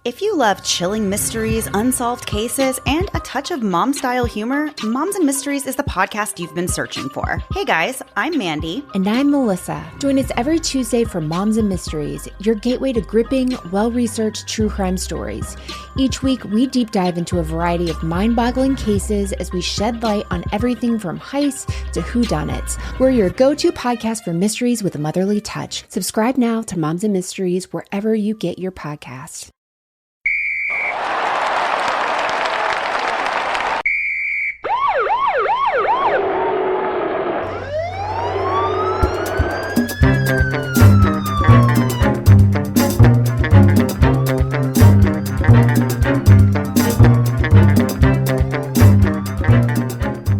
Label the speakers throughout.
Speaker 1: If you love chilling mysteries, unsolved cases, and a touch of mom-style humor, Moms and Mysteries is the podcast you've been searching for. Hey guys, I'm Mandy.
Speaker 2: And I'm Melissa. Join us every Tuesday for Moms and Mysteries, your gateway to gripping, well-researched true crime stories. Each week, we deep dive into a variety of mind-boggling cases as we shed light on everything from heists to whodunits. We're your go-to podcast for mysteries with a motherly touch. Subscribe now to Moms and Mysteries wherever you get your podcasts.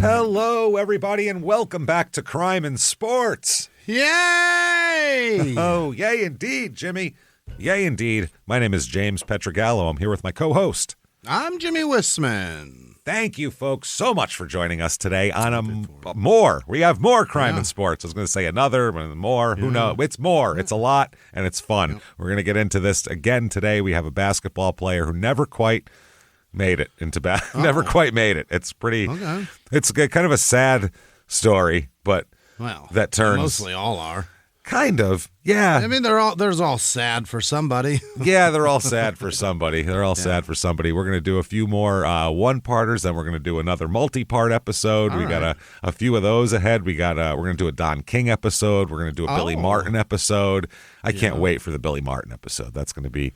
Speaker 3: Hello, everybody, and welcome back to Crime and Sports.
Speaker 4: Yay!
Speaker 3: Oh, yay indeed, Jimmy. Yay indeed. My name is James Pietragallo. I'm here with my co-host.
Speaker 4: I'm Jimmie Whisman.
Speaker 3: Thank you, folks, so much for joining us today on more. We have more Crime and Sports. I was going to say another, but more. Who knows? It's more. It's a lot, and it's fun. We're going to get into this again today. We have a basketball player who never quite made it into never quite made it. It's pretty. Okay. It's kind of a sad story, but that turns
Speaker 4: mostly all are.
Speaker 3: Kind of, yeah.
Speaker 4: I mean, there's all sad for somebody.
Speaker 3: Yeah, they're all sad for somebody. They're all sad for somebody. We're going to do a few more one-parters, then we're going to do another multi-part episode. We got a few of those ahead. We're going to do a Don King episode. We're going to do a Billy Martin episode. I can't wait for the Billy Martin episode. That's going to be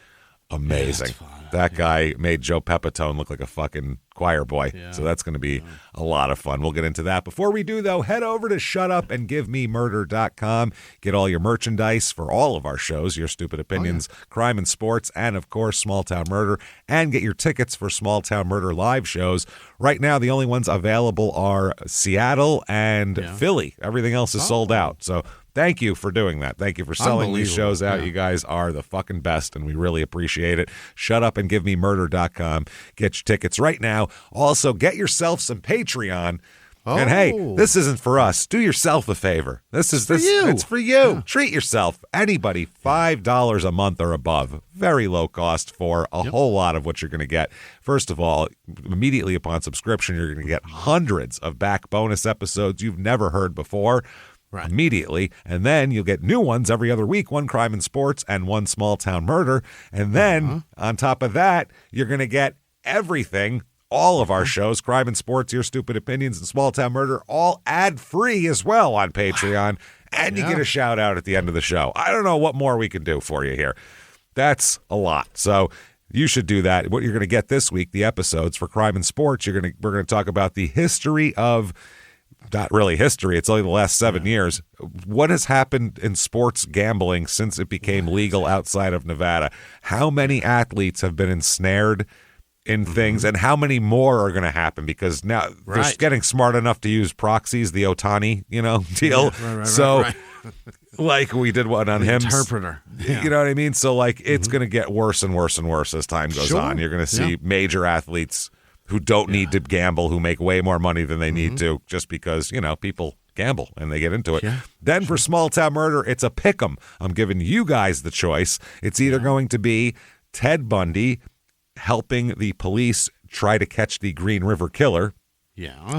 Speaker 3: amazing. That guy made Joe Pepitone look like a fucking choir boy. Yeah. So that's going to be a lot of fun. We'll get into that. Before we do, though, head over to shutupandgivememurder.com. Get all your merchandise for all of our shows, Your Stupid Opinions, Crime and Sports, and, of course, Small Town Murder. And get your tickets for Small Town Murder live shows. Right now, the only ones available are Seattle and Philly. Everything else is sold out. So thank you for doing that. Thank you for selling these shows out. You guys are the fucking best, and we really appreciate it. Shutupandgivememurder.com. Get your tickets right now. Also, get yourself some Patreon. And hey, this isn't for us. Do yourself a favor. It's for you. Yeah. Treat yourself. Anybody, $5 a month or above. Very low cost for a whole lot of what you're going to get. First of all, immediately upon subscription, you're going to get hundreds of back bonus episodes you've never heard before. Right. Immediately, and then you'll get new ones every other week, one Crime and Sports and one Small Town Murder, and then on top of that, you're going to get everything, all of our shows, Crime and Sports, Your Stupid Opinions, and Small Town Murder, all ad-free as well on Patreon, and you get a shout-out at the end of the show. I don't know what more we can do for you here. That's a lot, so you should do that. What you're going to get this week, the episodes for Crime and Sports, we're going to talk about the history of not really history. It's only the last 7 years. What has happened in sports gambling since it became legal outside of Nevada? How many athletes have been ensnared in things, and how many more are going to happen? Because now they're getting smart enough to use proxies, the Otani, deal. Right. Like we did one on him.
Speaker 4: Interpreter.
Speaker 3: You know what I mean? So like it's going to get worse and worse and worse as time goes on. You're going to see major athletes who don't need to gamble, who make way more money than they need to, just because, people gamble and they get into it. Yeah. Then for Small Town Murder, it's a pick'em. I'm giving you guys the choice. It's either going to be Ted Bundy helping the police try to catch the Green River Killer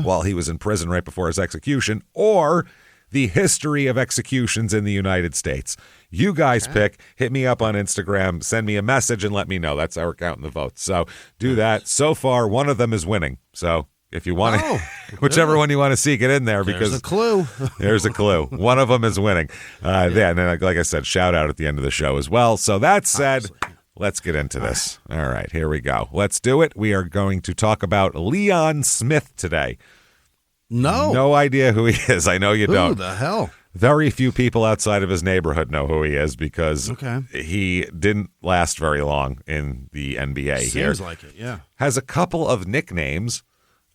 Speaker 3: while he was in prison right before his execution, or the history of executions in the United States. You guys pick. Hit me up on Instagram. Send me a message and let me know. That's how we're counting the votes. So do that. So far, one of them is winning. So if you want to, whichever one you want to see, get in there. Because
Speaker 4: there's a clue.
Speaker 3: There's a clue. One of them is winning. And then, like I said, shout out at the end of the show as well. So that said, let's get into this. All right, here we go. Let's do it. We are going to talk about Leon Smith today. No idea who he is. I know you don't.
Speaker 4: Who the hell?
Speaker 3: Very few people outside of his neighborhood know who he is because he didn't last very long in the NBA.
Speaker 4: Seems like it, yeah.
Speaker 3: Has a couple of nicknames.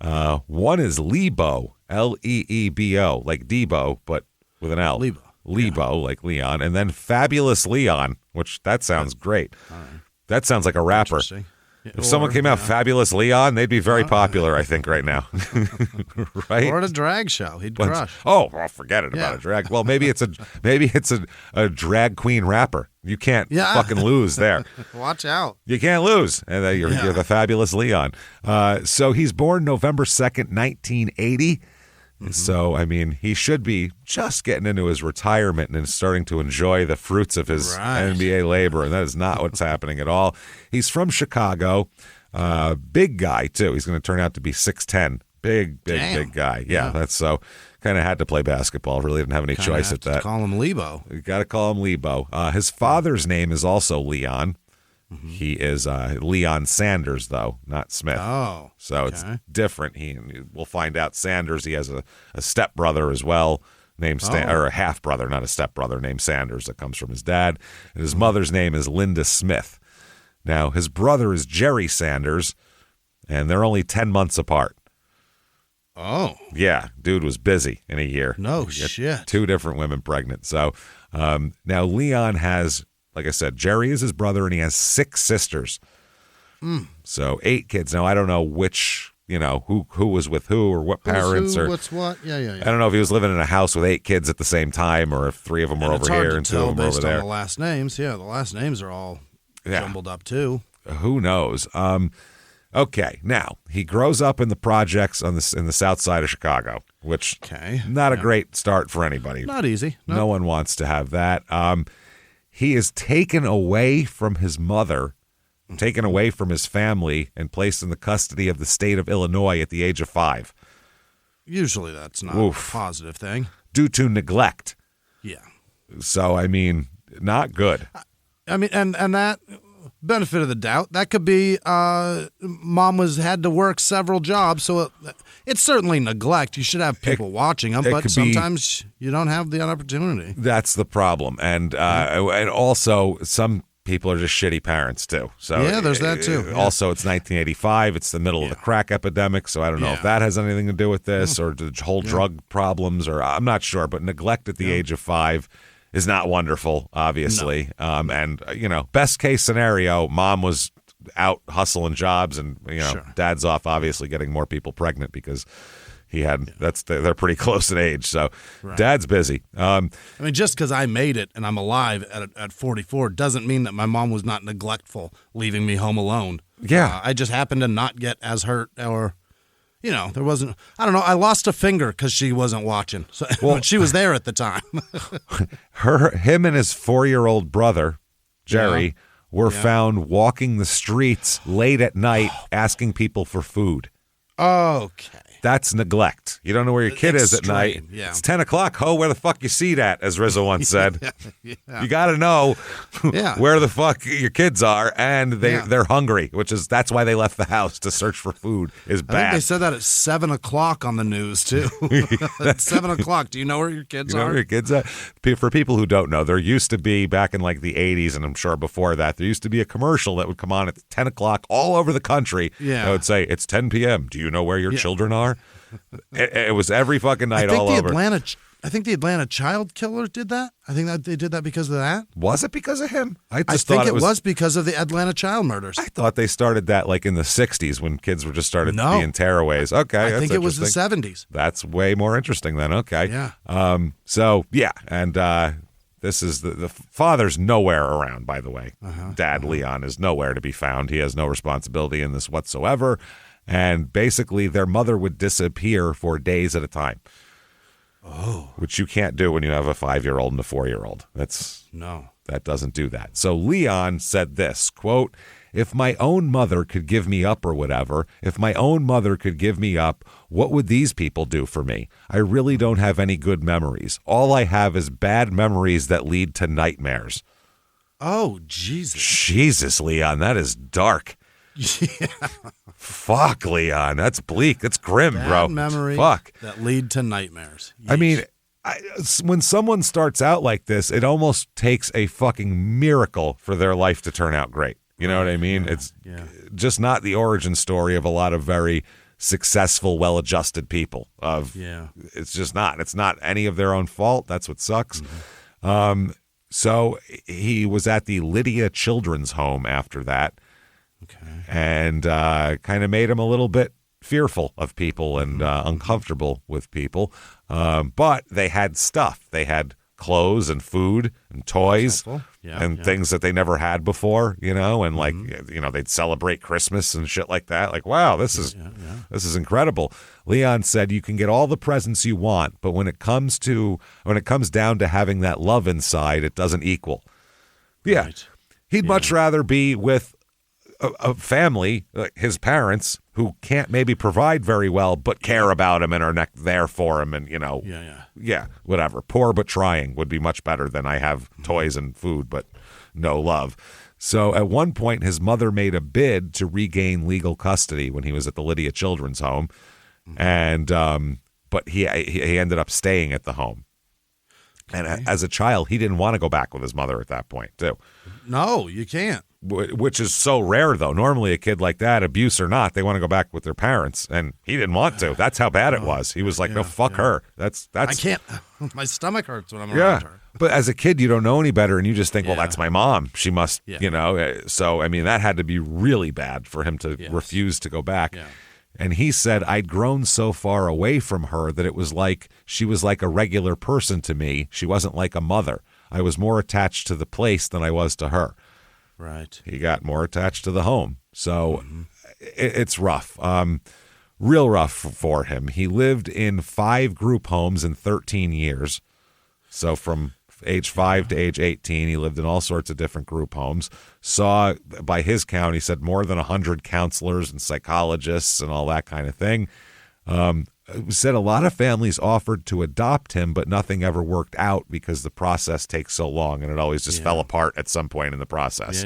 Speaker 3: One is Lebo, Leebo, like Debo, but with an L. Lebo, like Leon. And then Fabulous Leon, which that sounds great. All right. That sounds like a rapper. If someone came out, Fabulous Leon, they'd be very popular, I think, right now. Right?
Speaker 4: Or at a drag show, he'd crush.
Speaker 3: Oh, well, forget it about a drag. Well, maybe it's a drag queen rapper. You can't fucking lose there.
Speaker 4: Watch out.
Speaker 3: You can't lose. And you're the Fabulous Leon. So he's born November 2nd, 1980. So, I mean, he should be just getting into his retirement and starting to enjoy the fruits of his NBA labor, and that is not what's happening at all. He's from Chicago. Big guy, too. He's going to turn out to be 6'10". Big guy. Yeah, that's so. Kind of had to play basketball. Really didn't have any choice at that.
Speaker 4: Call him Lebo.
Speaker 3: You got to call him Lebo. His father's name is also Leon. He is Leon Sanders, though, not Smith.
Speaker 4: Oh,
Speaker 3: so it's different. We'll find out Sanders. He has a stepbrother as well, named or a half brother, not a stepbrother, named Sanders that comes from his dad. And his mother's name is Linda Smith. Now his brother is Jerry Sanders, and they're only 10 months apart.
Speaker 4: Oh,
Speaker 3: yeah, dude was busy in a year.
Speaker 4: No shit.
Speaker 3: 2 different women pregnant. So now Leon has. Like I said, Jerry is his brother, and he has 6 sisters. So 8 kids. Now, I don't know which, who was with who or what parents.
Speaker 4: What's what? Yeah.
Speaker 3: I don't know if he was living in a house with 8 kids at the same time or if 3 of them were over here and 2 of them were over there.
Speaker 4: On the last names. Yeah, the last names are all jumbled up, too.
Speaker 3: Who knows? Okay, now, he grows up in the projects in the south side of Chicago, which not a great start for anybody.
Speaker 4: Not easy. Nope.
Speaker 3: No one wants to have that. He is taken away from his mother, taken away from his family, and placed in the custody of the state of Illinois at the age of 5.
Speaker 4: Usually that's not a positive thing.
Speaker 3: Due to neglect.
Speaker 4: Yeah.
Speaker 3: So, I mean, not good.
Speaker 4: I mean, and that, benefit of the doubt, that could be mom had to work several jobs, so it's certainly neglect. You should have people watching them, but sometimes you don't have the opportunity.
Speaker 3: That's the problem. And also, some people are just shitty parents, too. So
Speaker 4: yeah, there's that, too.
Speaker 3: Also, it's 1985. It's the middle of the crack epidemic, so I don't know if that has anything to do with this or the whole drug problems, or I'm not sure. But neglect at the age of 5 is not wonderful, obviously. No. And, best case scenario, mom was out hustling jobs and, dad's off obviously getting more people pregnant because they're pretty close in age. So dad's busy. I
Speaker 4: mean, just because I made it and I'm alive at 44 doesn't mean that my mom was not neglectful, leaving me home alone.
Speaker 3: Yeah.
Speaker 4: I just happened to not get as hurt or... there wasn't, I don't know, I lost a finger because she wasn't watching. So, but she was there at the time.
Speaker 3: Him and his 4-year-old brother, Jerry, were found walking the streets late at night asking people for food.
Speaker 4: Okay.
Speaker 3: That's neglect. You don't know where your kid is at night.
Speaker 4: Yeah.
Speaker 3: It's 10 o'clock. Ho, where the fuck you see that, as Rizzo once said. You got to know where the fuck your kids are, and they're hungry, that's why they left the house to search for food is bad.
Speaker 4: I think they said that at 7 o'clock on the news, too. That's 7 o'clock. Do you know where your kids are?
Speaker 3: Where your kids are? For people who don't know, there used to be, back in like the 80s, and I'm sure before that, there used to be a commercial that would come on at 10 o'clock all over the country. Yeah. That would say, it's 10 p.m. Do you know where your children are? It was every fucking night all over.
Speaker 4: I think the Atlanta child killer did that. I think that they did that because of that.
Speaker 3: Was it because of him?
Speaker 4: I think it was because of the Atlanta child murders.
Speaker 3: I thought they started that like in the 60s when kids were just started being tearaways. Okay,
Speaker 4: I think it was the 70s.
Speaker 3: That's way more interesting then. Okay.
Speaker 4: Yeah.
Speaker 3: And this is the father's nowhere around, by the way. Dad, Leon, is nowhere to be found. He has no responsibility in this whatsoever. And basically, their mother would disappear for days at a time.
Speaker 4: Oh.
Speaker 3: Which you can't do when you have a 5-year-old and a 4-year-old. That doesn't do that. So Leon said this, quote, "If my own mother could give me up or whatever, if my own mother could give me up, what would these people do for me? I really don't have any good memories. All I have is bad memories that lead to nightmares."
Speaker 4: Oh, Jesus.
Speaker 3: Jesus, Leon, that is dark.
Speaker 4: Yeah.
Speaker 3: Fuck, Leon. That's bleak. That's grim, bro.
Speaker 4: Bad memories that lead to nightmares. Yeesh.
Speaker 3: I mean, when someone starts out like this, it almost takes a fucking miracle for their life to turn out great. You know what I mean? It's just not the origin story of a lot of very successful, well-adjusted people. It's just not. It's not any of their own fault. That's what sucks. So he was at the Lydia Children's Home after that. and kind of made him a little bit fearful of people and uncomfortable with people. But they had stuff. They had clothes and food and toys and things that they never had before, and like, they'd celebrate Christmas and shit like that. Like, wow, this is incredible. Leon said you can get all the presents you want, but when it comes down to having that love inside, it doesn't equal. Yeah. Right. He'd much rather be with a family, like his parents, who can't maybe provide very well, but care about him and are there for him, and whatever. Poor but trying would be much better than I have toys and food but no love. So at one point, his mother made a bid to regain legal custody when he was at the Lydia Children's Home, and but he ended up staying at the home. And as a child, he didn't want to go back with his mother at that point, too.
Speaker 4: No, you can't.
Speaker 3: Which is so rare, though. Normally, a kid like that, abuse or not, they want to go back with their parents, and he didn't want to. That's how bad it was. He was like, "No, fuck her." That's. I
Speaker 4: can't. My stomach hurts when I'm around her.
Speaker 3: But as a kid, you don't know any better, and you just think, "Well, that's my mom. She must," So, I mean, that had to be really bad for him to refuse to go back. Yeah. And he said, I'd grown so far away from her that it was like she was like a regular person to me. She wasn't like a mother. I was more attached to the place than I was to her.
Speaker 4: Right.
Speaker 3: He got more attached to the home. So it's rough. Real rough for him. He lived in 5 group homes in 13 years. So from age 5 to age 18, he lived in all sorts of different group homes. Saw, by his count, he said more than 100 counselors and psychologists and all that kind of thing. Said a lot of families offered to adopt him, but nothing ever worked out because the process takes so long, and it always just fell apart at some point in the process.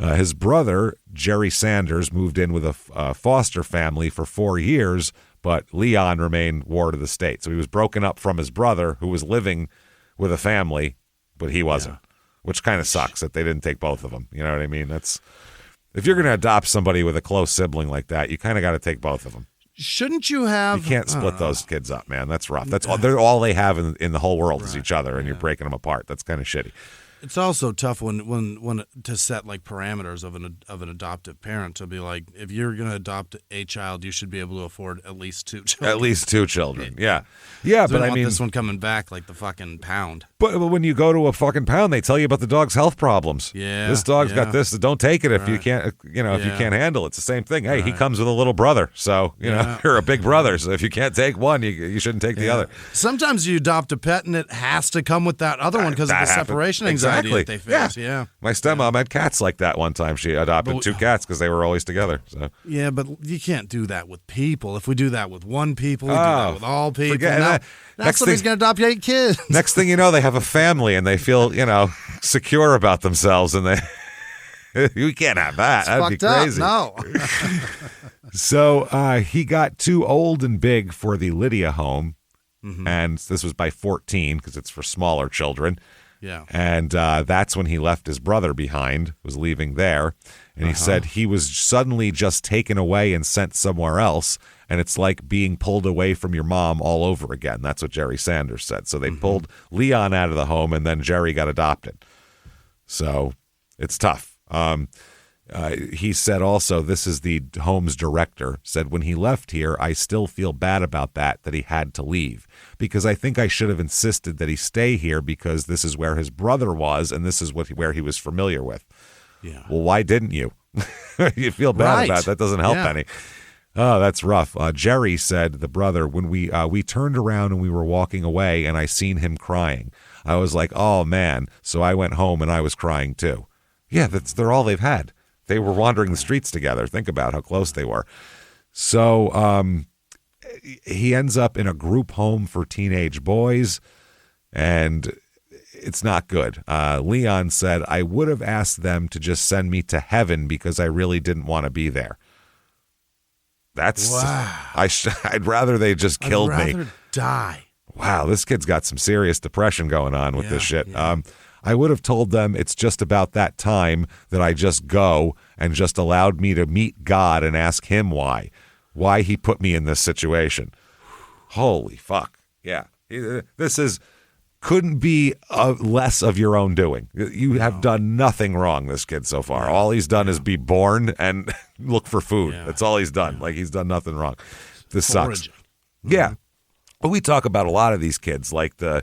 Speaker 3: His brother, Jerry Sanders, moved in with a foster family for 4 years, but Leon remained ward of the state. So he was broken up from his brother, who was living with a family, but he wasn't, which kind of sucks that they didn't take both of them. You know what I mean? That's, if you're going to adopt somebody with a close sibling like that, you kind of got to take both of them.
Speaker 4: Shouldn't you have?
Speaker 3: You can't split those kids up, man. That's rough. That's all. They're all they have in the whole world is each other, and you're breaking them apart. That's kind of shitty.
Speaker 4: It's also tough when to set like parameters of an adoptive parent to be like, if you're going to adopt a child, you should be able to afford at least 2 children.
Speaker 3: At least 2 children. Yeah.
Speaker 4: But I mean, this one coming back like the fucking pound.
Speaker 3: But when you go to a fucking pound, they tell you about the dog's health problems.
Speaker 4: Yeah.
Speaker 3: This dog's got this. Don't take it if you can't. If you can't handle it. It's the same thing. Hey, he comes with a little brother, so you're a big brother. So if you can't take one, you shouldn't take the other.
Speaker 4: Sometimes you adopt a pet and it has to come with that other one because of the separation anxiety that they face. Yeah.
Speaker 3: My stepmom had cats like that one time. She adopted 2 cats because they were always together. So.
Speaker 4: Yeah, but you can't do that with people. If we do that with one people, we do that with all people. Now somebody's going to adopt 8 kids.
Speaker 3: Next thing you know, they have a family and they feel, secure about themselves, and we can't have that. That'd be crazy.
Speaker 4: No.
Speaker 3: So he got too old and big for the Lydia home, and this was by 14 because it's for smaller children.
Speaker 4: Yeah.
Speaker 3: And that's when he left his brother behind, was leaving there. And he said he was suddenly just taken away and sent somewhere else. And it's like being pulled away from your mom all over again. That's what Jerry Sanders said. So they pulled Leon out of the home, and then Jerry got adopted. So it's tough. He said also, this is the home's director, said, when he left here, I still feel bad about that he had to leave, because I think I should have insisted that he stay here because this is where his brother was and this is where he was familiar with.
Speaker 4: Yeah.
Speaker 3: Well, why didn't you? You feel bad about it. That doesn't help any. Oh, that's rough. Jerry said, the brother, when we turned around and we were walking away and I seen him crying, I was like, oh man. So I went home and I was crying too. Yeah, they're all they've had. They were wandering the streets together. Think about how close they were. So he ends up in a group home for teenage boys, and it's not good. Leon said, I would have asked them to just send me to heaven because I really didn't want to be there. That's
Speaker 4: wow.
Speaker 3: I'd rather they just killed me.
Speaker 4: I'd rather die.
Speaker 3: Wow, this kid's got some serious depression going on with this shit. Yeah. I would have told them it's just about that time that I just go and just allowed me to meet God and ask him why he put me in this situation. Holy fuck. Yeah. This is couldn't be less of your own doing. You have done nothing wrong, this kid, so far. All he's done is be born and look for food. That's all he's done. Like, he's done nothing wrong. This sucks. Yeah. But we talk about a lot of these kids, like the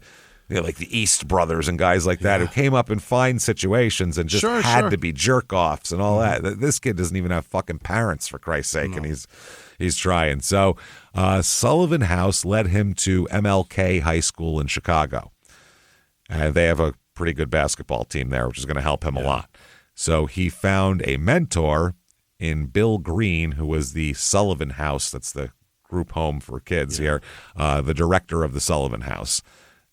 Speaker 3: East brothers and guys like that who came up in fine situations and just had to be jerk-offs and all that. This kid doesn't even have fucking parents, for Christ's sake, and he's trying. So Sullivan House led him to MLK High School in Chicago. And they have a pretty good basketball team there, which is going to help him a lot. So he found a mentor in Bill Green, who was the Sullivan House, that's the group home for kids here, the director of the Sullivan House.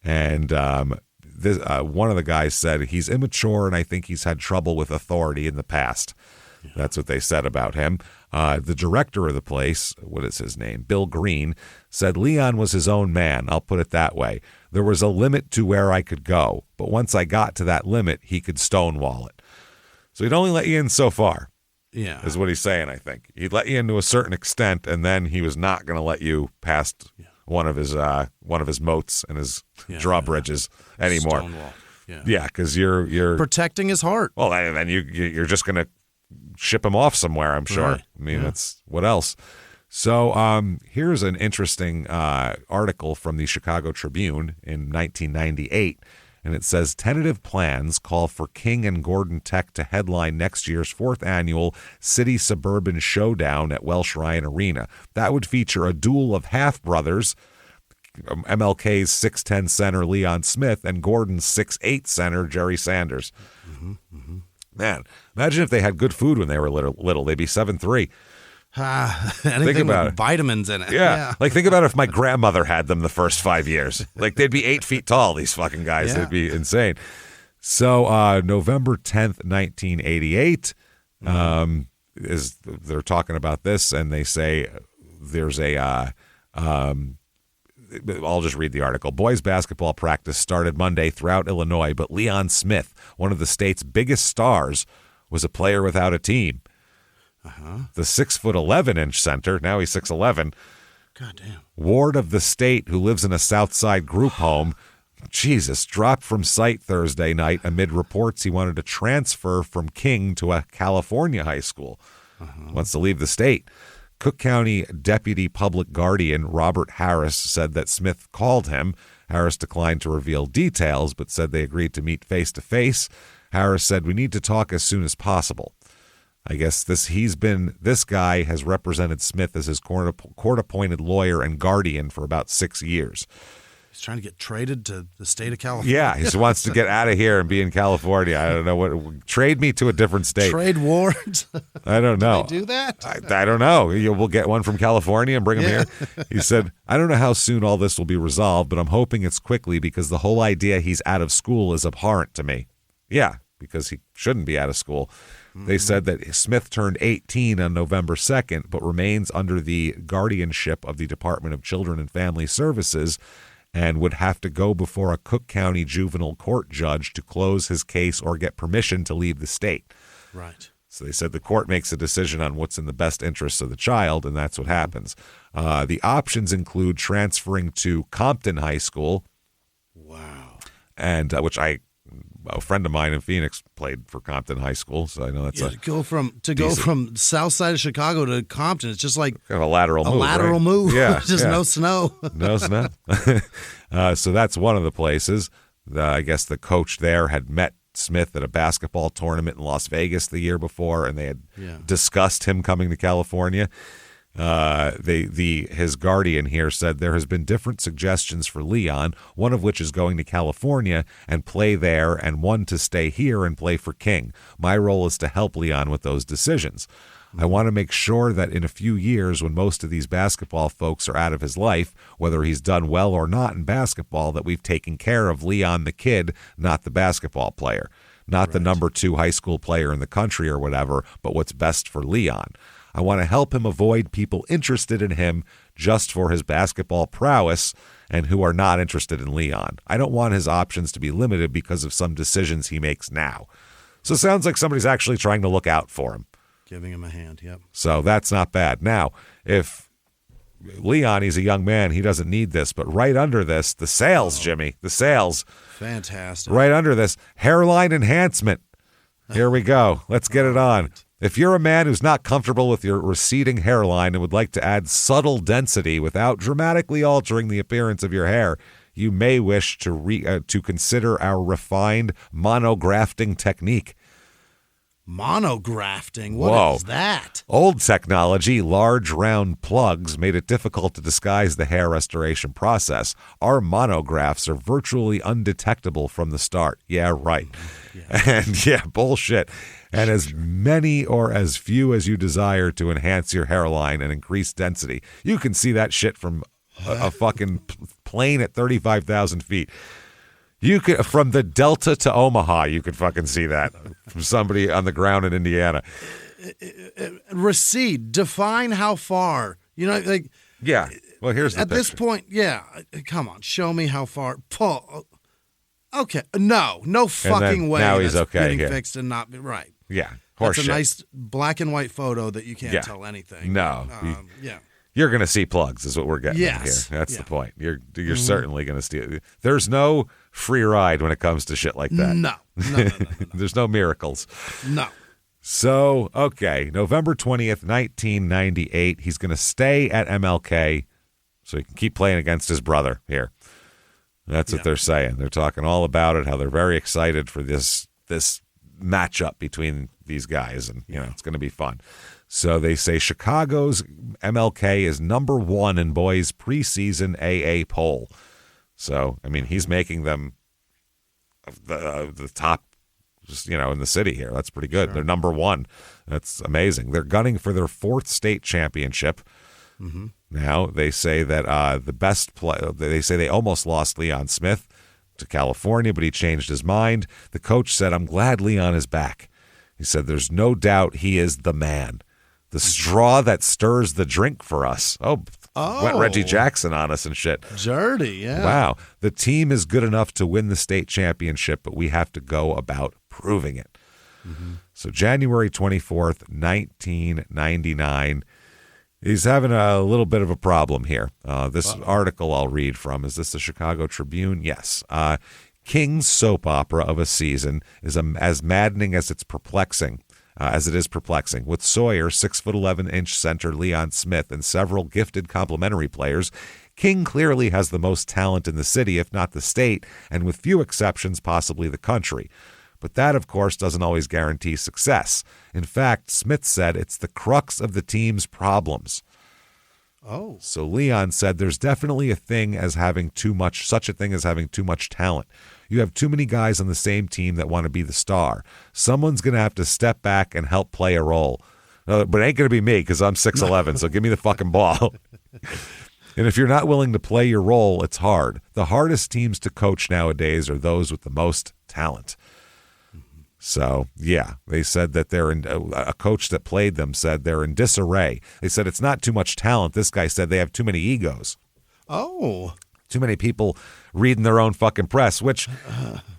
Speaker 3: And one of the guys said he's immature and I think he's had trouble with authority in the past. That's what they said about him. The director of the place, what is his name? Bill Green, said Leon was his own man. I'll put it that way. There was a limit to where I could go, but once I got to that limit, he could stonewall it. So he'd only let you in so far. Yeah, is what he's saying. I think he'd let you in to a certain extent, and then he was not going to let you past one of his moats and his drawbridges anymore. Stonewall. Yeah, because you're
Speaker 4: protecting his heart.
Speaker 3: Well, and then you're just going to ship him off somewhere, I'm sure. Right. I mean, that's what else. So here's an interesting article from the Chicago Tribune in 1998, and it says, tentative plans call for King and Gordon Tech to headline next year's 4th annual City Suburban Showdown at Welsh Ryan Arena. That would feature a duel of half-brothers, MLK's 6'10 center Leon Smith and Gordon's 6'8 center Jerry Sanders. Man, imagine if they had good food when they were little. They'd be 7'3".
Speaker 4: Think about with vitamins in it.
Speaker 3: Yeah. Like, think about if my grandmother had them the first 5 years. Like, they'd be 8 feet tall, these fucking guys. They'd be insane. So November 10th, 1988, is they're talking about this, and they say there's a I'll just read the article. Boys basketball practice started Monday throughout Illinois, but Leon Smith, one of the state's biggest stars, was a player without a team. The 6'11" center, now he's 6'11",
Speaker 4: goddamn,
Speaker 3: ward of the state who lives in a South Side group home, Jesus, dropped from site Thursday night amid reports he wanted to transfer from King to a California high school. Wants to leave the state. Cook County Deputy Public Guardian Robert Harris said that Smith called him. Harris declined to reveal details, but said they agreed to meet face-to-face. Harris said, we need to talk as soon as possible. I guess this guy has represented Smith as his court-appointed lawyer and guardian for about 6 years.
Speaker 4: He's trying to get traded to the state of California.
Speaker 3: Yeah, he wants to get out of here and be in California. I don't know what. Trade me to a different state.
Speaker 4: Trade warrants?
Speaker 3: I don't know.
Speaker 4: Do they do that?
Speaker 3: I don't know. We'll get one from California and bring him here. He said, I don't know how soon all this will be resolved, but I'm hoping it's quickly because the whole idea he's out of school is abhorrent to me. Yeah, because he shouldn't be out of school. They said that Smith turned 18 on November 2nd, but remains under the guardianship of the Department of Children and Family Services and would have to go before a Cook County juvenile court judge to close his case or get permission to leave the state.
Speaker 4: Right.
Speaker 3: So they said the court makes a decision on what's in the best interests of the child, and that's what happens. The options include transferring to Compton High School.
Speaker 4: Wow.
Speaker 3: And a friend of mine in Phoenix played for Compton High School, so I know that's
Speaker 4: to go from south side of Chicago to Compton. It's just like
Speaker 3: kind of a lateral
Speaker 4: move.
Speaker 3: Yeah,
Speaker 4: just no snow.
Speaker 3: No snow. So that's one of the places. I guess the coach there had met Smith at a basketball tournament in Las Vegas the year before, and they had discussed him coming to California. His guardian here said there has been different suggestions for Leon, one of which is going to California and play there, and one to stay here and play for King. My role is to help Leon with those decisions. I want to make sure that in a few years, when most of these basketball folks are out of his life, whether he's done well or not in basketball, that we've taken care of Leon the kid, not the basketball player, not the number 2 high school player in the country or whatever, but what's best for Leon. I want to help him avoid people interested in him just for his basketball prowess and who are not interested in Leon. I don't want his options to be limited because of some decisions he makes now. So it sounds like somebody's actually trying to look out for him.
Speaker 4: Giving him a hand, yep.
Speaker 3: So that's not bad. Now, if Leon, he's a young man. He doesn't need this. But right under this, the sails, Jimmy, the sails.
Speaker 4: Fantastic.
Speaker 3: Right under this, hairline enhancement. Here we go. Let's get it on. If you're a man who's not comfortable with your receding hairline and would like to add subtle density without dramatically altering the appearance of your hair, you may wish to consider our refined monografting technique.
Speaker 4: Monografting? What is that?
Speaker 3: Old technology, large round plugs, made it difficult to disguise the hair restoration process. Our monographs are virtually undetectable from the start. Yeah, right. Yeah. And yeah, bullshit. And as many or as few as you desire to enhance your hairline and increase density. You can see that shit from a fucking plane at 35,000 feet. You could, from the Delta to Omaha, you could fucking see that from somebody on the ground in Indiana.
Speaker 4: Recede. Define how far. You know, like.
Speaker 3: Yeah. Well, here's the
Speaker 4: at this point. Yeah. Come on, show me how far. Paul. Okay. No fucking way.
Speaker 3: Now he's okay.
Speaker 4: Getting fixed and not right.
Speaker 3: Yeah.
Speaker 4: That's a nice black and white photo that you can't tell anything.
Speaker 3: No.
Speaker 4: Yeah.
Speaker 3: You're going to see plugs, is what we're getting here. That's the point. You're certainly going to see. There's no free ride when it comes to shit like that.
Speaker 4: No.
Speaker 3: There's no miracles.
Speaker 4: No.
Speaker 3: So, okay, November 20th, 1998, he's going to stay at MLK so he can keep playing against his brother here. That's what they're saying. They're talking all about it, how they're very excited for this matchup between these guys, and it's going to be fun. So they say Chicago's MLK is number 1 in boys preseason AA poll. So, I mean, he's making them the top, in the city here. That's pretty good. Sure. They're number 1. That's amazing. They're gunning for their 4th state championship. Mm-hmm. Now they say that the best play. They say they almost lost Leon Smith to California, but he changed his mind. The coach said, "I'm glad Leon is back." He said, "There's no doubt he is the man. The straw that stirs the drink for us." Went Reggie Jackson on us and shit.
Speaker 4: Dirty, yeah.
Speaker 3: Wow. The team is good enough to win the state championship, but we have to go about proving it. Mm-hmm. So January 24th, 1999, he's having a little bit of a problem here. This article I'll read from, is this the Chicago Tribune? Yes. King's soap opera of a season is as maddening as it's perplexing. As it is perplexing. With Sawyer, 6'11" center Leon Smith, and several gifted complementary players, King clearly has the most talent in the city, if not the state, and with few exceptions, possibly the country. But that, of course, doesn't always guarantee success. In fact, Smith said it's the crux of the team's problems.
Speaker 4: Oh.
Speaker 3: So Leon said there's definitely such a thing as having too much talent. You have too many guys on the same team that want to be the star. Someone's going to have to step back and help play a role. But it ain't going to be me because I'm 6'11", so give me the fucking ball. And if you're not willing to play your role, it's hard. The hardest teams to coach nowadays are those with the most talent. So, yeah, they said that a coach that played them said they're in disarray. They said it's not too much talent. This guy said they have too many egos.
Speaker 4: Oh.
Speaker 3: Too many people reading their own fucking press, which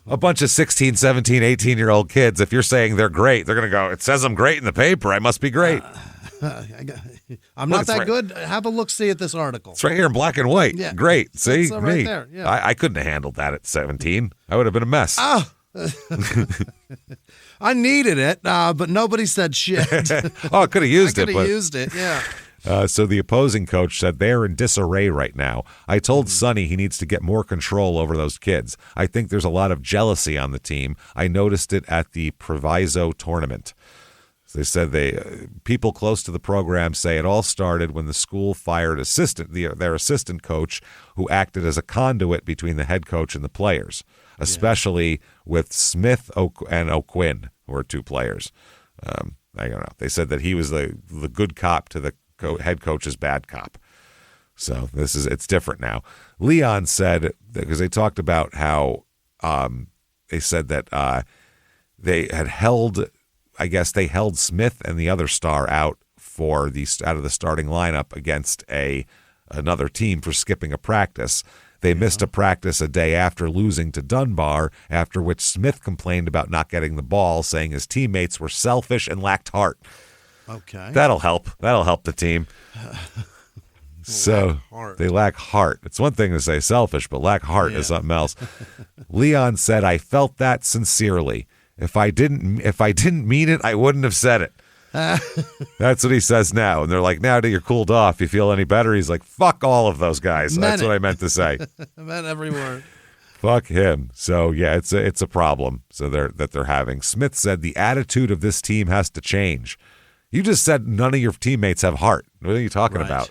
Speaker 3: a bunch of 16, 17, 18-year-old kids, if you're saying they're great, they're going to go, it says I'm great in the paper. I must be great.
Speaker 4: I'm not that good. Have a look-see at this article.
Speaker 3: It's right here in black and white.
Speaker 4: Yeah.
Speaker 3: Great. See?
Speaker 4: It's right there. Yeah.
Speaker 3: I couldn't have handled that at 17. I would have been a mess.
Speaker 4: Oh. I needed it, but nobody said shit.
Speaker 3: I could have used it.
Speaker 4: I could have used it, yeah.
Speaker 3: So the opposing coach said they're in disarray right now. I told Sonny he needs to get more control over those kids. I think there's a lot of jealousy on the team. I noticed it at the Proviso tournament. So they said people close to the program say it all started when the school fired their assistant coach, who acted as a conduit between the head coach and the players, especially with Smith and O'Quinn, who are 2 players. I don't know. They said that he was the good cop to the head coach's bad cop. So it's different now. Leon said, because they talked about how they said that they had held Smith and the other star out of the starting lineup against another team for skipping a practice. They missed a practice a day after losing to Dunbar, after which Smith complained about not getting the ball, saying his teammates were selfish and lacked heart.
Speaker 4: Okay.
Speaker 3: That'll help. That'll help the team. So they lack heart. It's one thing to say selfish, but lack heart is something else. Leon said, I felt that sincerely. If I didn't mean it, I wouldn't have said it. That's what he says now. And they're like, now that you're cooled off, you feel any better? He's like, fuck all of those guys. That's what I meant to say.
Speaker 4: I meant every word.
Speaker 3: Fuck him. So yeah, it's a problem. So they're having. Smith said the attitude of this team has to change. You just said none of your teammates have heart. What are you talking about?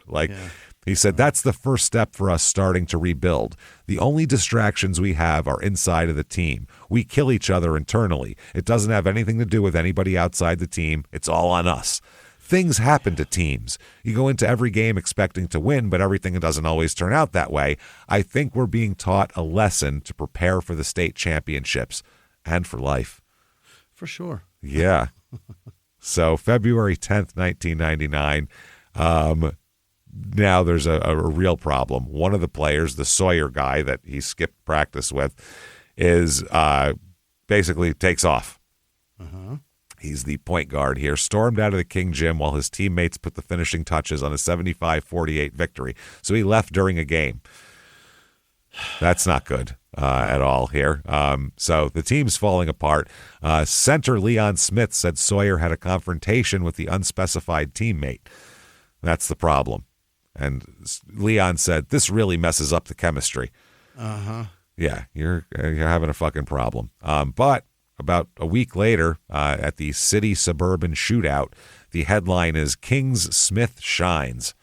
Speaker 3: He said that's the first step for us starting to rebuild. The only distractions we have are inside of the team. We kill each other internally. It doesn't have anything to do with anybody outside the team. It's all on us. Things happen to teams. You go into every game expecting to win, but everything doesn't always turn out that way. I think we're being taught a lesson to prepare for the state championships and for life.
Speaker 4: For sure.
Speaker 3: Yeah. So February 10th, 1999, now there's a real problem. One of the players, the Sawyer guy that he skipped practice with, is basically takes off. He's the point guard here, stormed out of the King gym while his teammates put the finishing touches on a 75-48 victory. So he left during a game. That's not good at all here. So the team's falling apart. Center Leon Smith said Sawyer had a confrontation with the unspecified teammate. That's the problem. And Leon said, this really messes up the chemistry. Yeah, you're having a fucking problem. But about a week later, at the city suburban shootout, the headline is King's Smith shines.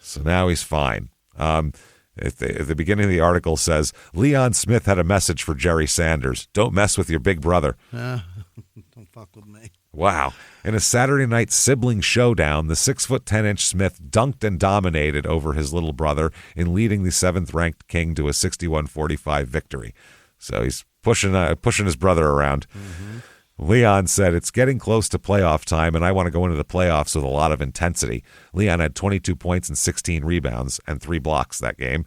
Speaker 3: So now he's fine. At the beginning of the article says, Leon Smith had a message for Jerry Sanders. Don't mess with your big brother.
Speaker 4: Don't fuck with me.
Speaker 3: Wow. In a Saturday night sibling showdown, the 6'10" Smith dunked and dominated over his little brother in leading the 7th-ranked King to a 61-45 victory. So he's pushing his brother around. Leon said, it's getting close to playoff time, and I want to go into the playoffs with a lot of intensity. Leon had 22 points and 16 rebounds and 3 blocks that game.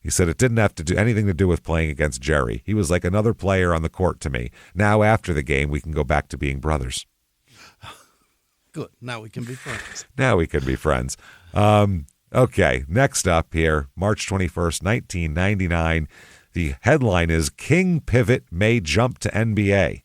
Speaker 3: He said it didn't have to do anything to do with playing against Jerry. He was like another player on the court to me. Now, after the game, we can go back to being brothers.
Speaker 4: Good. Now we can be friends.
Speaker 3: Okay, next up here, March 21st, 1999. The headline is King Pivot May Jump to NBA.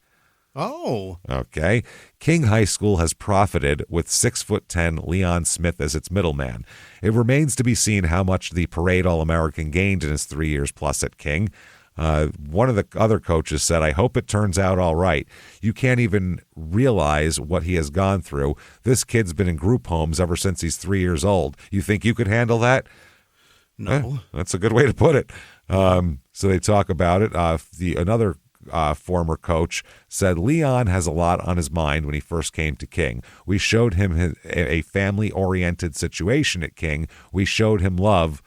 Speaker 4: Oh.
Speaker 3: Okay. King High School has profited with 6'10" Leon Smith as its middleman. It remains to be seen how much the Parade All-American gained in his 3 years plus at King. One of the other coaches said, I hope it turns out all right. You can't even realize what he has gone through. This kid's been in group homes ever since he's 3 years old. You think you could handle that?
Speaker 4: No.
Speaker 3: That's a good way to put it. So they talk about it. Another former coach said Leon has a lot on his mind when he first came to King. We showed him a family-oriented situation at King. We showed him love.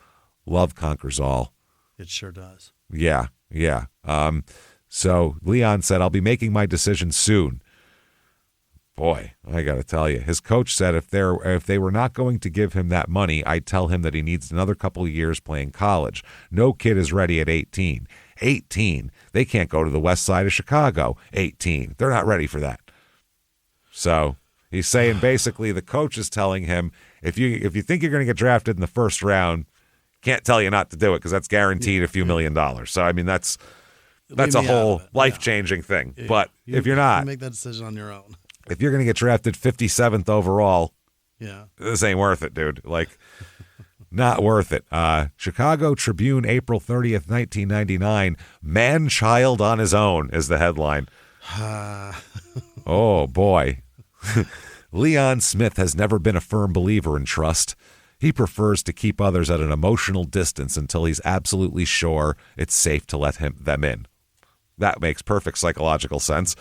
Speaker 3: Love conquers all.
Speaker 4: It sure does.
Speaker 3: Yeah. So Leon said, I'll be making my decision soon. Boy, I got to tell you, his coach said if they were not going to give him that money, I'd tell him that he needs another couple of years playing college. No kid is ready at 18. 18. They can't go to the west side of Chicago. 18. They're not ready for that. So he's saying basically the coach is telling him, if you think you're going to get drafted in the first round, can't tell you not to do it because that's guaranteed a few $1 million. So, I mean, that's a whole life-changing thing.
Speaker 4: Yeah.
Speaker 3: But if you're not,
Speaker 4: you make that decision on your own.
Speaker 3: If you're going to get drafted 57th overall,
Speaker 4: yeah,
Speaker 3: this ain't worth it, dude. Like, not worth it. Chicago Tribune, April 30th, 1999. Man-child on his own is the headline. Oh, boy. Leon Smith has never been a firm believer in trust. He prefers to keep others at an emotional distance until he's absolutely sure it's safe to let them in. That makes perfect psychological sense.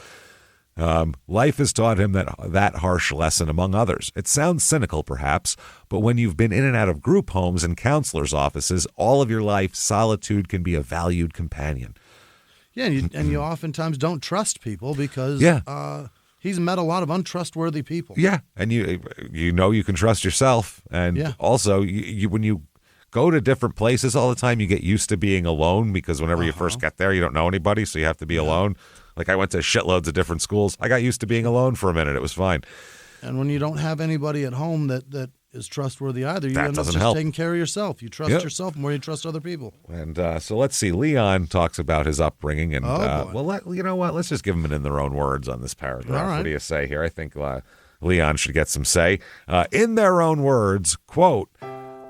Speaker 3: Life has taught him that harsh lesson, among others. It sounds cynical, perhaps, but when you've been in and out of group homes and counselors' offices all of your life, solitude can be a valued companion.
Speaker 4: Yeah, and you oftentimes don't trust people because he's met a lot of untrustworthy people.
Speaker 3: Yeah, and you know you can trust yourself. And also, you when you go to different places all the time, you get used to being alone because whenever you first get there, you don't know anybody, so you have to be alone. Like I went to shitloads of different schools. I got used to being alone for a minute. It was fine.
Speaker 4: And when you don't have anybody at home that is trustworthy either. You
Speaker 3: That
Speaker 4: end up
Speaker 3: doesn't
Speaker 4: just
Speaker 3: help.
Speaker 4: taking care of yourself. You trust yourself more than you trust other people.
Speaker 3: And so let's see. Leon talks about his upbringing. And, you know what? Let's just give them it in their own words on this paragraph.
Speaker 4: All right.
Speaker 3: What do you say here? I think Leon should get some say. In their own words, quote,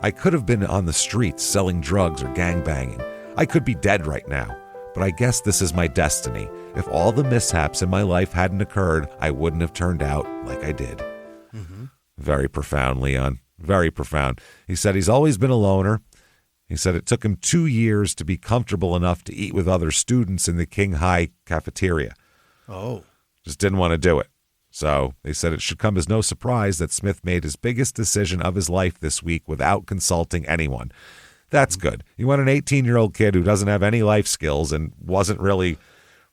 Speaker 3: I could have been on the streets selling drugs or gangbanging. I could be dead right now. But I guess this is my destiny. If all the mishaps in my life hadn't occurred, I wouldn't have turned out like I did. Mm-hmm. Very profound, Leon. Very profound. He said he's always been a loner. He said it took him 2 years to be comfortable enough to eat with other students in the King High cafeteria.
Speaker 4: Oh.
Speaker 3: Just didn't want to do it. So they said it should come as no surprise that Smith made his biggest decision of his life this week without consulting anyone. That's good. You want an 18-year-old kid who doesn't have any life skills and wasn't really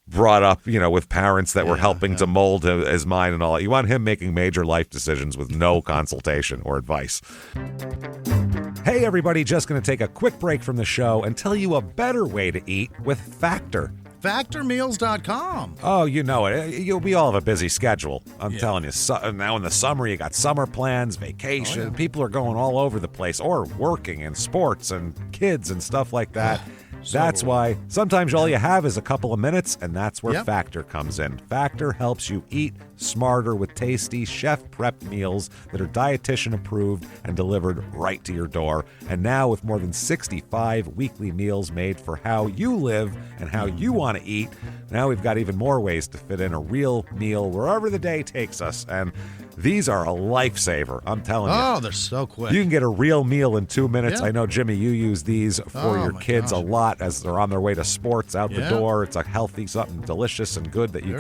Speaker 3: brought up, with parents that were helping to mold his mind and all that. You want him making major life decisions with no consultation or advice. Hey, everybody, just going to take a quick break from the show and tell you a better way to eat with Factor.
Speaker 4: Factormeals.com.
Speaker 3: Oh, you know it. We all have a busy schedule. I'm telling you. Now in the summer, you got summer plans, vacation. People are going all over the place or working in sports and kids and stuff like that. That's why sometimes all you have is a couple of minutes, and that's where Factor comes in. Factor helps you eat smarter with tasty, chef-prepped meals that are dietitian approved and delivered right to your door. And now with more than 65 weekly meals made for how you live and how you want to eat, now we've got even more ways to fit in a real meal wherever the day takes us. And these are a lifesaver, I'm telling you.
Speaker 4: Oh, they're so quick.
Speaker 3: You can get a real meal in 2 minutes.
Speaker 4: Yeah.
Speaker 3: I know, Jimmy, you use these for your kids a lot as they're on their way to sports out the door. It's a healthy, something delicious and good that you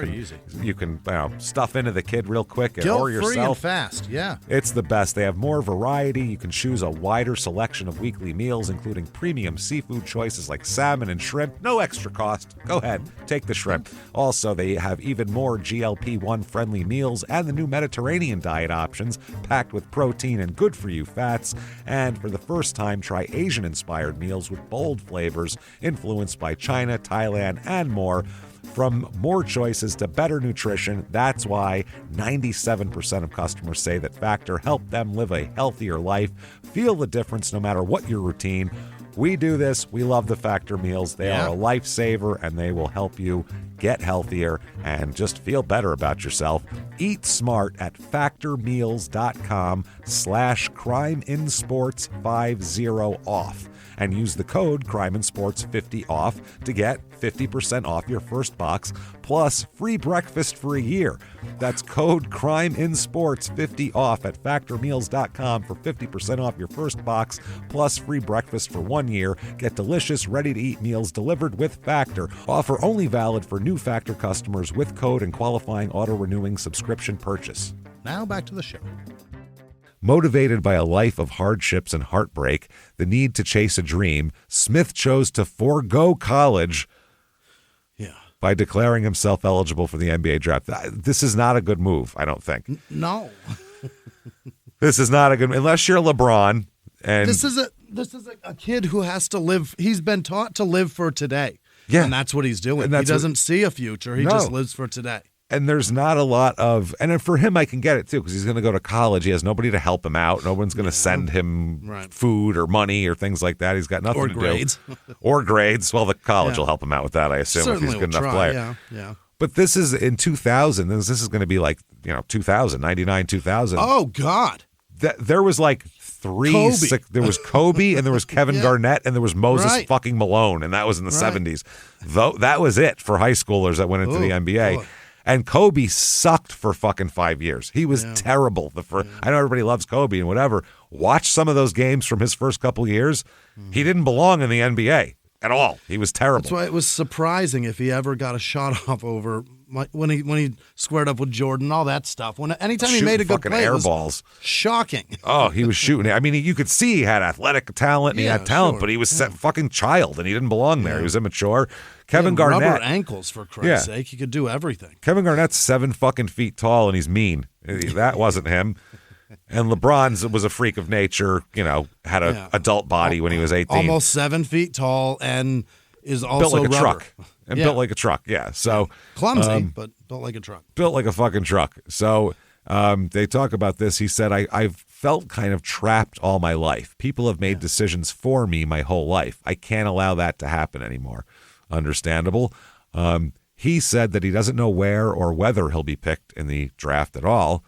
Speaker 3: can stuff into the kid real quick or yourself.
Speaker 4: Guilt-free and fast,
Speaker 3: It's the best. They have more variety. You can choose a wider selection of weekly meals, including premium seafood choices like salmon and shrimp. No extra cost. Go ahead, take the shrimp. Also, they have even more GLP-1 friendly meals and the new Mediterranean diet options packed with protein and good-for-you fats. And for the first time, try Asian-inspired meals with bold flavors influenced by China, Thailand, and more. From more choices to better nutrition, that's why 97% of customers say that Factor helped them live a healthier life. Feel the difference no matter what your routine. We do this. We love the Factor meals. They are a lifesaver, and they will help you get healthier and just feel better about yourself. Eat smart at factormeals.com/CrimeInSports50off and use the code CrimeInSports50off to get 50% off your first box plus free breakfast for a year. That's code CrimeInSports50off at factormeals.com for 50% off your first box plus free breakfast for 1 year. Get delicious, ready-to-eat meals delivered with Factor. Offer only valid for new Factor customers with code and qualifying auto-renewing subscription purchase.
Speaker 4: Now back to the show.
Speaker 3: Motivated by a life of hardships and heartbreak, the need to chase a dream, Smith chose to forego college by declaring himself eligible for the NBA draft. This is not a good move, I don't think.
Speaker 4: No.
Speaker 3: This is not a good, unless you're LeBron. And
Speaker 4: this is a kid who has to live. He's been taught to live for today.
Speaker 3: Yeah.
Speaker 4: And that's what he's doing. He doesn't see a future. He just lives for today.
Speaker 3: And there's not a lot of, and for him, I can get it too, because he's going to go to college. He has nobody to help him out. No one's going to send him food or money or things like that. He's got nothing to
Speaker 4: grades.
Speaker 3: do. Or grades. Well, the college will help him out with that, I assume, if he's a good enough player.
Speaker 4: Yeah.
Speaker 3: But this is in 2000. This is going to be like, 2000, 99, 2000.
Speaker 4: Oh, God.
Speaker 3: There was like there was Kobe and there was Kevin Garnett and there was Moses fucking Malone, and that was in the 70s. Though that was it for high schoolers that went into the NBA. Boy. And Kobe sucked for fucking 5 years. He was terrible. I know everybody loves Kobe and whatever. Watch some of those games from his first couple years. He didn't belong in the NBA at all. He was terrible.
Speaker 4: That's why it was surprising if he ever got a shot off over when he squared up with Jordan, all that stuff. Anytime he made a good play,
Speaker 3: air
Speaker 4: it was
Speaker 3: balls.
Speaker 4: Shocking.
Speaker 3: Oh, he was shooting. I mean, you could see he had athletic talent and he had talent, but he was a fucking child and he didn't belong there. He was immature. Kevin Garnett,
Speaker 4: rubber ankles, for Christ's sake. He could do everything.
Speaker 3: Kevin Garnett's 7 fucking feet tall and he's mean. That wasn't him. And LeBron was a freak of nature, had an adult body when he was 18.
Speaker 4: Almost 7 feet tall and is also
Speaker 3: built like a
Speaker 4: rubber.
Speaker 3: truck. And built like a truck, So
Speaker 4: clumsy, but built like a truck.
Speaker 3: Built like a fucking truck. So they talk about this. He said, I've felt kind of trapped all my life. People have made decisions for me my whole life. I can't allow that to happen anymore. Understandable. He said that he doesn't know where or whether he'll be picked in the draft at all.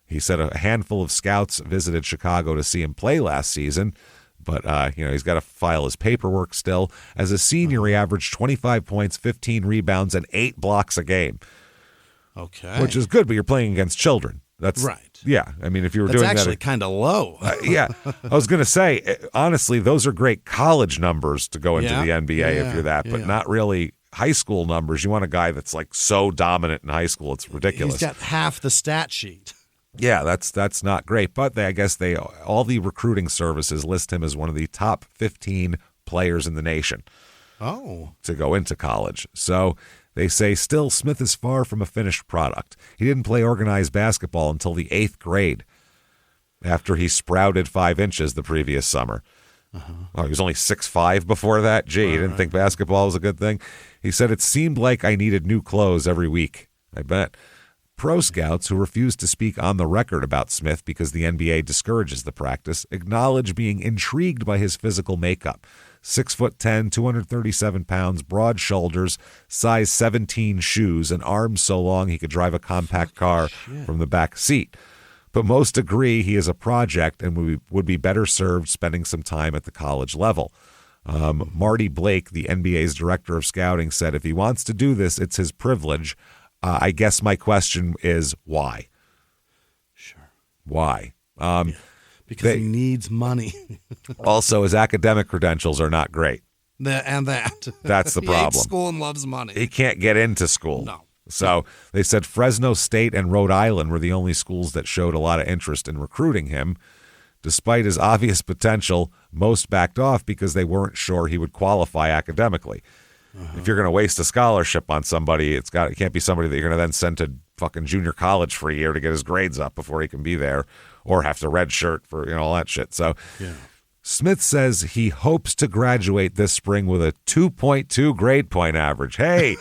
Speaker 3: He said a handful of scouts visited Chicago to see him play last season, but he's got to file his paperwork still. As a senior, he averaged 25 points, 15 rebounds, and 8 blocks a game.
Speaker 4: Okay.
Speaker 3: Which is good, but you're playing against children. That's right. Yeah. I mean, if you were doing that.
Speaker 4: That's actually kind of low.
Speaker 3: Yeah. I was going to say, honestly, those are great college numbers to go into the NBA if you're that, but not really high school numbers. You want a guy that's like so dominant in high school. It's ridiculous.
Speaker 4: He's got half the stat sheet.
Speaker 3: Yeah, that's not great. But I guess all the recruiting services list him as one of the top 15 players in the nation. To go into college. So they say still Smith is far from a finished product. He didn't play organized basketball until the 8th grade after he sprouted 5 inches the previous summer. Oh, he was only 6'5" before that? Gee, he didn't think basketball was a good thing? He said, it seemed like I needed new clothes every week. I bet. Pro scouts who refused to speak on the record about Smith because the NBA discourages the practice acknowledge being intrigued by his physical makeup. 6'10", 237 pounds, broad shoulders, size 17 shoes, and arms so long he could drive a compact car from the back seat. But most agree he is a project and would be better served spending some time at the college level. Marty Blake, the NBA's director of scouting, said if he wants to do this, it's his privilege. I guess my question is why?
Speaker 4: Sure.
Speaker 3: Why?
Speaker 4: Because he needs money.
Speaker 3: Also, his academic credentials are not great.
Speaker 4: That's
Speaker 3: the problem.
Speaker 4: He hates school and loves money.
Speaker 3: He can't get into school.
Speaker 4: No.
Speaker 3: So they said Fresno State and Rhode Island were the only schools that showed a lot of interest in recruiting him. Despite his obvious potential, most backed off because they weren't sure he would qualify academically. If you're going to waste a scholarship on somebody, it can't be somebody that you're going to then send to fucking junior college for a year to get his grades up before he can be there, or have to redshirt for all that shit. So Smith says he hopes to graduate this spring with a 2.2 grade point average. Hey,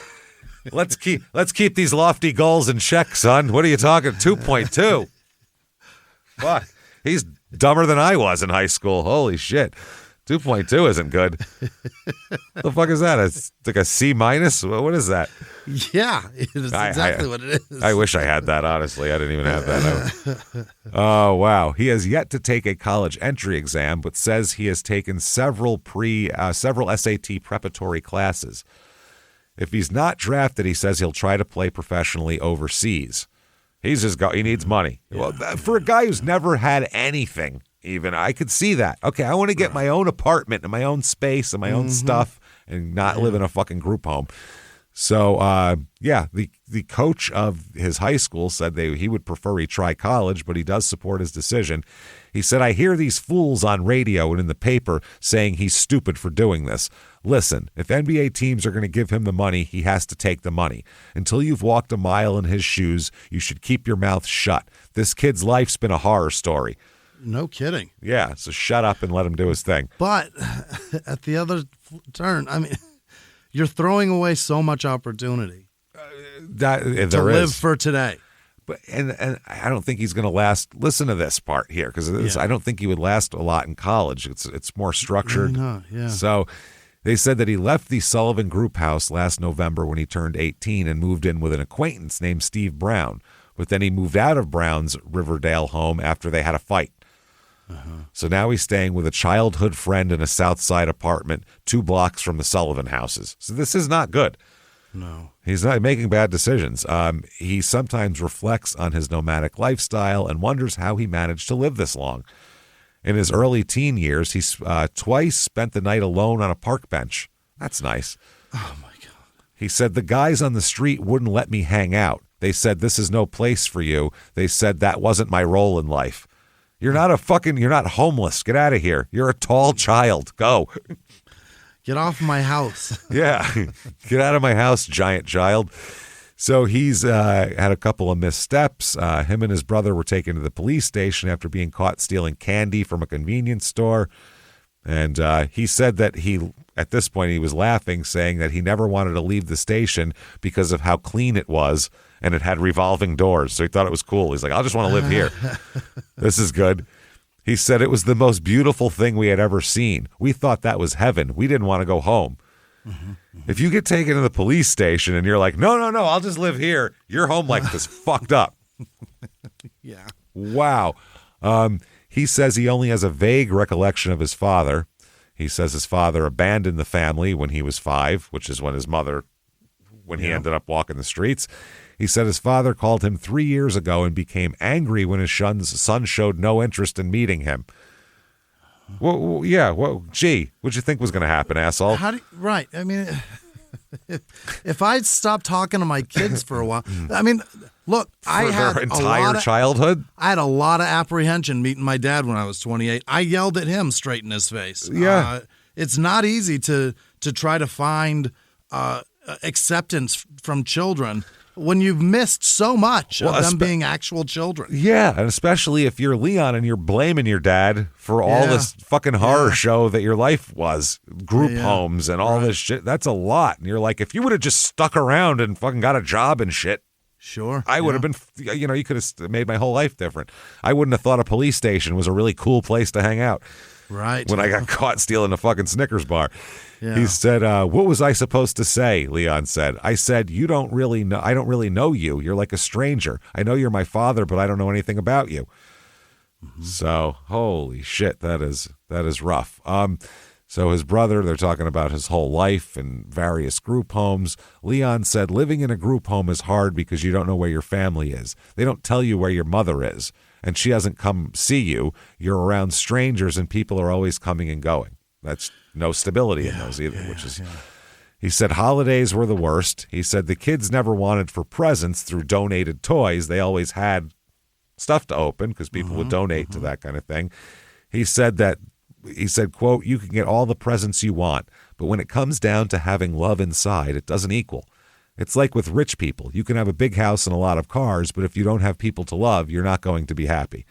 Speaker 3: let's keep these lofty goals in check, son. What are you talking? 2.2. What? He's dumber than I was in high school. Holy shit. 2.2 isn't good. The fuck is that? It's like a C minus? What is that?
Speaker 4: Yeah, it's exactly what it is.
Speaker 3: I wish I had that, honestly. I didn't even have that. Oh, wow. He has yet to take a college entry exam, but says he has taken several SAT preparatory classes. If he's not drafted, he says he'll try to play professionally overseas. He needs money. Well, for a guy who's never had anything, even, I could see that. Okay, I want to get my own apartment and my own space and my own stuff and not live in a fucking group home. So, the coach of his high school said he would prefer he try college, but he does support his decision. He said, I hear these fools on radio and in the paper saying he's stupid for doing this. Listen, if NBA teams are going to give him the money, he has to take the money. Until you've walked a mile in his shoes, you should keep your mouth shut. This kid's life's been a horror story.
Speaker 4: No kidding.
Speaker 3: Yeah, so shut up and let him do his thing.
Speaker 4: But at the other turn, I mean, you're throwing away so much opportunity to live for today.
Speaker 3: But and I don't think he's going to last. Listen to this part here, because I don't think he would last a lot in college. It's more structured. So they said that he left the Sullivan Group House last November when he turned 18 and moved in with an acquaintance named Steve Brown. But then he moved out of Brown's Riverdale home after they had a fight. So now he's staying with a childhood friend in a South Side apartment 2 blocks from the Sullivan houses. So this is not good.
Speaker 4: No.
Speaker 3: He's not making bad decisions. He sometimes reflects on his nomadic lifestyle and wonders how he managed to live this long. In his early teen years, he's twice spent the night alone on a park bench. That's nice.
Speaker 4: Oh, my God.
Speaker 3: He said, the guys on the street wouldn't let me hang out. They said, this is no place for you. They said that wasn't my role in life. You're not homeless. Get out of here. You're a tall child. Go.
Speaker 4: Get off my house.
Speaker 3: Yeah. Get out of my house, giant child. So he's had a couple of missteps. Him and his brother were taken to the police station after being caught stealing candy from a convenience store. And he said that at this point, he was laughing, saying that he never wanted to leave the station because of how clean it was. And it had revolving doors, so he thought it was cool. He's like, I just want to live here. This is good. He said it was the most beautiful thing we had ever seen. We thought that was heaven. We didn't want to go home. If you get taken to the police station and you're like, no, I'll just live here. Your home life is fucked up.
Speaker 4: Yeah.
Speaker 3: Wow. He says he only has a vague recollection of his father. He says his father abandoned the family when he was 5, which is when he ended up walking the streets. He said his father called him 3 years ago and became angry when his son showed no interest in meeting him. Well, yeah. Well, gee, what'd you think was going to happen, asshole?
Speaker 4: Right. I mean, if I'd stopped talking to my kids for a while, I mean, look, I had
Speaker 3: their entire childhood.
Speaker 4: I had a lot of apprehension meeting my dad when I was 28. I yelled at him straight in his face.
Speaker 3: Yeah.
Speaker 4: It's not easy to try to find acceptance from children when you've missed so much of them being actual children.
Speaker 3: Yeah, and especially if you're Leon and you're blaming your dad for all this fucking horror show that your life was, group homes and all this shit. That's a lot. And you're like, if you would have just stuck around and fucking got a job and shit,
Speaker 4: sure,
Speaker 3: I would have been, you could have made my whole life different. I wouldn't have thought a police station was a really cool place to hang out.
Speaker 4: Right.
Speaker 3: When I got caught stealing a fucking Snickers bar.
Speaker 4: Yeah.
Speaker 3: He said, what was I supposed to say? Leon said. I said, I don't really know you. You're like a stranger. I know you're my father, but I don't know anything about you. Mm-hmm. So, holy shit, that is rough. So his brother, they're talking about his whole life and various group homes. Leon said, living in a group home is hard because you don't know where your family is. They don't tell you where your mother is. And she doesn't come see you. You're around strangers and people are always coming and going. That's no stability in those either, He said holidays were the worst. He said the kids never wanted for presents through donated toys. They always had stuff to open because people would donate to that kind of thing. He said, quote, you can get all the presents you want, but when it comes down to having love inside, it doesn't equal. It's like with rich people. You can have a big house and a lot of cars, but if you don't have people to love, you're not going to be happy.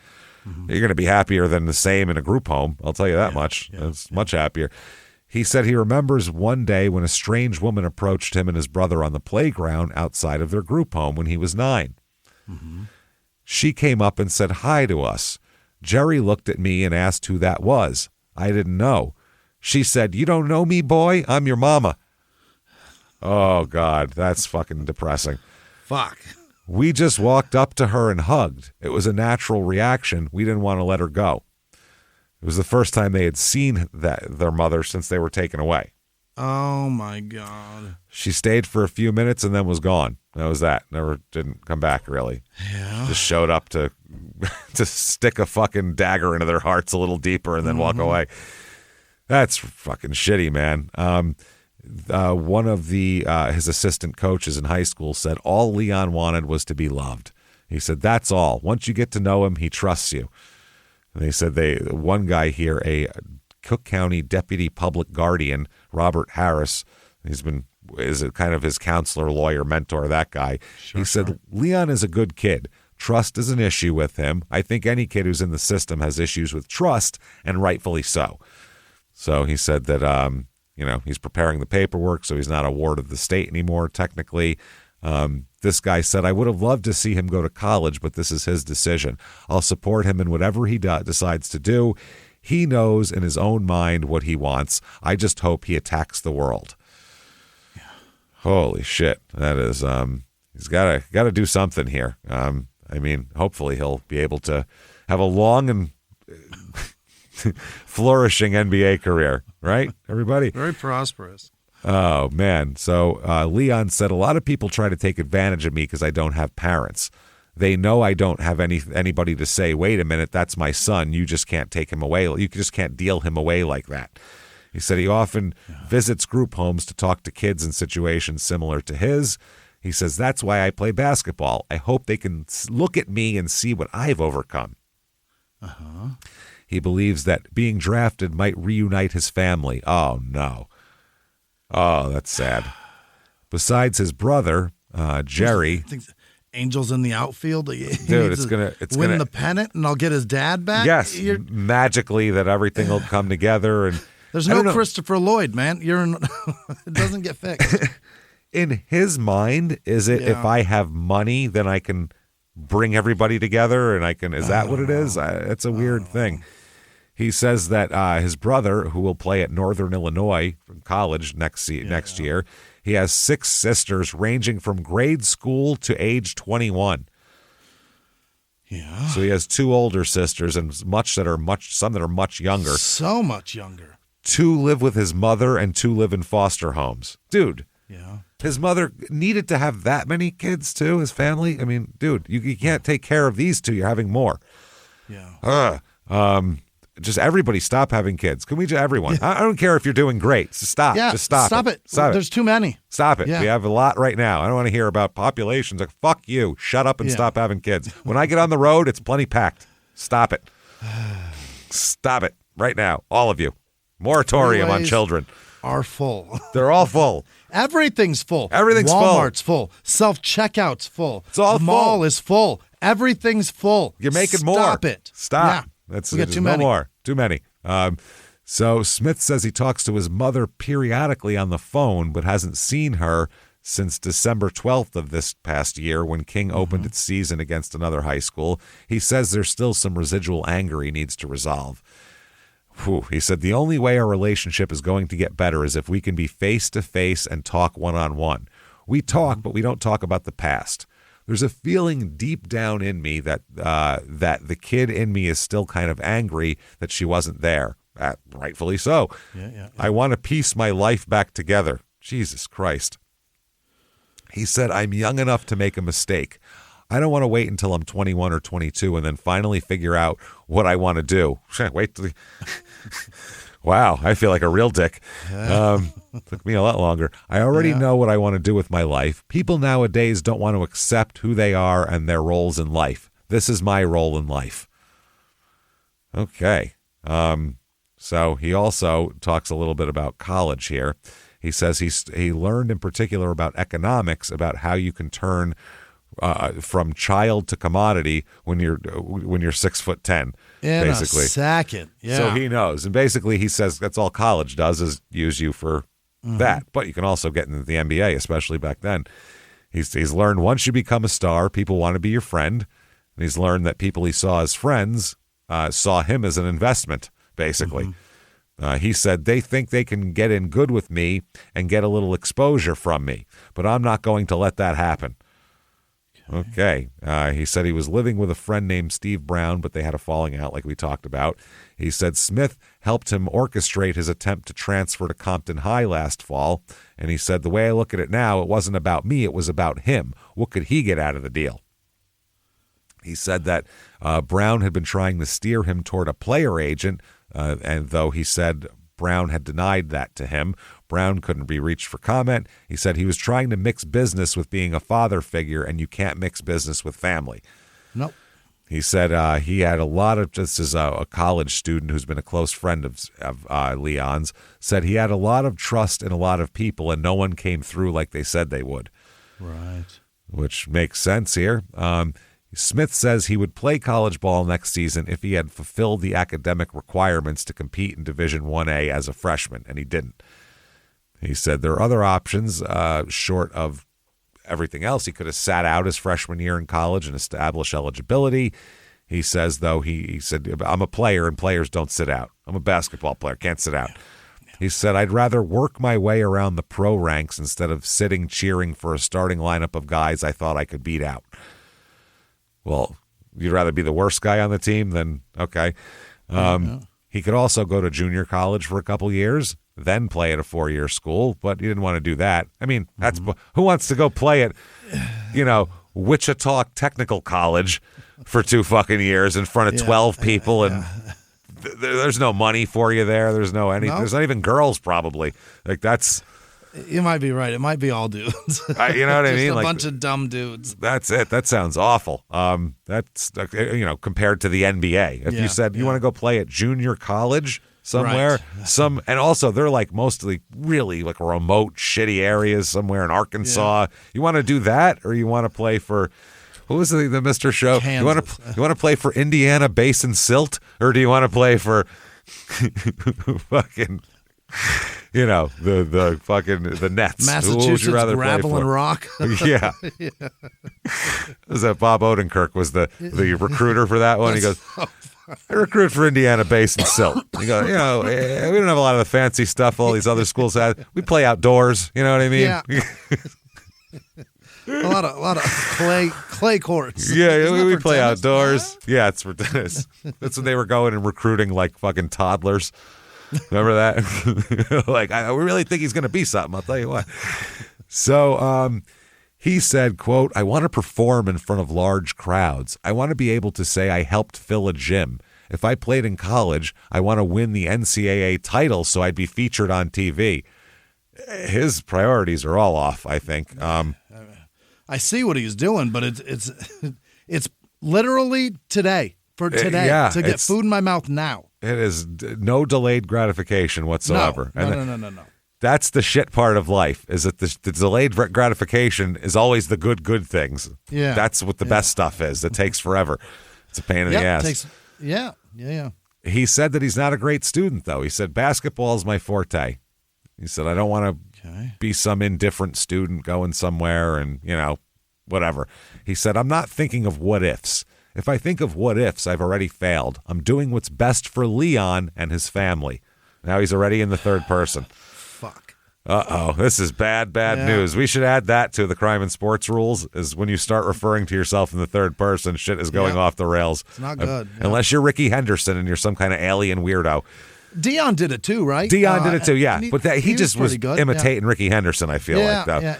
Speaker 3: You're going to be happier than the same in a group home. I'll tell you that much. It's much happier. He said he remembers one day when a strange woman approached him and his brother on the playground outside of their group home when he was 9. She came up and said hi to us. Jerry looked at me and asked who that was. I didn't know. She said, you don't know me, boy? I'm your mama. Oh, God, that's fucking depressing.
Speaker 4: Fuck.
Speaker 3: We just walked up to her and hugged. It was a natural reaction. We didn't want to let her go. It was the first time they had seen their mother since they were taken away.
Speaker 4: Oh, my God.
Speaker 3: She stayed for a few minutes and then was gone. That was that. Didn't come back, really.
Speaker 4: Yeah.
Speaker 3: Just showed up to stick a fucking dagger into their hearts a little deeper and then walk away. That's fucking shitty, man. One of his assistant coaches in high school said all Leon wanted was to be loved. He said, that's all. Once you get to know him, he trusts you. And they said one guy here, a Cook County deputy public guardian, Robert Harris, is kind of his counselor, lawyer, mentor, that guy. He said, Leon is a good kid. Trust is an issue with him. I think any kid who's in the system has issues with trust, and rightfully so. So he said that, he's preparing the paperwork, so he's not a ward of the state anymore, technically. This guy said, I would have loved to see him go to college, but this is his decision. I'll support him in whatever he decides to do. He knows in his own mind what he wants. I just hope he attacks the world. Yeah. Holy shit. That is, he's got to do something here. Hopefully he'll be able to have a long and flourishing NBA career, right, everybody? Very
Speaker 4: prosperous.
Speaker 3: Oh, man. So Leon said, a lot of people try to take advantage of me because I don't have parents. They know I don't have anybody to say, wait a minute, that's my son. You just can't take him away. You just can't deal him away like that. He said he often visits group homes to talk to kids in situations similar to his. He says, that's why I play basketball. I hope they can look at me and see what I've overcome. He believes that being drafted might reunite his family. Oh, no. Oh, that's sad. Besides his brother, Jerry.
Speaker 4: Angels in the outfield.
Speaker 3: Dude, it's gonna
Speaker 4: win the pennant, and I'll get his dad back.
Speaker 3: Yes, magically that everything will come together. And
Speaker 4: there's no Christopher Lloyd, man. It doesn't get fixed.
Speaker 3: In his mind, is it if I have money, then I can bring everybody together, and I can? Is that what it is? It's a weird thing. He says that his brother, who will play at Northern Illinois from college next year, he has 6 sisters ranging from grade school to age 21.
Speaker 4: Yeah.
Speaker 3: So he has 2 older sisters and some that are much younger.
Speaker 4: So much younger.
Speaker 3: 2 live with his mother and 2 live in foster homes. Dude.
Speaker 4: Yeah.
Speaker 3: His mother needed to have that many kids too, his family. I mean, dude, you can't take care of these 2. You're having more.
Speaker 4: Yeah.
Speaker 3: Just everybody stop having kids. Can we just, everyone? I don't care if you're doing great. Just stop.
Speaker 4: Yeah,
Speaker 3: Just stop it.
Speaker 4: Stop it.
Speaker 3: There's
Speaker 4: too many.
Speaker 3: Stop it.
Speaker 4: Yeah.
Speaker 3: We have a lot right now. I don't want to hear about populations. Like, fuck you. Shut up and stop having kids. When I get on the road, it's plenty packed. Stop it. Stop it right now. All of you. Moratorium on children.
Speaker 4: Are full.
Speaker 3: They're all full.
Speaker 4: Everything's full.
Speaker 3: Everything's
Speaker 4: Walmart's full. Self-checkout's full.
Speaker 3: It's all
Speaker 4: the mall
Speaker 3: full.
Speaker 4: is full. Everything's full.
Speaker 3: You're making more.
Speaker 4: Stop it.
Speaker 3: Stop.
Speaker 4: Yeah. We got too
Speaker 3: no
Speaker 4: many.
Speaker 3: more. Too many. So Smith says he talks to his mother periodically on the phone, but hasn't seen her since December 12th of this past year when King opened its season against another high school. He says there's still some residual anger he needs to resolve. Whew. He said the only way our relationship is going to get better is if we can be face-to-face and talk one-on-one. We talk, but we don't talk about the past. There's a feeling deep down in me that the kid in me is still kind of angry that she wasn't there. Rightfully so.
Speaker 4: Yeah.
Speaker 3: I want to piece my life back together. Jesus Christ. He said, I'm young enough to make a mistake. I don't want to wait until I'm 21 or 22 and then finally figure out what I want to do. Wait till Wow, I feel like a real dick. Took me a lot longer. I already know what I want to do with my life. People nowadays don't want to accept who they are and their roles in life. This is my role in life. Okay. So he also talks a little bit about college here. He says he learned in particular about economics, about how you can turn from child to commodity when you're 6'10", basically.
Speaker 4: In a second. Yeah.
Speaker 3: So he knows. And basically he says that's all college does is use you for that. But you can also get into the NBA, especially back then. He's learned once you become a star, people want to be your friend. And he's learned that people he saw as friends saw him as an investment, basically. He said they think they can get in good with me and get a little exposure from me, but I'm not going to let that happen. Okay. He said he was living with a friend named Steve Brown, but they had a falling out like we talked about. He said Smith helped him orchestrate his attempt to transfer to Compton High last fall. And he said, the way I look at it now, it wasn't about me, it was about him. What could he get out of the deal? He said that Brown had been trying to steer him toward a player agent, and though he said Brown had denied that to him, Brown couldn't be reached for comment. He said he was trying to mix business with being a father figure, and you can't mix business with family.
Speaker 4: Nope.
Speaker 3: He said he had a lot of, just as a college student who's been a close friend of Leon's, said he had a lot of trust in a lot of people, and no one came through like they said they would.
Speaker 4: Right.
Speaker 3: Which makes sense here. Smith says he would play college ball next season if he had fulfilled the academic requirements to compete in Division 1A as a freshman, and he didn't. He said there are other options short of everything else. He could have sat out his freshman year in college and established eligibility. He says, though, he said, I'm a player and players don't sit out. I'm a basketball player, can't sit out. He said, I'd rather work my way around the pro ranks instead of sitting cheering for a starting lineup of guys I thought I could beat out. Well, you'd rather be the worst guy on the team than, okay. He could also go to junior college for a couple years, then play at a 4-year school, but he didn't want to do that. I mean, that's who wants to go play at, Wichita Technical College for 2 fucking years in front of 12 people and there's no money for you there. There's no anything. There's not even girls probably. Like that's.
Speaker 4: You might be right. It might be all dudes.
Speaker 3: You know what I mean?
Speaker 4: A
Speaker 3: like,
Speaker 4: bunch of dumb dudes.
Speaker 3: That's it. That sounds awful. That's compared to the NBA. If you said you want to go play at junior college somewhere,
Speaker 4: right.
Speaker 3: And also they're like mostly really like remote, shitty areas somewhere in Arkansas. Yeah. You want to do that, or you want to play for? What was the Mr. Show?
Speaker 4: Kansas.
Speaker 3: You want to play for Indiana Basin Silt, or do you want to play for fucking? The fucking the Nets.
Speaker 4: Massachusetts Gravel and Rock.
Speaker 3: Yeah. Was that Bob Odenkirk was the recruiter for that one? He goes, I recruit for Indiana Basin Silt. You go, we don't have a lot of the fancy stuff all these other schools have. We play outdoors. You know what I mean?
Speaker 4: Yeah. a lot of clay courts.
Speaker 3: Yeah, we play outdoors. Yeah, it's for tennis. That's when they were going and recruiting like fucking toddlers. Remember that? We really think he's going to be something. I'll tell you what. So he said, quote, I want to perform in front of large crowds. I want to be able to say I helped fill a gym. If I played in college, I want to win the NCAA title so I'd be featured on TV. His priorities are all off, I think.
Speaker 4: I see what he's doing, but it's literally today, for today, to get food in my mouth now.
Speaker 3: It is no delayed gratification whatsoever.
Speaker 4: No.
Speaker 3: That's the shit part of life, is that the delayed gratification is always the good things.
Speaker 4: Yeah.
Speaker 3: That's what the best stuff is. It takes forever. It's a pain in the ass.
Speaker 4: Yeah.
Speaker 3: He said that he's not a great student, though. He said, basketball is my forte. He said, I don't want to be some indifferent student going somewhere and, whatever. He said, I'm not thinking of what ifs. If I think of what ifs, I've already failed. I'm doing what's best for Leon and his family. Now he's already in the third person.
Speaker 4: Fuck.
Speaker 3: Uh-oh. This is bad news. We should add that to the crime and sports rules, is when you start referring to yourself in the third person, shit is going off the rails.
Speaker 4: It's not good.
Speaker 3: Unless you're Ricky Henderson and you're some kind of alien weirdo.
Speaker 4: Dion did it too, right?
Speaker 3: Dion did it too, yeah. But he just was imitating Ricky Henderson, I feel like, though.
Speaker 4: Yeah.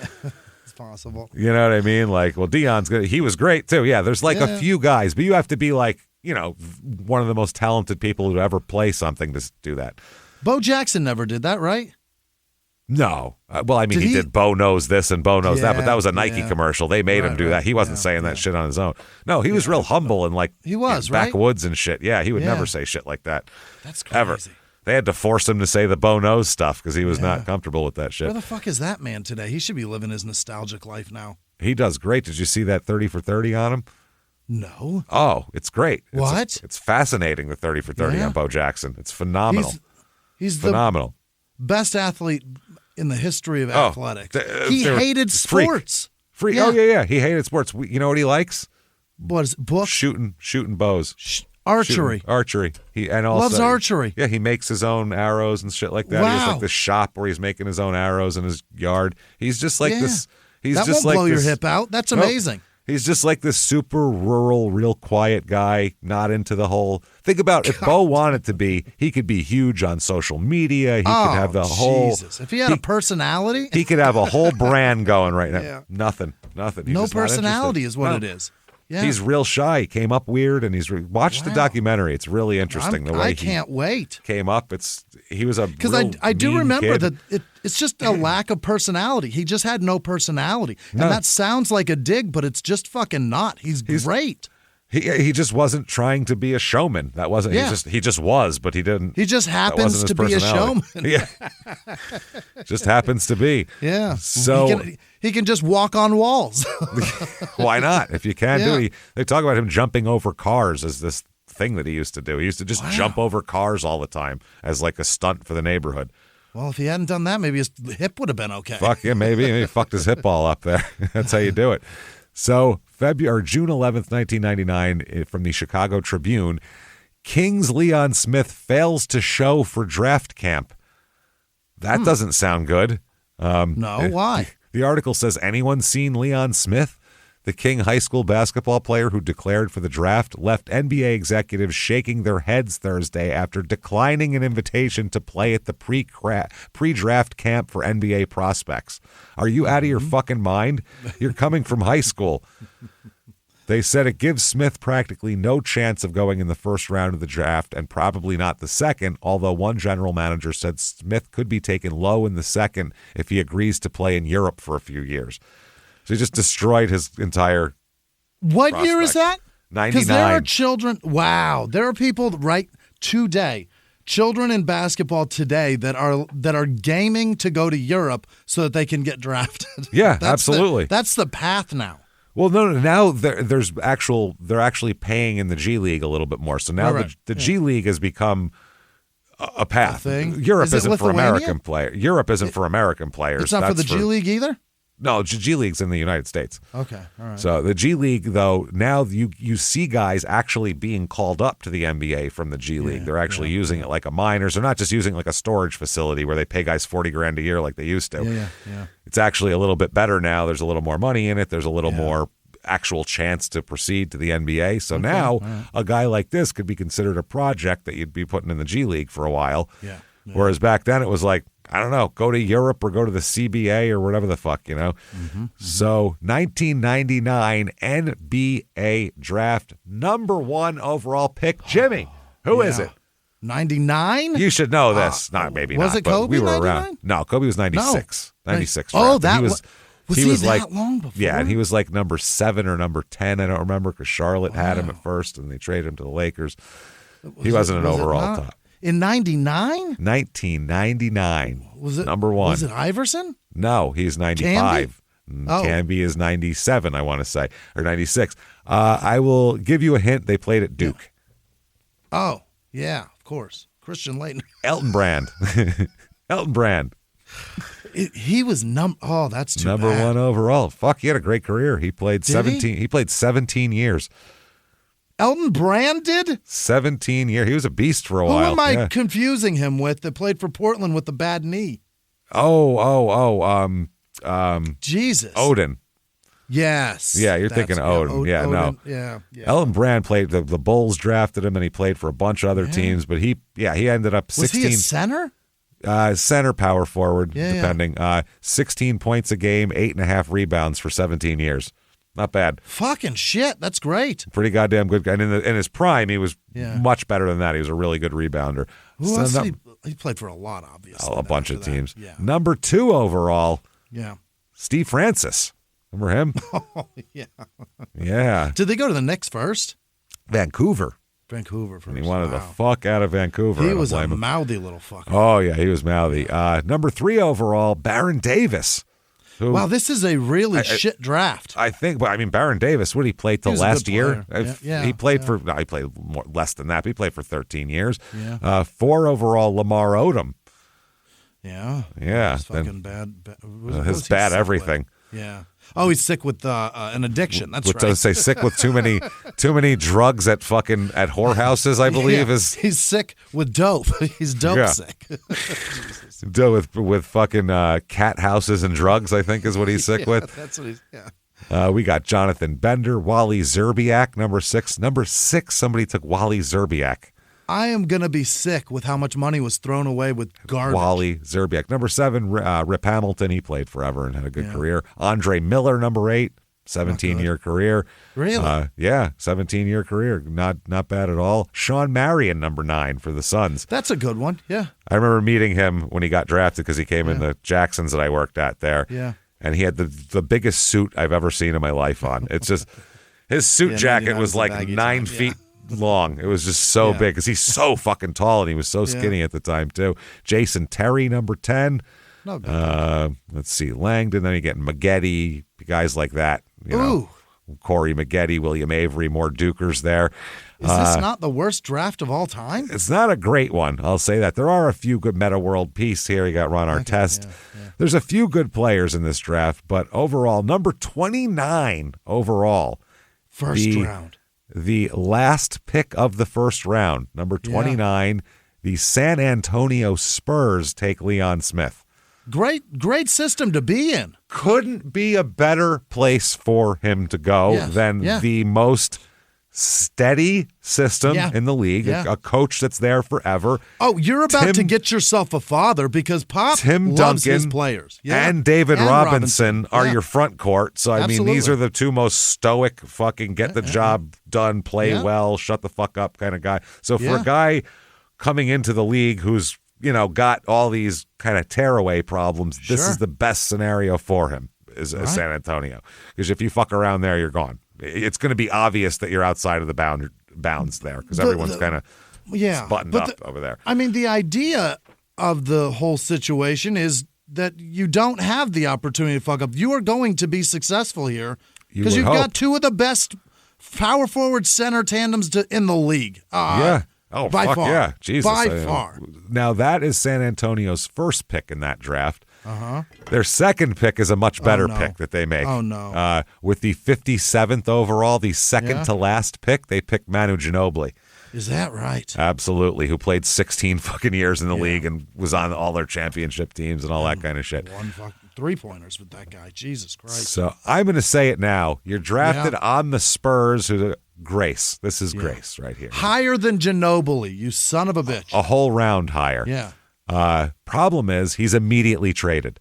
Speaker 4: It's possible.
Speaker 3: You know what I mean? Like, well, Dion's good. He was great too. Yeah, there's like a few guys, but you have to be like, one of the most talented people to ever play something to do that.
Speaker 4: Bo Jackson never did that, right?
Speaker 3: No. Well, I mean, he did Bo knows this and Bo knows that, but that was a Nike commercial. They made him do that. He wasn't saying that shit on his own. No, he was real humble and like
Speaker 4: he was
Speaker 3: backwoods and shit. Yeah, he would never say shit like that.
Speaker 4: That's crazy.
Speaker 3: Ever. They had to force him to say the Bo knows stuff because he was not comfortable with that shit.
Speaker 4: Where the fuck is that man today? He should be living his nostalgic life now.
Speaker 3: He does great. Did you see that 30 for 30 on him?
Speaker 4: No.
Speaker 3: Oh, it's great.
Speaker 4: What?
Speaker 3: It's fascinating, the 30 for 30 on Bo Jackson. It's phenomenal.
Speaker 4: He's
Speaker 3: phenomenal.
Speaker 4: The best athlete in the history of athletics. He hated sports.
Speaker 3: Freak. Yeah. Oh, yeah. He hated sports. You know what he likes?
Speaker 4: What is it? Book?
Speaker 3: Shooting bows.
Speaker 4: Archery.
Speaker 3: Archery. He also
Speaker 4: loves archery.
Speaker 3: Yeah, he makes his own arrows and shit like that.
Speaker 4: Wow.
Speaker 3: He has like this shop where he's making his own arrows in his yard. He's just like this. He's
Speaker 4: that
Speaker 3: just
Speaker 4: won't
Speaker 3: like
Speaker 4: blow
Speaker 3: this,
Speaker 4: your hip out. That's amazing.
Speaker 3: He's just like this super rural, real quiet guy, not into the whole. Think about if Bo wanted to be, he could be huge on social media. He could have the whole.
Speaker 4: Jesus. If he had a personality,
Speaker 3: he could have a whole brand going right now. Yeah. Nothing. He's
Speaker 4: no personality is what it is. Yeah.
Speaker 3: He's real shy. He came up weird, and watch the documentary. It's really interesting the way
Speaker 4: I can't wait.
Speaker 3: Came up. He was a because
Speaker 4: I do remember
Speaker 3: kid.
Speaker 4: that it's just a lack of personality. He just had no personality, and that sounds like a dig, but it's just fucking not. He's great.
Speaker 3: He just wasn't trying to be a showman. That wasn't. Yeah. He just was, but he didn't.
Speaker 4: He just happens to be a showman.
Speaker 3: Yeah, just happens to be.
Speaker 4: Yeah.
Speaker 3: So
Speaker 4: he can just walk on walls.
Speaker 3: Why not? If you can do it, they talk about him jumping over cars as this thing that he used to do. He used to just jump over cars all the time as like a stunt for the neighborhood.
Speaker 4: Well, if he hadn't done that, maybe his hip would have been okay.
Speaker 3: Fuck yeah, maybe he fucked his hip all up there. That's how you do it. So June 11th, 1999, from the Chicago Tribune, King's Leon Smith fails to show for draft camp. That doesn't sound good.
Speaker 4: No, why?
Speaker 3: The article says, anyone seen Leon Smith? The King high school basketball player who declared for the draft left NBA executives shaking their heads Thursday after declining an invitation to play at the pre-draft camp for NBA prospects. Are you out of your fucking mind? You're coming from high school. They said it gives Smith practically no chance of going in the first round of the draft and probably not the second, although one general manager said Smith could be taken low in the second if he agrees to play in Europe for a few years. So he just destroyed his entire
Speaker 4: What year is that?
Speaker 3: 99.
Speaker 4: Because there are children. Wow. There are people right today, children in basketball today that are gaming to go to Europe so that they can get drafted.
Speaker 3: Yeah, absolutely.
Speaker 4: That's the path now.
Speaker 3: Well, no. Now they're actually paying in the G League a little bit more. So now the G League has become a path.
Speaker 4: Thing?
Speaker 3: Europe isn't for American players. Europe isn't for American players.
Speaker 4: It's not for the G League either?
Speaker 3: No, G League's in the United States.
Speaker 4: Okay, all right.
Speaker 3: So the G League, though, now you see guys actually being called up to the NBA from the G League. They're actually using it like a minors. They're not just using like a storage facility where they pay guys $40,000 a year like they used to.
Speaker 4: Yeah.
Speaker 3: It's actually a little bit better now. There's a little more money in it. There's a little more actual chance to proceed to the NBA. So now a guy like this could be considered a project that you'd be putting in the G League for a while.
Speaker 4: Yeah.
Speaker 3: Whereas back then it was like, I don't know, go to Europe or go to the CBA or whatever the fuck, So 1999 NBA draft, number 1 overall pick, Jimmie. Who is it?
Speaker 4: 99?
Speaker 3: You should know this. Maybe
Speaker 4: was
Speaker 3: not.
Speaker 4: it Kobe?
Speaker 3: We were
Speaker 4: 99?
Speaker 3: around. No, Kobe was 96.
Speaker 4: No.
Speaker 3: 96.
Speaker 4: Oh,
Speaker 3: draft.
Speaker 4: that
Speaker 3: he was
Speaker 4: that
Speaker 3: like
Speaker 4: long before?
Speaker 3: Yeah, and he was like number 7 or number 10. I don't remember because Charlotte had him at first, and they traded him to the Lakers. He wasn't an overall top.
Speaker 4: In 99?
Speaker 3: 1999.
Speaker 4: Was it
Speaker 3: number 1?
Speaker 4: Was it Iverson?
Speaker 3: No, he's 95. Canby is 97, I want to say, or 96. I will give you a hint. They played at Duke.
Speaker 4: Oh, yeah, of course. Christian Laettner.
Speaker 3: Elton Brand. Elton Brand.
Speaker 4: He was that's too
Speaker 3: number
Speaker 4: bad.
Speaker 3: 1 overall. Fuck, he had a great career. He played 17. He played 17 years.
Speaker 4: Elton Brand did?
Speaker 3: 17 years. He was a beast for a while.
Speaker 4: Who am I confusing him with that played for Portland with the bad knee? Jesus.
Speaker 3: Odin.
Speaker 4: Yes.
Speaker 3: Yeah, you're thinking Odin.
Speaker 4: Odin.
Speaker 3: No.
Speaker 4: Yeah.
Speaker 3: Elton Brand played, the Bulls drafted him, and he played for a bunch of other teams, but he ended up 16.
Speaker 4: Was he a center?
Speaker 3: Center, power forward, depending.
Speaker 4: Yeah.
Speaker 3: 16 points a game, 8.5 rebounds for 17 years. Not bad.
Speaker 4: Fucking shit. That's great.
Speaker 3: Pretty goddamn good guy. And in his prime, he was much better than that. He was a really good rebounder.
Speaker 4: Who else did he played for a lot, obviously.
Speaker 3: A bunch of teams.
Speaker 4: Yeah.
Speaker 3: Number 2 overall,
Speaker 4: Yeah.
Speaker 3: Steve Francis. Remember him?
Speaker 4: Oh, yeah.
Speaker 3: Yeah.
Speaker 4: Did they go to the Knicks first?
Speaker 3: Vancouver.
Speaker 4: First.
Speaker 3: And he wanted the fuck out of Vancouver.
Speaker 4: He was a mouthy little fucker.
Speaker 3: Oh, yeah, he was mouthy. Number 3 overall, Baron Davis.
Speaker 4: Wow, this is a really shit draft.
Speaker 3: I think, but I mean, Baron Davis, what did he play till last year? He played he played less than that. But he played for 13 years.
Speaker 4: Yeah.
Speaker 3: 4 overall, Lamar Odom.
Speaker 4: Yeah.
Speaker 3: Yeah.
Speaker 4: It's fucking bad.
Speaker 3: His bad everything.
Speaker 4: Yeah. Oh, he's sick with an addiction. That's right.
Speaker 3: I would say sick with too many drugs at whorehouses, I believe is.
Speaker 4: He's sick with dope. He's dope sick.
Speaker 3: with fucking cat houses and drugs, I think is what he's sick with.
Speaker 4: That's what he's.
Speaker 3: We got Jonathan Bender, Wally Zerbiak, number 6. Number 6, somebody took Wally Zerbiak.
Speaker 4: I am going to be sick with how much money was thrown away with garbage.
Speaker 3: Wally Zerbiak. Number 7, Rip Hamilton. He played forever and had a good career. Andre Miller, number 8, 17-year career.
Speaker 4: Really?
Speaker 3: 17-year career. Not bad at all. Sean Marion, number 9 for the Suns.
Speaker 4: That's a good one. Yeah.
Speaker 3: I remember meeting him when he got drafted because he came in the Jacksons that I worked at there.
Speaker 4: Yeah.
Speaker 3: And he had the biggest suit I've ever seen in my life on. It's just, his suit jacket was like 9 feet long. It was just so big because he's so fucking tall and he was so skinny at the time too. Jason Terry, number 10. Let's see, Langdon. Then you get Maggette, guys like that. You know, Corey Maggette, William Avery, more Dukers there.
Speaker 4: Is this not the worst draft of all time?
Speaker 3: It's not a great one. I'll say that. There are a few good Meta World Peace here. You got Ron Artest. There's a few good players in this draft, but overall, number 29 overall.
Speaker 4: First round.
Speaker 3: The last pick of the first round, number 29, the San Antonio Spurs take Leon Smith.
Speaker 4: Great system to be in.
Speaker 3: Couldn't be a better place for him to go than the most steady system in the league, a coach that's there forever.
Speaker 4: Oh, you're about to get yourself a father because Pop
Speaker 3: Tim
Speaker 4: loves
Speaker 3: Duncan
Speaker 4: his players.
Speaker 3: and David Robinson are your front court. So, I mean, these are the two most stoic fucking get the job done, play well, shut the fuck up kind of guy. So for a guy coming into the league who's, got all these kind of tearaway problems, this is the best scenario for him is San Antonio. Because if you fuck around there, you're gone. It's going to be obvious that you're outside of the bounds there because everyone's kind of buttoned up over there.
Speaker 4: I mean, the idea of the whole situation is that you don't have the opportunity to fuck up. You are going to be successful here because you've got two of the best power forward center tandems in the league.
Speaker 3: By
Speaker 4: far.
Speaker 3: Yeah. Jesus.
Speaker 4: By far.
Speaker 3: Now, that is San Antonio's first pick in that draft. Their second pick is a much better pick that they make.
Speaker 4: Oh, no.
Speaker 3: With the 57th overall, the second to last pick, they picked Manu Ginobili.
Speaker 4: Is that right?
Speaker 3: Absolutely. Who played 16 fucking years in the league and was on all their championship teams and all that kind of shit.
Speaker 4: One fucking three-pointers with that guy. Jesus Christ.
Speaker 3: So I'm going to say it now. You're drafted on the Spurs, who's Grace. This is Grace right here.
Speaker 4: Higher than Ginobili, you son of a bitch.
Speaker 3: A whole round higher.
Speaker 4: Yeah.
Speaker 3: Problem is he's immediately traded.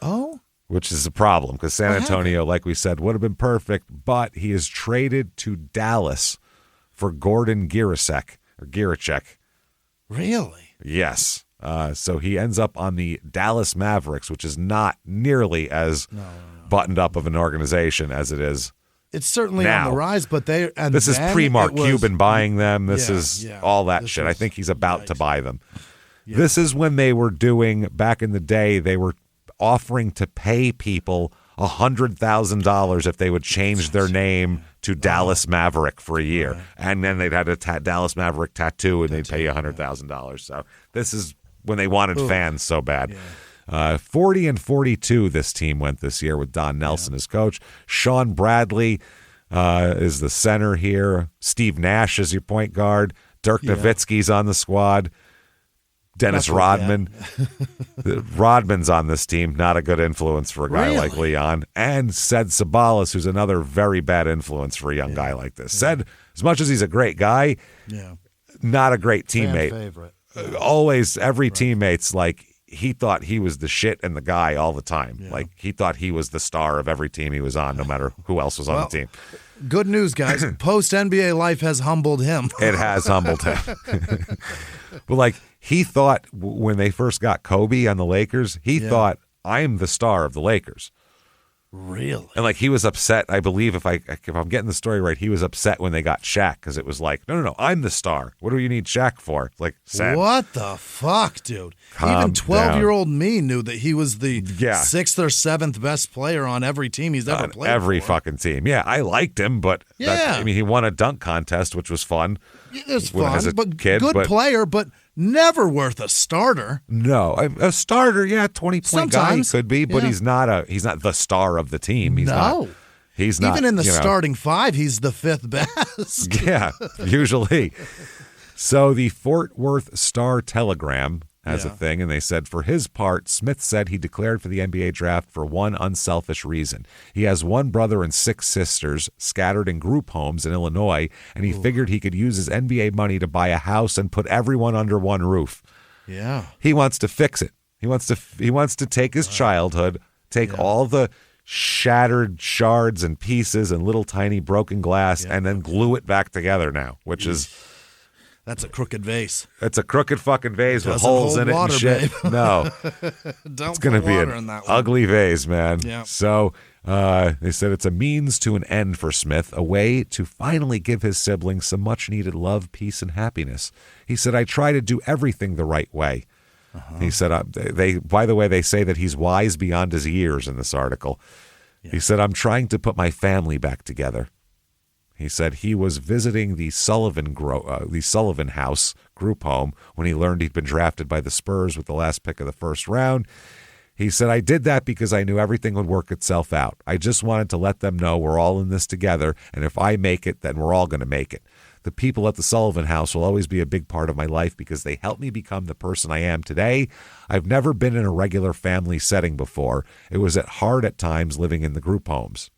Speaker 4: Oh?
Speaker 3: Which is a problem because San Antonio, like we said, would have been perfect, but he is traded to Dallas for Gordon Giricek.
Speaker 4: Really?
Speaker 3: Yes. So he ends up on the Dallas Mavericks, which is not nearly as buttoned up of an organization as it is.
Speaker 4: It's certainly
Speaker 3: now.
Speaker 4: on the rise, but
Speaker 3: this is pre-Mark Cuban buying them. This is all that shit. I think he's about to buy them. Yeah. This is when they were doing, back in the day, they were offering to pay people $100,000 if they would change their name to Dallas Maverick for a year. Right. And then they'd have a Dallas Maverick tattoo and they'd pay you $100,000. So this is when they wanted fans so bad. Yeah. 40-42 this team went this year with Don Nelson as coach. Sean Bradley is the center here. Steve Nash is your point guard. Dirk Nowitzki's on the squad. Dennis Rodman. Rodman's on this team. Not a good influence for a guy like Leon. And Sid Sabalas, who's another very bad influence for a young guy like this. Sid, as much as he's a great guy, not a great teammate.
Speaker 4: Fan favorite.
Speaker 3: Always, every teammate's like, he thought he was the shit and the guy all the time. Yeah. Like, he thought he was the star of every team he was on, no matter who else was on the team.
Speaker 4: Good news, guys. Post-NBA life has humbled him.
Speaker 3: It has humbled him. But, like, he thought when they first got Kobe on the Lakers, he thought, I'm the star of the Lakers.
Speaker 4: Really?
Speaker 3: And, like, he was upset. I believe if I'm getting the story right, he was upset when they got Shaq because it was like, no, I'm the star. What do you need Shaq for? Like, sad.
Speaker 4: What the fuck, dude? Even 12-year-old me knew that he was the 6th or 7th best player on every team he's ever played
Speaker 3: every
Speaker 4: for.
Speaker 3: fucking team. Yeah, I liked him, but he won a dunk contest, which was fun.
Speaker 4: It was fun, but good player, but never worth a starter.
Speaker 3: No, a starter, 20-point guy could be, but he's not the star of the team. He's not.
Speaker 4: Even in the starting five, he's the 5th best.
Speaker 3: Yeah, usually. So the Fort Worth Star-Telegram has a thing, and they said, for his part, Smith said he declared for the NBA draft for one unselfish reason. He has one brother and 6 sisters scattered in group homes in Illinois, and he figured he could use his NBA money to buy a house and put everyone under one roof.
Speaker 4: Yeah.
Speaker 3: He wants to fix it. He wants to take his childhood, take all the shattered shards and pieces and little tiny broken glass, and then glue it back together now, which is...
Speaker 4: That's a crooked vase.
Speaker 3: It's a crooked fucking vase with holes in it and shit.
Speaker 4: Babe.
Speaker 3: No. It's going to be an ugly vase, man.
Speaker 4: Yeah.
Speaker 3: So they said it's a means to an end for Smith, a way to finally give his siblings some much-needed love, peace, and happiness. He said, I try to do everything the right way. He said, by the way, they say that he's wise beyond his years in this article. Yeah. He said, I'm trying to put my family back together. He said he was visiting the Sullivan House group home when he learned he'd been drafted by the Spurs with the last pick of the first round. He said, I did that because I knew everything would work itself out. I just wanted to let them know we're all in this together, and if I make it, then we're all going to make it. The people at the Sullivan House will always be a big part of my life because they helped me become the person I am today. I've never been in a regular family setting before. It was hard at times living in the group homes.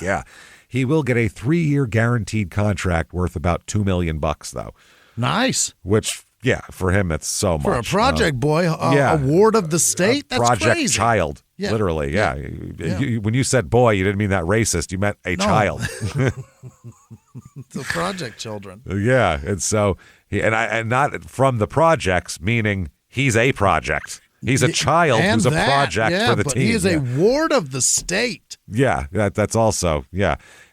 Speaker 3: Yeah. He will get a 3-year guaranteed contract worth about $2 million, though.
Speaker 4: Nice.
Speaker 3: Which, for him, it's so much.
Speaker 4: For a project boy, award of the state, that's
Speaker 3: project
Speaker 4: crazy.
Speaker 3: Child, literally, when you said boy, you didn't mean that racist. You meant a child.
Speaker 4: The project children.
Speaker 3: Yeah, and so, and not from the projects, meaning he's a project. He's a child who's a project for the team.
Speaker 4: He is a ward of the state.
Speaker 3: Yeah, that's also,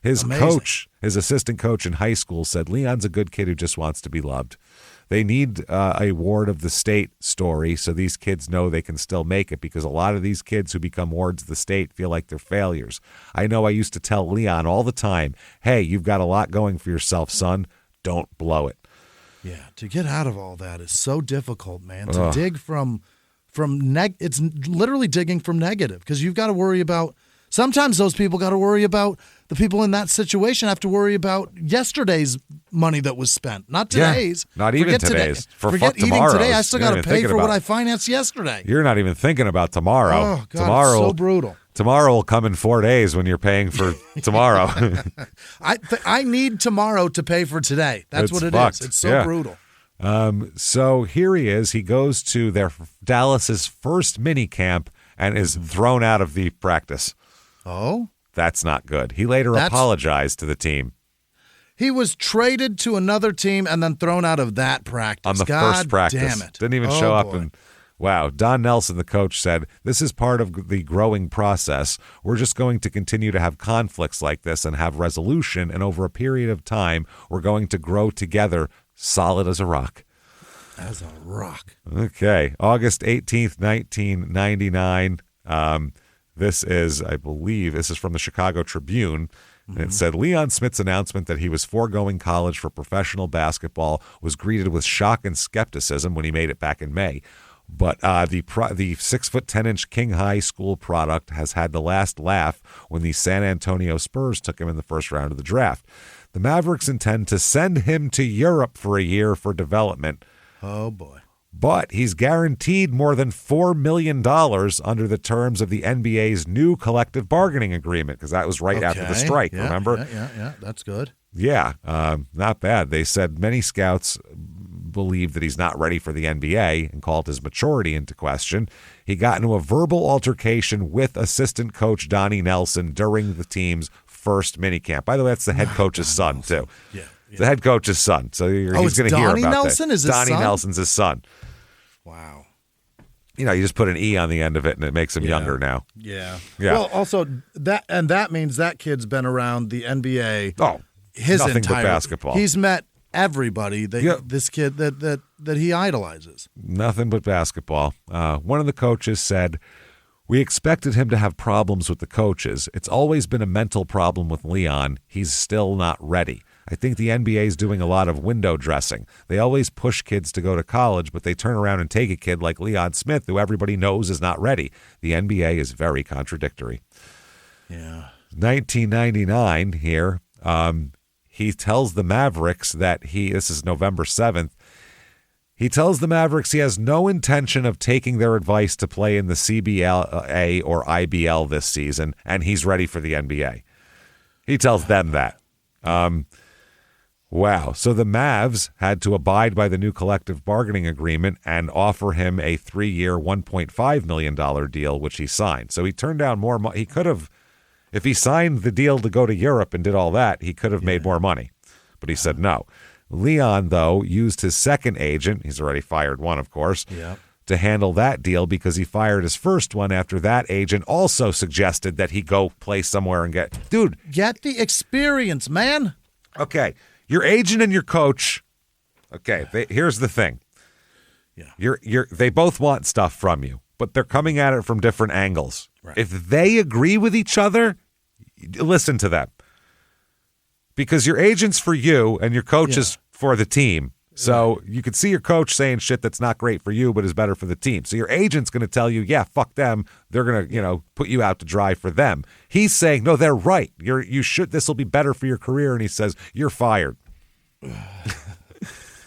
Speaker 3: His coach, his assistant coach in high school said, Leon's a good kid who just wants to be loved. They need a ward of the state story so these kids know they can still make it because a lot of these kids who become wards of the state feel like they're failures. I know I used to tell Leon all the time, hey, you've got a lot going for yourself, son. Don't blow it.
Speaker 4: Yeah, to get out of all that is so difficult, man. To dig from from it's literally digging from negative, because you've got to worry about, sometimes those people got to worry about, the people in that situation have to worry about yesterday's money that was spent, not today's.
Speaker 3: Yeah, not even today's.
Speaker 4: Forget eating today. I still got to pay for what I financed yesterday.
Speaker 3: You're not even thinking about tomorrow.
Speaker 4: Oh, God, tomorrow, it's so brutal.
Speaker 3: Tomorrow will come in 4 days when you're paying for tomorrow.
Speaker 4: I need tomorrow to pay for today. That's what it is. It's so brutal.
Speaker 3: So here he is. He goes to Dallas's first mini camp and is thrown out of the practice.
Speaker 4: Oh?
Speaker 3: That's not good. He later apologized to the team.
Speaker 4: He was traded to another team and then thrown out of that practice.
Speaker 3: On the first practice.
Speaker 4: Damn it.
Speaker 3: Didn't even show up. And wow. Don Nelson, the coach, said, "This is part of the growing process. We're just going to continue to have conflicts like this and have resolution. And over a period of time, we're going to grow together solid as a rock."
Speaker 4: As a rock.
Speaker 3: Okay. August 18th, 1999. This is, I believe, this is from the Chicago Tribune. And it said, Leon Smith's announcement that he was foregoing college for professional basketball was greeted with shock and skepticism when he made it back in May. But the 6'10" King High School product has had the last laugh when the San Antonio Spurs took him in the first round of the draft. The Mavericks intend to send him to Europe for a year for development.
Speaker 4: Oh, boy.
Speaker 3: But he's guaranteed more than $4 million under the terms of the NBA's new collective bargaining agreement, because that was right after the strike, remember?
Speaker 4: Yeah, that's good.
Speaker 3: Yeah, not bad. They said many scouts believe that he's not ready for the NBA and called his maturity into question. He got into a verbal altercation with assistant coach Donnie Nelson during the team's first minicamp. By the way, that's the head coach's son, too.
Speaker 4: Yeah.
Speaker 3: The head coach's son. So he's going to hear about
Speaker 4: Nelson?
Speaker 3: that.
Speaker 4: Is his
Speaker 3: Donnie
Speaker 4: son?
Speaker 3: Nelson's his son.
Speaker 4: Wow.
Speaker 3: You just put an E on the end of it and it makes him younger now.
Speaker 4: Yeah.
Speaker 3: Yeah.
Speaker 4: Well, also that means that kid's been around the NBA.
Speaker 3: Oh,
Speaker 4: his
Speaker 3: nothing
Speaker 4: entire
Speaker 3: but basketball.
Speaker 4: He's met everybody this kid that he idolizes.
Speaker 3: Nothing but basketball. One of the coaches said, "We expected him to have problems with the coaches. It's always been a mental problem with Leon. He's still not ready. I think the NBA is doing a lot of window dressing. They always push kids to go to college, but they turn around and take a kid like Leon Smith, who everybody knows is not ready. The NBA is very contradictory."
Speaker 4: Yeah.
Speaker 3: 1999 here. He tells the Mavericks that this is November 7th. He tells the Mavericks he has no intention of taking their advice to play in the CBA or IBL this season, and he's ready for the NBA. He tells them that. Wow. So the Mavs had to abide by the new collective bargaining agreement and offer him a 3-year, $1.5 million deal, which he signed. So he turned down more money. He could have, if he signed the deal to go to Europe and did all that, he could have made more money. But he said no. Leon, though, used his second agent, he's already fired one, of course, to handle that deal because he fired his first one after that agent also suggested that he go play somewhere and get
Speaker 4: the experience, man.
Speaker 3: Okay. Your agent and your coach, here's the thing. Yeah. They both want stuff from you, but they're coming at it from different angles. Right. If they agree with each other, listen to them. Because your agent's for you and your coach is for the team. So you could see your coach saying shit that's not great for you, but is better for the team. So your agent's going to tell you, fuck them. They're going to, put you out to dry for them. He's saying, no, they're right. This will be better for your career. And he says, you're fired.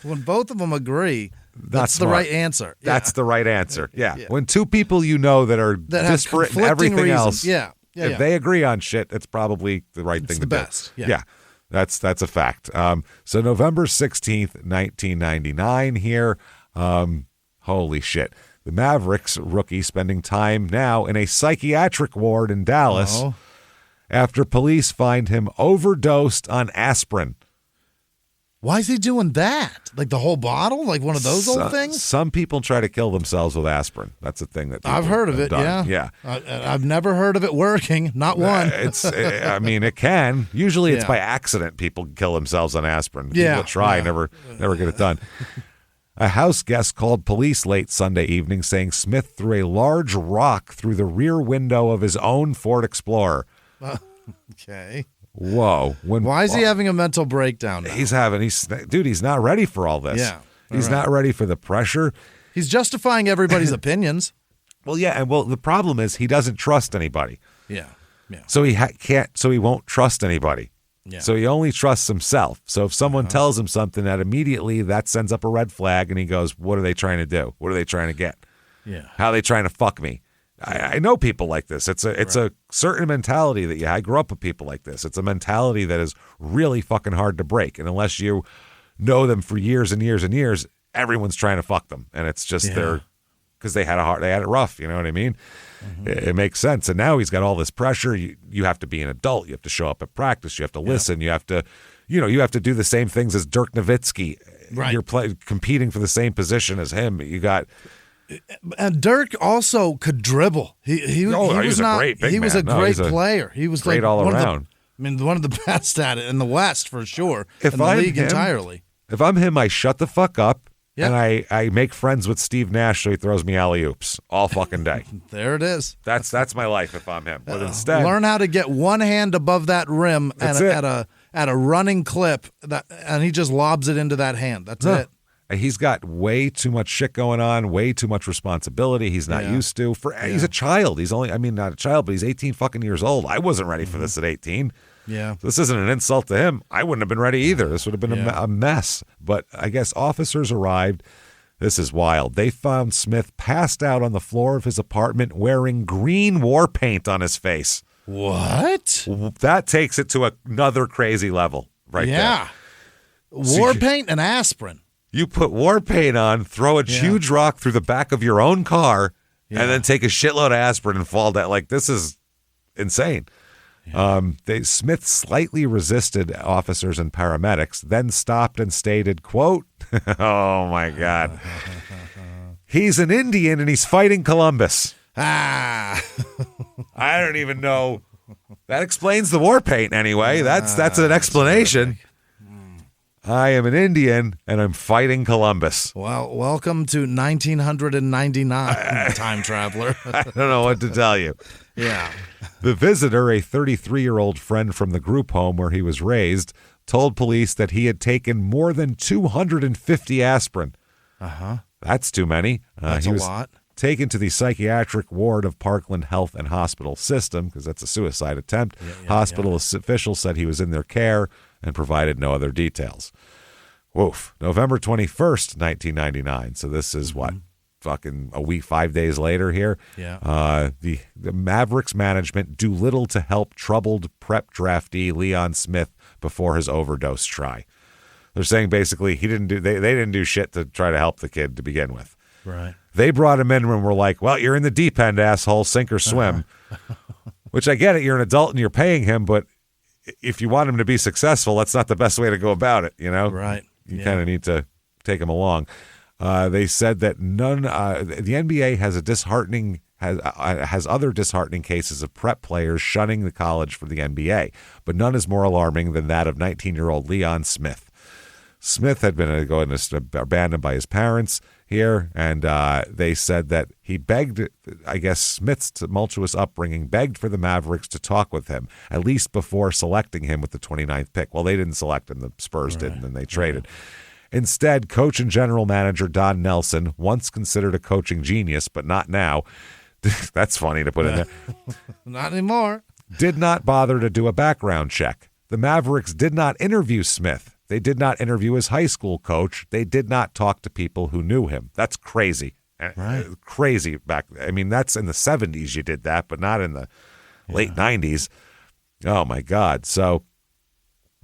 Speaker 4: When both of them agree, that's
Speaker 3: the
Speaker 4: right answer. Yeah.
Speaker 3: That's the right answer. Yeah. When two people that are disparate in everything
Speaker 4: reasons.
Speaker 3: else, if they agree on shit, it's probably the right thing to do.
Speaker 4: It's the best. Yeah.
Speaker 3: That's a fact. So November 16th, 1999 here. Holy shit. The Mavericks rookie spending time now in a psychiatric ward in Dallas after police find him overdosed on aspirin.
Speaker 4: Why is he doing that? Like the whole bottle? Like one of those old things?
Speaker 3: Some people try to kill themselves with aspirin. That's a thing that
Speaker 4: I've heard of it,
Speaker 3: done.
Speaker 4: yeah. I've never heard of it working, not one.
Speaker 3: It can. Usually it's by accident people kill themselves on aspirin. People try, never get it done. A house guest called police late Sunday evening saying Smith threw a large rock through the rear window of his own Ford Explorer.
Speaker 4: Okay.
Speaker 3: Whoa.
Speaker 4: Why is he having a mental breakdown now?
Speaker 3: He's not ready for all this.
Speaker 4: Yeah.
Speaker 3: He's not ready for the pressure.
Speaker 4: He's justifying everybody's opinions.
Speaker 3: Well, yeah, and the problem is he doesn't trust anybody.
Speaker 4: Yeah.
Speaker 3: So he can't. So he won't trust anybody.
Speaker 4: Yeah.
Speaker 3: So he only trusts himself. So if someone tells him something, that immediately that sends up a red flag, and he goes, "What are they trying to do? What are they trying to get?
Speaker 4: Yeah.
Speaker 3: How are they trying to fuck me?" I know people like this. It's a certain mentality that I grew up with people like this. It's a mentality that is really fucking hard to break, and unless you know them for years and years and years, everyone's trying to fuck them, and it's just because they had it rough. You know what I mean? Mm-hmm. It makes sense. And now he's got all this pressure. You have to be an adult. You have to show up at practice. You have to listen. You have to, you have to do the same things as Dirk Nowitzki.
Speaker 4: Right.
Speaker 3: You're competing for the same position as him. You got.
Speaker 4: And Dirk also could dribble. He was
Speaker 3: a great big man.
Speaker 4: He was a great player. He was
Speaker 3: great
Speaker 4: like
Speaker 3: all around.
Speaker 4: One of the best at it in the West for sure.
Speaker 3: In the league entirely. If I'm him, I shut the fuck up. Yep. And I make friends with Steve Nash so he throws me alley-oops all fucking day.
Speaker 4: There it is.
Speaker 3: That's my life if I'm him. But instead,
Speaker 4: learn how to get one hand above that rim at a running clip, and he just lobs it into that hand. That's it.
Speaker 3: He's got way too much shit going on, way too much responsibility he's not used to. He's a child. He's not a child, but he's 18 fucking years old. I wasn't ready for this at 18.
Speaker 4: Yeah.
Speaker 3: This isn't an insult to him. I wouldn't have been ready either. This would have been a mess. But I guess officers arrived. This is wild. They found Smith passed out on the floor of his apartment wearing green war paint on his face.
Speaker 4: What?
Speaker 3: That takes it to another crazy level right there.
Speaker 4: Yeah. War paint and aspirin.
Speaker 3: You put war paint on, throw a huge rock through the back of your own car, and then take a shitload of aspirin and fall down. Like, this is insane. Yeah. Smith slightly resisted officers and paramedics, then stopped and stated, quote, "Oh, my God. He's an Indian and he's fighting Columbus." I don't even know. That explains the war paint anyway. That's an explanation. I am an Indian, and I'm fighting Columbus.
Speaker 4: Well, welcome to 1999, time traveler.
Speaker 3: I don't know what to tell you.
Speaker 4: Yeah.
Speaker 3: The visitor, a 33-year-old friend from the group home where he was raised, told police that he had taken more than 250 aspirin.
Speaker 4: Uh-huh.
Speaker 3: That's too many.
Speaker 4: That's
Speaker 3: he
Speaker 4: a
Speaker 3: was
Speaker 4: lot.
Speaker 3: Taken to the psychiatric ward of Parkland Health and Hospital System, because that's a suicide attempt. Hospital officials said he was in their care and provided no other details. Woof. November 21st, 1999. So this is fucking a week, 5 days later here.
Speaker 4: Yeah.
Speaker 3: The Mavericks management do little to help troubled prep draftee Leon Smith before his overdose try. They're saying basically they didn't do shit to try to help the kid to begin with.
Speaker 4: Right.
Speaker 3: They brought him in and were like, "Well, you're in the deep end, asshole, sink or swim." Which I get it. You're an adult and you're paying him, but if you want him to be successful, that's not the best way to go about it, you know?
Speaker 4: Right.
Speaker 3: You kind of need to take him along. They said that the NBA has other disheartening cases of prep players shunning the college for the NBA, but none is more alarming than that of 19-year-old Leon Smith. Smith had been abandoned by his parents here, and they said that he begged, I guess Smith's tumultuous upbringing begged for the Mavericks to talk with him, at least before selecting him with the 29th pick. Well, they didn't select him. The Spurs did, and then they traded. Instead, coach and general manager Don Nelson, once considered a coaching genius, but not now. That's funny to put in there.
Speaker 4: Not anymore.
Speaker 3: Did not bother to do a background check. The Mavericks did not interview Smith. They did not interview his high school coach. They did not talk to people who knew him. That's crazy.
Speaker 4: Right.
Speaker 3: Crazy back. I mean, that's in the 70s you did that, but not in the late 90s. Oh, my God. So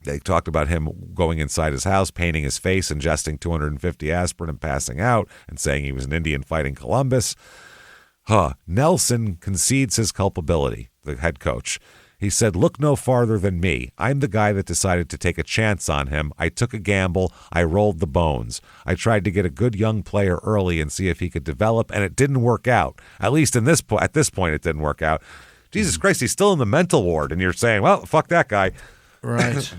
Speaker 3: they talked about him going inside his house, painting his face, ingesting 250 aspirin and passing out, and saying he was an Indian fighting Columbus. Nelson concedes his culpability, the head coach. He said, "Look no farther than me. I'm the guy that decided to take a chance on him. I took a gamble. I rolled the bones. I tried to get a good young player early and see if he could develop, and it didn't work out. At least at this point, it didn't work out." Jesus Christ, he's still in the mental ward, and you're saying, well, fuck that guy.
Speaker 4: Right.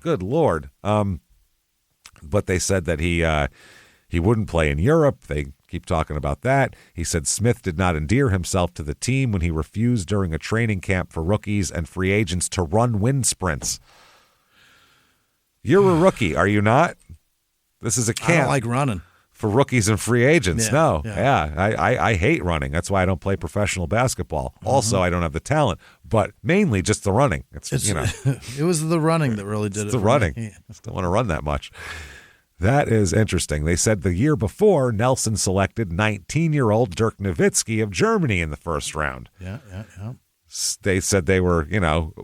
Speaker 3: Good Lord. But they said that he wouldn't play in Europe. They keep talking about that. He said Smith did not endear himself to the team when he refused during a training camp for rookies and free agents to run wind sprints. You're a rookie, are you not? This is a camp.
Speaker 4: I don't like running.
Speaker 3: for rookies and free agents.
Speaker 4: Yeah,
Speaker 3: No.
Speaker 4: yeah.
Speaker 3: I hate running. That's why I don't play professional basketball. Also, I don't have the talent, but mainly just the running. It's
Speaker 4: It was the running that really did it.
Speaker 3: the running.
Speaker 4: Me.
Speaker 3: I don't want to run that much. That is interesting. They said the year before, Nelson selected 19-year-old Dirk Nowitzki of Germany in the first round.
Speaker 4: Yeah.
Speaker 3: They said they were,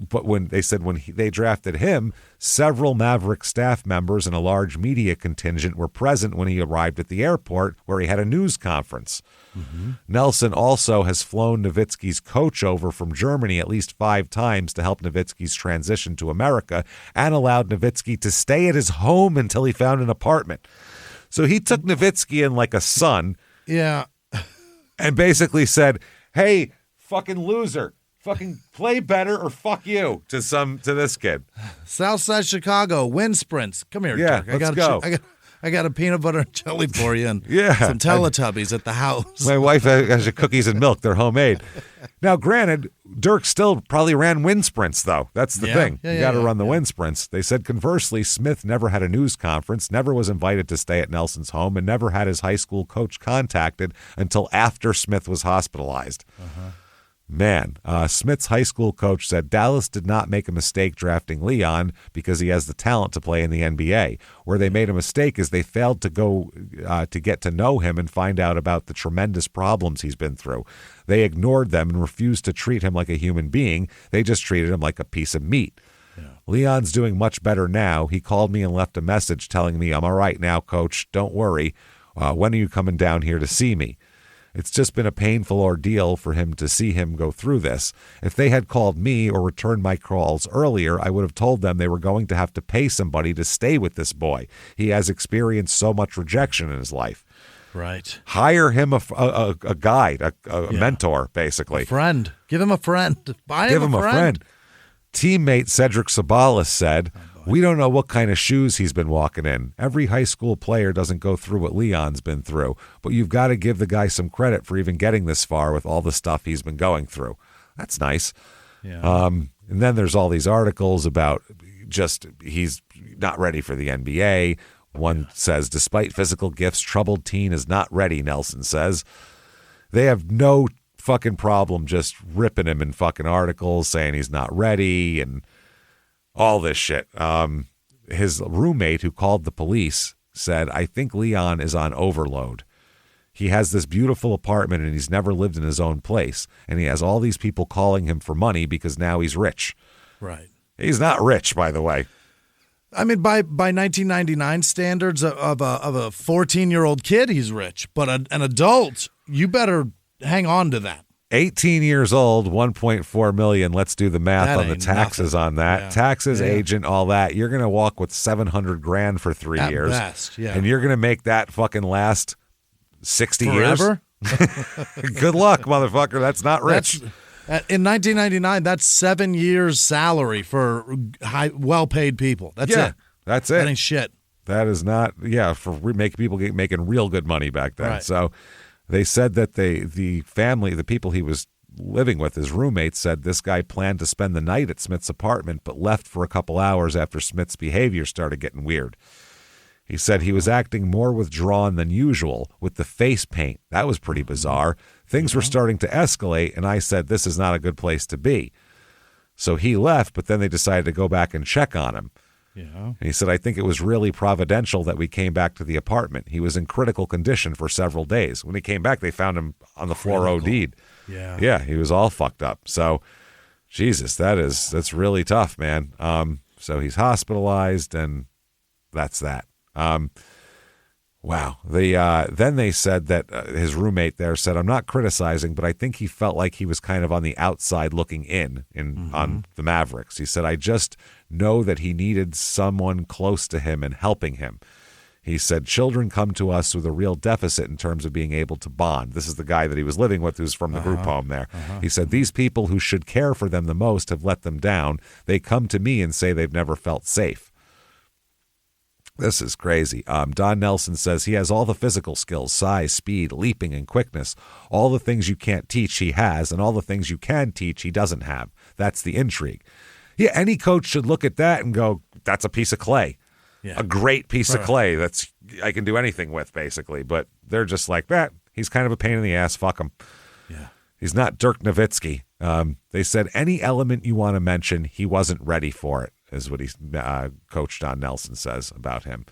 Speaker 3: but when they drafted him, several Maverick staff members and a large media contingent were present when he arrived at the airport where he had a news conference. Mm-hmm. Nelson also has flown Nowitzki's coach over from Germany at least 5 times to help Nowitzki's transition to America and allowed Nowitzki to stay at his home until he found an apartment. So he took Nowitzki in like a son.
Speaker 4: Yeah.
Speaker 3: And basically said, hey, fucking loser. Fucking play better or fuck you to this kid.
Speaker 4: Southside Chicago, wind sprints. Come here,
Speaker 3: Yeah,
Speaker 4: Dirk.
Speaker 3: let's go.
Speaker 4: I got a peanut butter and jelly for you and
Speaker 3: Yeah.
Speaker 4: some Teletubbies at the house.
Speaker 3: My wife has cookies and milk. They're homemade. Now, granted, Dirk still probably ran wind sprints, though. That's the thing. You got to run the wind sprints. They said, conversely, Smith never had a news conference, never was invited to stay at Nelson's home, and never had his high school coach contacted until after Smith was hospitalized. Man, Smith's high school coach said Dallas did not make a mistake drafting Leon because he has the talent to play in the NBA. Where they made a mistake is they failed to go to get to know him and find out about the tremendous problems he's been through. They ignored them and refused to treat him like a human being. They just treated him like a piece of meat. Yeah. Leon's doing much better now. He called me and left a message telling me, I'm all right now, coach. Don't worry. When are you coming down here to see me? It's just been a painful ordeal for him to see him go through this. If they had called me or returned my calls earlier, I would have told them they were going to have to pay somebody to stay with this boy. He has experienced so much rejection in his life.
Speaker 4: Right.
Speaker 3: Hire him a guide, a mentor, basically.
Speaker 4: A friend. Give him a friend. Give him a friend.
Speaker 3: Teammate Cedric Sabalas said, we don't know what kind of shoes he's been walking in. Every high school player doesn't go through what Leon's been through, but you've got to give the guy some credit for even getting this far with all the stuff he's been going through. That's nice. Yeah. And then there's all these articles about just he's not ready for the NBA. One says, despite physical gifts, troubled teen is not ready, Nelson says. They have no fucking problem just ripping him in fucking articles, saying he's not ready and all this shit. His roommate who called the police said, I think Leon is on overload. He has this beautiful apartment and he's never lived in his own place. And he has all these people calling him for money because now he's rich.
Speaker 4: Right.
Speaker 3: He's not rich, by the way.
Speaker 4: I mean, by 1999 standards of a 14-year-old kid, he's rich. But an adult, you better hang on to that.
Speaker 3: 18 years old, 1.4 million. Let's do the math
Speaker 4: That
Speaker 3: on the
Speaker 4: ain't
Speaker 3: taxes
Speaker 4: nothing.
Speaker 3: on that.
Speaker 4: Yeah.
Speaker 3: Taxes,
Speaker 4: Yeah.
Speaker 3: agent, all that. You're going to walk with $700,000 for 3
Speaker 4: At
Speaker 3: years.
Speaker 4: best, yeah.
Speaker 3: And you're going to make that fucking last 60
Speaker 4: Forever?
Speaker 3: years? Good luck, motherfucker. That's not rich.
Speaker 4: In 1999, that's 7 years' salary for well-paid people. That's it.
Speaker 3: That's it.
Speaker 4: That ain't shit.
Speaker 3: That is not, for people making real good money back then.
Speaker 4: Right.
Speaker 3: So they said that the family, the people he was living with, his roommates, said this guy planned to spend the night at Smith's apartment, but left for a couple hours after Smith's behavior started getting weird. He said he was acting more withdrawn than usual with the face paint. That was pretty bizarre. Things were starting to escalate, and I said, this is not a good place to be. So he left, but then they decided to go back and check on him.
Speaker 4: Yeah.
Speaker 3: And he said, I think it was really providential that we came back to the apartment. He was in critical condition for several days. When he came back, they found him on the floor OD'd.
Speaker 4: Yeah.
Speaker 3: Yeah, he was all fucked up. So, Jesus, that's really tough, man. So he's hospitalized, and that's that. Wow. Then they said that his roommate there said, I'm not criticizing, but I think he felt like he was kind of on the outside looking in on the Mavericks. He said, I just know that he needed someone close to him and helping him. He said, children come to us with a real deficit in terms of being able to bond. This is the guy that he was living with who's from the group home there. He said, these people who should care for them the most have let them down. They come to me and say they've never felt safe. This is crazy. Don Nelson says he has all the physical skills, size, speed, leaping, and quickness. All the things you can't teach, he has, and all the things you can teach, he doesn't have. That's the intrigue. Yeah, any coach should look at that and go, that's a piece of clay. a great piece of clay that's I can do anything with, basically. But they're just like, that. He's kind of a pain in the ass. Fuck him.
Speaker 4: Yeah.
Speaker 3: He's not Dirk Nowitzki. They said any element you want to mention, he wasn't ready for it, is what Coach Don Nelson says about him.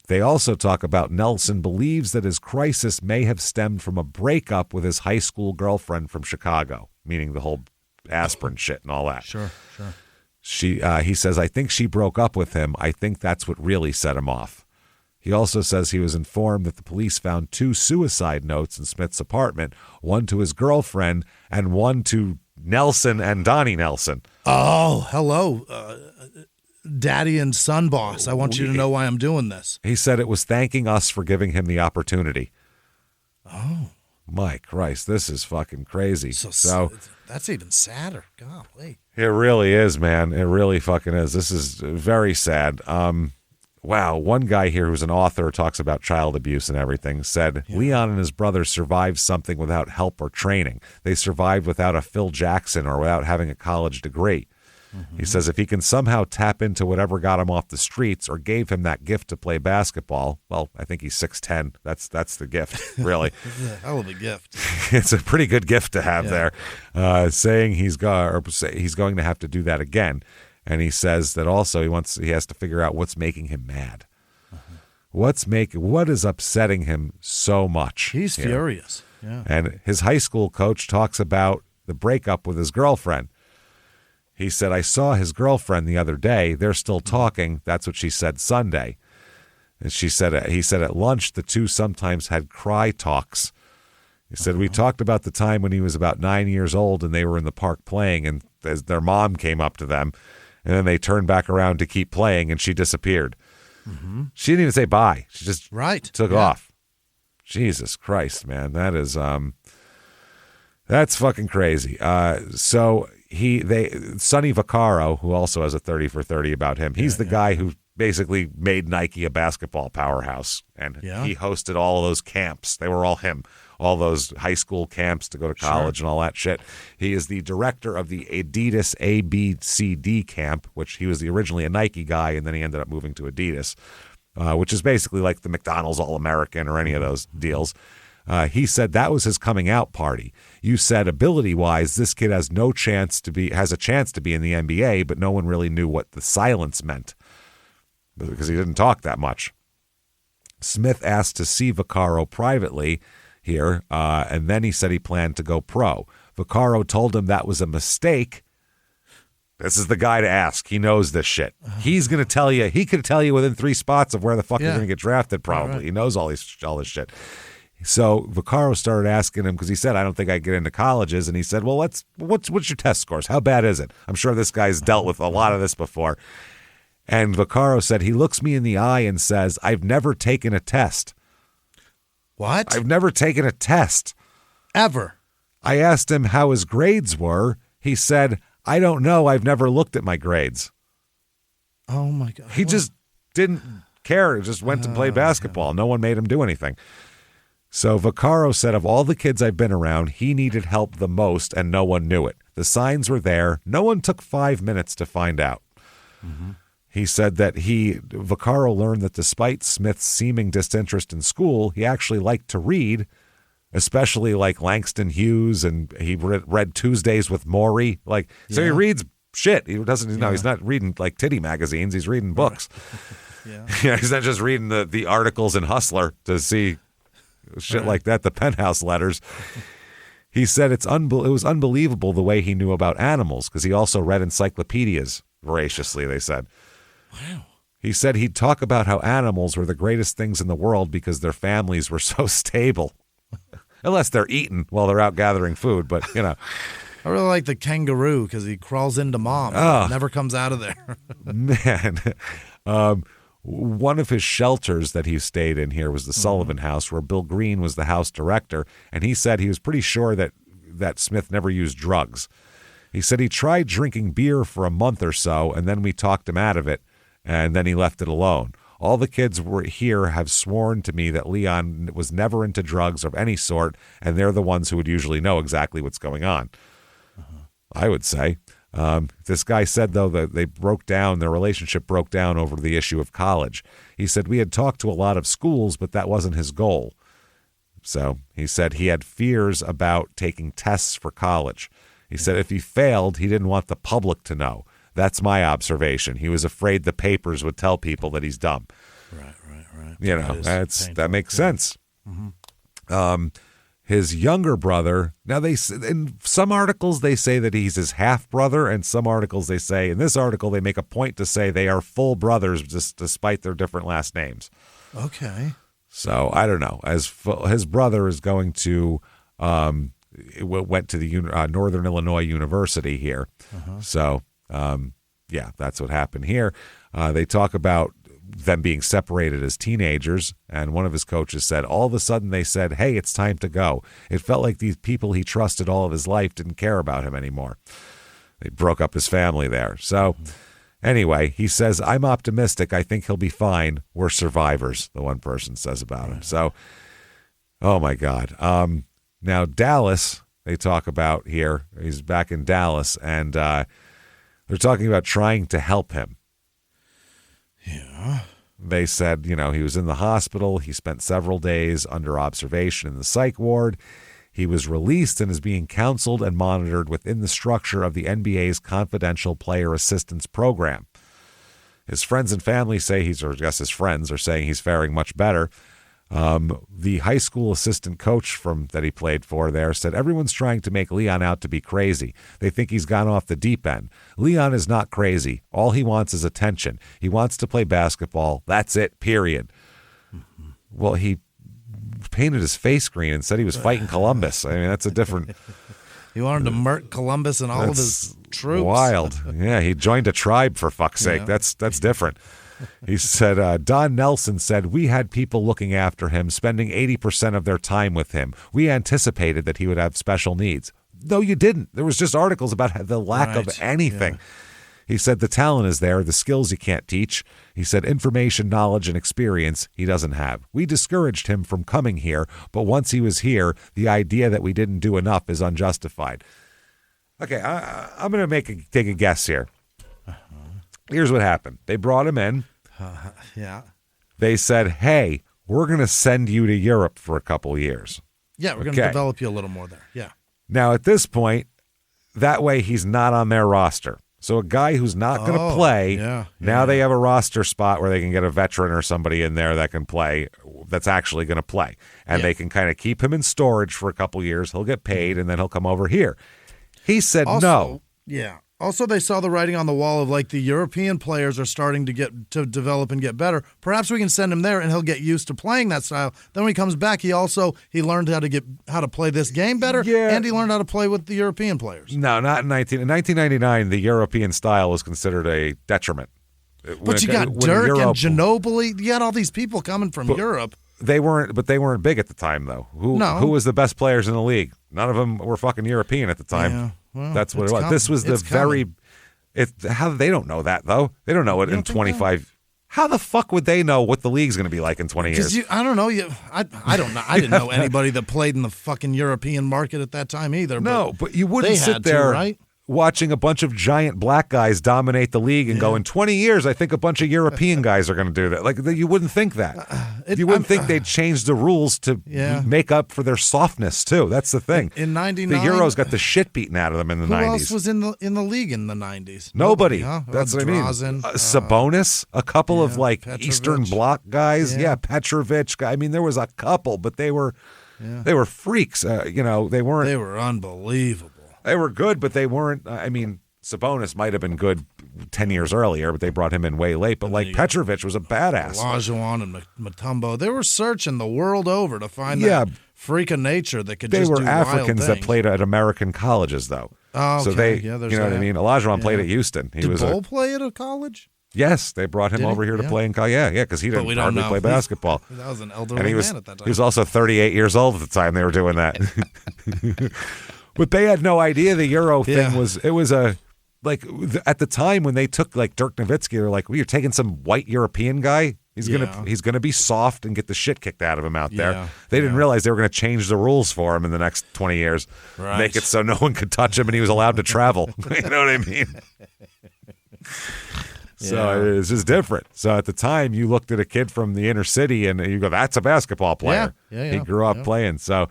Speaker 3: They also talk about Nelson believes that his crisis may have stemmed from a breakup with his high school girlfriend from Chicago, meaning the whole aspirin shit and all that.
Speaker 4: Sure.
Speaker 3: He says, I think she broke up with him. I think that's what really set him off. He also says he was informed that the police found 2 suicide notes in Smith's apartment, one to his girlfriend and one to Nelson and Donnie Nelson.
Speaker 4: Oh, hello, daddy and son boss. I want you to know why I'm doing this.
Speaker 3: He said it was thanking us for giving him the opportunity.
Speaker 4: Oh.
Speaker 3: My Christ, this is fucking crazy. So
Speaker 4: that's even sadder. Golly.
Speaker 3: It really is, man. It really fucking is. This is very sad. Wow, one guy here who's an author talks about child abuse and everything, said Leon and his brother survived something without help or training. They survived without a Phil Jackson or without having a college degree. Mm-hmm. He says if he can somehow tap into whatever got him off the streets or gave him that gift to play basketball, well, I think he's 6'10". That's the gift, really.
Speaker 4: It's a hell of a gift.
Speaker 3: It's a pretty good gift to have there. Saying he's going to have to do that again. And he says that also he has to figure out what's making him mad. What is upsetting him so much?
Speaker 4: He's furious. Yeah.
Speaker 3: And his high school coach talks about the breakup with his girlfriend. He said, I saw his girlfriend the other day. They're still talking. That's what she said Sunday. And he said at lunch, the two sometimes had cry talks. He said, we talked about the time when he was about 9 years old and they were in the park playing and as their mom came up to them. And then they turned back around to keep playing, and she disappeared. Mm-hmm. She didn't even say bye. She just took off. Jesus Christ, man. That is that's fucking crazy. So Sonny Vaccaro, who also has a 30 for 30 about him, he's the guy who basically made Nike a basketball powerhouse. And he hosted all of those camps. They were all him. All those high school camps to go to college and all that shit. He is the director of the Adidas ABCD camp, which he was originally a Nike guy, and then he ended up moving to Adidas, which is basically like the McDonald's All-American or any of those deals. He said that was his coming out party. You said ability-wise, this kid has a chance to be in the NBA, but no one really knew what the silence meant because he didn't talk that much. Smith asked to see Vaccaro privately here, and then he said he planned to go pro. Vaccaro told him that was a mistake. This is the guy to ask. He knows this shit. He's going to tell you. He could tell you within 3 spots of where the fuck you're going to get drafted, probably. Right. He knows all this shit. So Vaccaro started asking him, because he said, I don't think I get into colleges. And he said, well, what's your test scores? How bad is it? I'm sure this guy's dealt with a lot of this before. And Vaccaro said, he looks me in the eye and says, I've never taken a test.
Speaker 4: What?
Speaker 3: I've never taken a test.
Speaker 4: Ever.
Speaker 3: I asked him how his grades were. He said, I don't know. I've never looked at my grades.
Speaker 4: Oh, my God.
Speaker 3: He just didn't care. He just went to play basketball. No one made him do anything. So Vaccaro said, of all the kids I've been around, he needed help the most, and no one knew it. The signs were there. No one took 5 minutes to find out. Mm-hmm. He said that Vaccaro learned that despite Smith's seeming disinterest in school, he actually liked to read, especially like Langston Hughes, and he read Tuesdays with Maury. So he reads shit. He doesn't, he's not reading like titty magazines. He's reading books. He's not just reading the articles in Hustler to see shit like that, the Penthouse letters. He said it was unbelievable the way he knew about animals because he also read encyclopedias voraciously, they said.
Speaker 4: Wow.
Speaker 3: He said he'd talk about how animals were the greatest things in the world because their families were so stable. Unless they're eating while they're out gathering food, but,
Speaker 4: I really like the kangaroo because he crawls into mom and never comes out of there.
Speaker 3: Man. One of his shelters that he stayed in here was the Sullivan House, where Bill Green was the house director, and he said he was pretty sure that Smith never used drugs. He said he tried drinking beer for a month or so, and then we talked him out of it, and then he left it alone. All the kids here have sworn to me that Leon was never into drugs of any sort, and they're the ones who would usually know exactly what's going on. I would say. This guy said, though, that their relationship broke down over the issue of college. He said, we had talked to a lot of schools, but that wasn't his goal. So he said he had fears about taking tests for college. He said if he failed, he didn't want the public to know. That's my observation. He was afraid the papers would tell people that he's dumb.
Speaker 4: Right.
Speaker 3: You know, that makes sense. Mm-hmm. His younger brother, now in some articles they say that he's his half-brother, and some articles they say, in this article they make a point to say they are full brothers just despite their different last names.
Speaker 4: Okay.
Speaker 3: So I don't know. His brother is going to went to the Northern Illinois University here. Uh-huh. So yeah, that's what happened here. They talk about them being separated as teenagers, and one of his coaches said all of a sudden they said, hey, it's time to go. It felt like these people he trusted all of his life didn't care about him anymore. They broke up his family there. So anyway, he says, I'm optimistic. I think he'll be fine. We're survivors, the one person says about him. So, oh my God. Now Dallas, they talk about here, he's back in Dallas, and they're talking about trying to help him.
Speaker 4: Yeah.
Speaker 3: They said, he was in the hospital. He spent several days under observation in the psych ward. He was released and is being counseled and monitored within the structure of the NBA's confidential player assistance program. His friends and family say his friends are saying he's faring much better. The high school assistant coach that he played for there said, everyone's trying to make Leon out to be crazy. They think he's gone off the deep end. Leon is not crazy. All he wants is attention. He wants to play basketball. That's it, period. Mm-hmm. Well, he painted his face green and said he was fighting Columbus. I mean, that's a different...
Speaker 4: He wanted to murk Columbus and all of his troops.
Speaker 3: Wild. Yeah, he joined a tribe, for fuck's sake. Yeah. That's different. He said, Don Nelson said, we had people looking after him, spending 80% of their time with him. We anticipated that he would have special needs. No, you didn't. There was just articles about the lack of anything. Yeah. He said the talent is there, the skills you can't teach. He said information, knowledge, and experience he doesn't have. We discouraged him from coming here, but once he was here, the idea that we didn't do enough is unjustified. Okay, I'm going to take a guess here. Here's what happened. They brought him in.
Speaker 4: Yeah.
Speaker 3: They said, hey, we're going to send you to Europe for a couple years.
Speaker 4: Yeah, we're going to develop you a little more there. Yeah.
Speaker 3: Now, at this point, that way he's not on their roster. So a guy who's not going to play, now they have a roster spot where they can get a veteran or somebody in there that can play, that's actually going to play. And they can kind of keep him in storage for a couple years. He'll get paid, and then he'll come over here. He said no.
Speaker 4: Yeah. Also, they saw the writing on the wall of the European players are starting to develop and get better. Perhaps we can send him there and he'll get used to playing that style. Then when he comes back, he learned how to play this game better, and he learned how to play with the European players.
Speaker 3: No, not in 1999. The European style was considered a detriment.
Speaker 4: But you got Dirk and Ginobili. You had all these people coming from Europe.
Speaker 3: They weren't big at the time, though. Who was the best players in the league? None of them were fucking European at the time.
Speaker 4: Yeah. Well,
Speaker 3: that's what it was. This was how they don't know that, though. They don't know it in 25. How the fuck would they know what the league's going to be like in 20 years?
Speaker 4: I don't know. I don't know. I didn't know anybody that played in the fucking European market at that time either.
Speaker 3: No, but you wouldn't sit there, right? Watching a bunch of giant black guys dominate the league and go, in 20 years, I think a bunch of European guys are going to do that. You wouldn't think that. You wouldn't think they'd change the rules to make up for their softness, too. That's the thing.
Speaker 4: In 99,
Speaker 3: the Euros got the shit beaten out of them in the 90s. Who
Speaker 4: else was in the league in the 90s?
Speaker 3: Nobody. Huh? That's what I mean. Sabonis, a couple of Petrovic. Eastern Bloc guys. Yeah, Petrovic. I mean, there was a couple, but they were freaks. They weren't.
Speaker 4: They were unbelievable.
Speaker 3: They were good, but they weren't. Sabonis might have been good 10 years earlier, but they brought him in way late. But Petrovic was a badass.
Speaker 4: Olajuwon and Mutombo, they were searching the world over to find that freak of nature that could just do wild things. They were Africans
Speaker 3: that played at American colleges, though.
Speaker 4: Oh, okay.
Speaker 3: So they, you know what I mean? Olajuwon played at Houston.
Speaker 4: Did Bull play at a college?
Speaker 3: Yes, they brought him over here to play in college. Yeah, because he didn't hardly play basketball.
Speaker 4: That was an elderly man at that time.
Speaker 3: He was also 38 years old at the time they were doing that. But they had no idea the Euro thing was at the time when they took Dirk Nowitzki, they're like, well, you're taking some white European guy? He's gonna be soft and get the shit kicked out of him out there.
Speaker 4: Yeah.
Speaker 3: They didn't realize they were going to change the rules for him in the next 20 years, make it so no one could touch him and he was allowed to travel. You know what I mean? So it's just different. So at the time, you looked at a kid from the inner city and you go, "That's a basketball player."
Speaker 4: Yeah.
Speaker 3: He grew up playing. So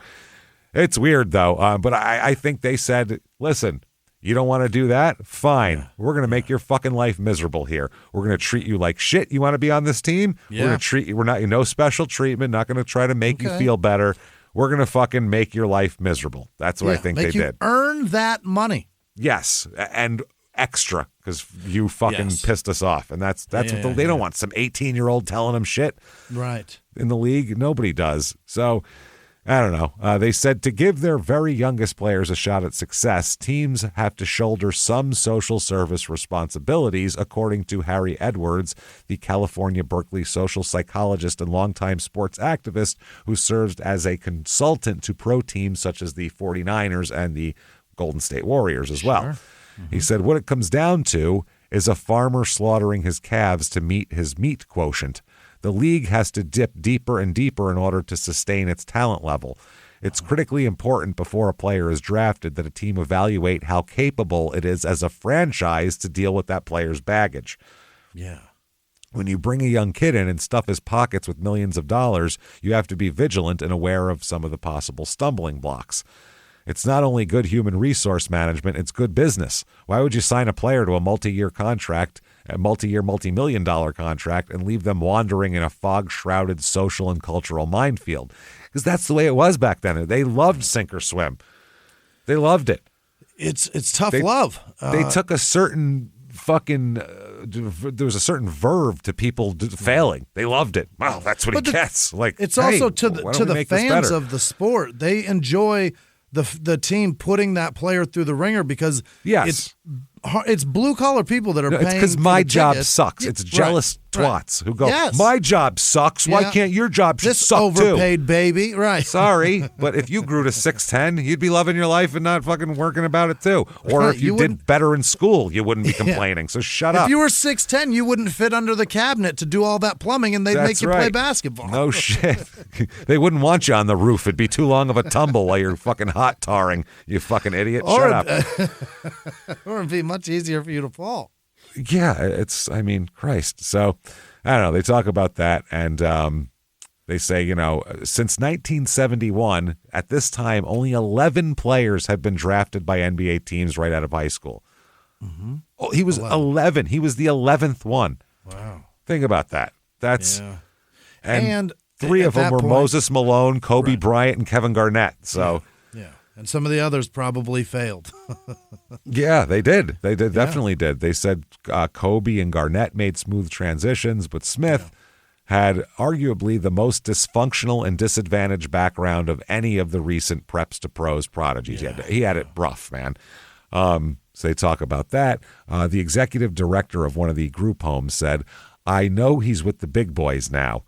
Speaker 3: it's weird though. But I think they said, "Listen. You don't want to do that? Fine. Yeah. We're going to make your fucking life miserable here. We're going to treat you like shit. You want to be on this team?
Speaker 4: Yeah.
Speaker 3: We're going to treat you. We're not, no special treatment. Not going to try to make you feel better. We're going to fucking make your life miserable." That's what I think they did.
Speaker 4: Earn that money.
Speaker 3: Yes, and extra because you fucking pissed us off, and that's what they don't want. Some 18-year-old telling them shit.
Speaker 4: Right.
Speaker 3: In the league, nobody does. So. I don't know. They said to give their very youngest players a shot at success, teams have to shoulder some social service responsibilities, according to Harry Edwards, the California Berkeley social psychologist and longtime sports activist who serves as a consultant to pro teams such as the 49ers and the Golden State Warriors as well. Mm-hmm. He said what it comes down to is a farmer slaughtering his calves to meet his meat quotient. The league has to dip deeper and deeper in order to sustain its talent level. It's critically important before a player is drafted that a team evaluate how capable it is as a franchise to deal with that player's baggage.
Speaker 4: Yeah.
Speaker 3: When you bring a young kid in and stuff his pockets with millions of dollars, you have to be vigilant and aware of some of the possible stumbling blocks. It's not only good human resource management, it's good business. Why would you sign a player to a multi-year contract, a multi-year, multi-million-dollar contract, and leave them wandering in a fog-shrouded social and cultural minefield? Because that's the way it was back then. They loved sink or swim. They loved it.
Speaker 4: It's tough love.
Speaker 3: They took a certain fucking there was a certain verve to people failing. They loved it. Wow, that's what he gets. Like
Speaker 4: it's
Speaker 3: hey,
Speaker 4: also to the fans of the sport. They enjoy the team putting that player through the ringer because it's blue collar people that are paying. It's
Speaker 3: because my job sucks. It's jealous twats who go, my job sucks. Why can't your job suck too?
Speaker 4: This overpaid baby, right?
Speaker 3: Sorry, but if you grew to 6'10", you'd be loving your life and not fucking working about it too. Or if you did better in school, you wouldn't be complaining. So shut up.
Speaker 4: If you were 6'10", you wouldn't fit under the cabinet to do all that plumbing, and they'd make you play basketball.
Speaker 3: No shit. They wouldn't want you on the roof. It'd be too long of a tumble while you're fucking hot tarring. You fucking idiot. Shut up.
Speaker 4: Or it'd be much easier for you to fall.
Speaker 3: Yeah, Christ. So, I don't know. They talk about that, and they say, since 1971, at this time, only 11 players have been drafted by NBA teams right out of high school. Mm-hmm. Oh, he was 11. He was the 11th one.
Speaker 4: Wow.
Speaker 3: Think about that. That's
Speaker 4: and
Speaker 3: 3 of them were Moses Malone, Kobe Bryant, and Kevin Garnett. So.
Speaker 4: Yeah. And some of the others probably failed.
Speaker 3: Yeah, they did. They definitely did. They said Kobe and Garnett made smooth transitions, but Smith had arguably the most dysfunctional and disadvantaged background of any of the recent preps to pros prodigies. He had it rough, man. So they talk about that. The executive director of one of the group homes said, "I know he's with the big boys now.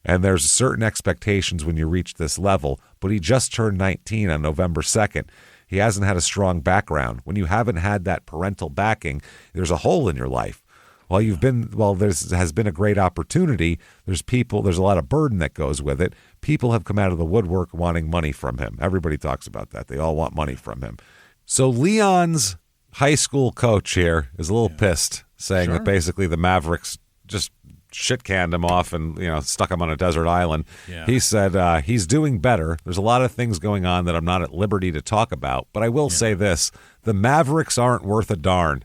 Speaker 3: And there's certain expectations when you reach this level, but he just turned 19 on November 2nd. He hasn't had a strong background. When you haven't had that parental backing, there's a hole in your life. While there has been a great opportunity, there's a lot of burden that goes with it. People have come out of the woodwork wanting money from him. Everybody talks about that. They all want money from him. So Leon's high school coach here is a little pissed, saying that basically the Mavericks just shit canned him off and stuck him on a desert island. He said he's doing better. There's a lot of things going on that I'm not at liberty to talk about, but I will say this: the Mavericks aren't worth a darn.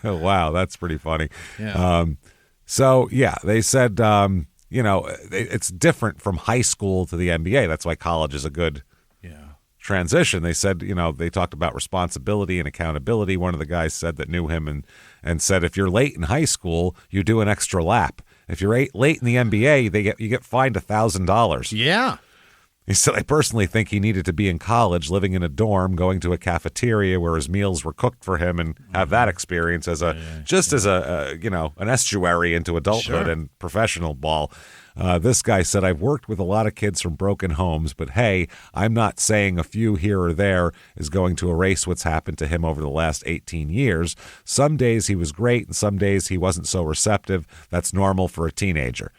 Speaker 3: Wow, that's pretty funny. They said it's different from high school to the NBA. That's why college is a good transition. They said, they talked about responsibility and accountability. One of the guys said that knew him and said, if you're late in high school, you do an extra lap. If you're late in the NBA, you get fined $1,000.
Speaker 4: Yeah.
Speaker 3: He said, I personally think he needed to be in college, living in a dorm, going to a cafeteria where his meals were cooked for him, and have that experience as an estuary into adulthood and professional ball. This guy said, I've worked with a lot of kids from broken homes, but hey, I'm not saying a few here or there is going to erase what's happened to him over the last 18 years. Some days he was great, and some days he wasn't so receptive. That's normal for a teenager.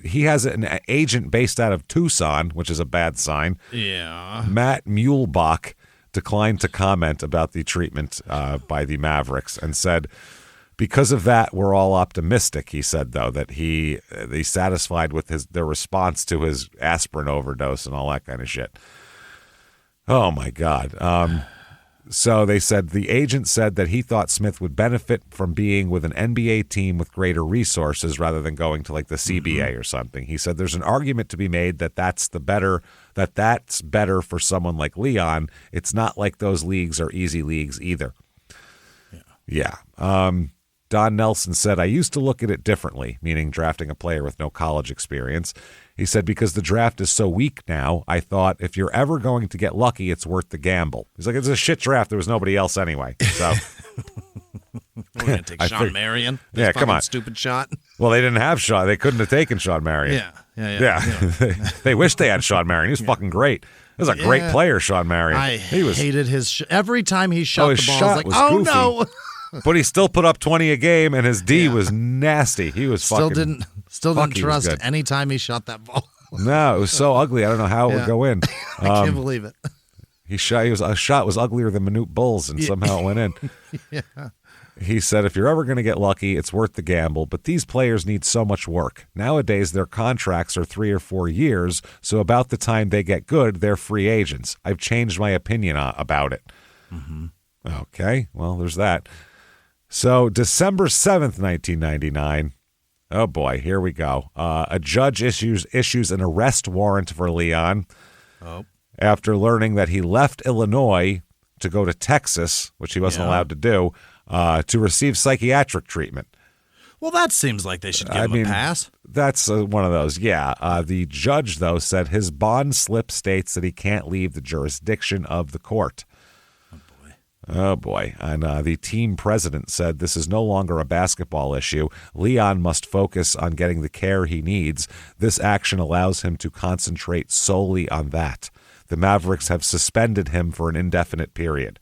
Speaker 3: He has an agent based out of Tucson, which is a bad sign.
Speaker 4: Yeah.
Speaker 3: Matt Muehlbach declined to comment about the treatment by the Mavericks and said, because of that, we're all optimistic. He said, though, that he's satisfied with their response to his aspirin overdose and all that kind of shit. Oh, my God. So they said the agent said that he thought Smith would benefit from being with an NBA team with greater resources rather than going to like the CBA or something. He said there's an argument to be made that that's better for someone like Leon. It's not like those leagues are easy leagues either. Yeah. Don Nelson said, I used to look at it differently, meaning drafting a player with no college experience. He said, because the draft is so weak now, I thought if you're ever going to get lucky, it's worth the gamble. He's like, it's a shit draft. There was nobody else anyway. So
Speaker 4: we're going to take Sean Marion.
Speaker 3: Yeah, come on.
Speaker 4: Stupid shot.
Speaker 3: Well, they didn't have Sean. They couldn't have taken Sean Marion.
Speaker 4: Yeah.
Speaker 3: They wish they had Sean Marion. He was fucking great. He was a great player, Sean Marion.
Speaker 4: I hated his every time he shot the ball.
Speaker 3: Shot
Speaker 4: I was like,
Speaker 3: was
Speaker 4: oh,
Speaker 3: goofy.
Speaker 4: no.
Speaker 3: But he still put up 20 a game, and his D was nasty. He was
Speaker 4: Still
Speaker 3: fucking...
Speaker 4: didn't trust any time he shot that ball.
Speaker 3: No, it was so ugly. I don't know how it would go in.
Speaker 4: I can't believe it.
Speaker 3: A shot was uglier than Manute Bulls, and somehow it went in.
Speaker 4: Yeah.
Speaker 3: He said, if you're ever going to get lucky, it's worth the gamble, but these players need so much work. Nowadays, their contracts are 3 or 4 years, so about the time they get good, they're free agents. I've changed my opinion about it.
Speaker 4: Mm-hmm.
Speaker 3: Okay, well, there's that. So December 7th, 1999, oh boy, here we go. A judge issues an arrest warrant for Leon after learning that he left Illinois to go to Texas, which he wasn't allowed to do, to receive psychiatric treatment.
Speaker 4: Well, that seems like they should give him a pass.
Speaker 3: That's one of those, yeah. The judge, though, said his bond slip states that he can't leave the jurisdiction of the court. Oh, boy. And the team president said this is no longer a basketball issue. Leon must focus on getting the care he needs. This action allows him to concentrate solely on that. The Mavericks have suspended him for an indefinite period.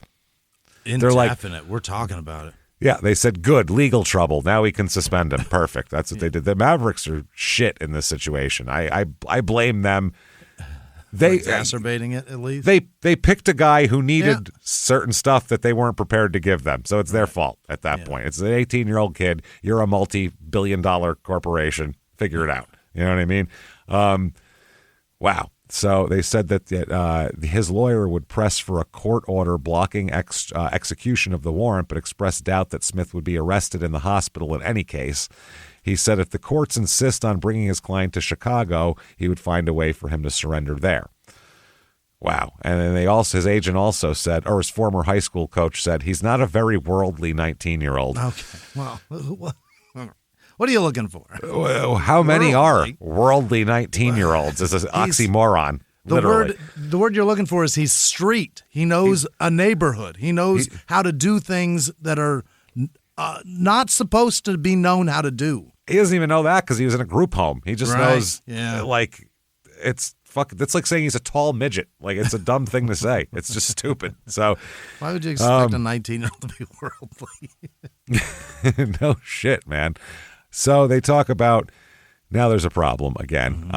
Speaker 4: Indefinite. We're talking about it.
Speaker 3: Yeah, they said, good, legal trouble. Now we can suspend him. Perfect. That's what they did. The Mavericks are shit in this situation. I blame them. They
Speaker 4: exacerbating it, at least.
Speaker 3: They picked a guy who needed certain stuff that they weren't prepared to give them. So it's their fault at that point. It's an 18-year-old kid. You're a multi-billion-dollar corporation. Figure it out. You know what I mean? Wow. So they said that his lawyer would press for a court order blocking execution of the warrant, but expressed doubt that Smith would be arrested in the hospital in any case. He said if the courts insist on bringing his client to Chicago, he would find a way for him to surrender there. Wow. And then his agent also said, or his former high school coach said, he's not a very worldly 19-year-old.
Speaker 4: Okay. Well, what are you looking for?
Speaker 3: How many are worldly 19-year-olds? It's an oxymoron.
Speaker 4: The word you're looking for is he's street. He knows a neighborhood. He knows how to do things that are not supposed to be known how to do.
Speaker 3: He doesn't even know that because he was in a group home. He just knows, like, it's like saying he's a tall midget. Like, it's a dumb thing to say. It's just stupid. So,
Speaker 4: why would you expect a 19-year-old to be worldly?
Speaker 3: No shit, man. So they talk about, now there's a problem again.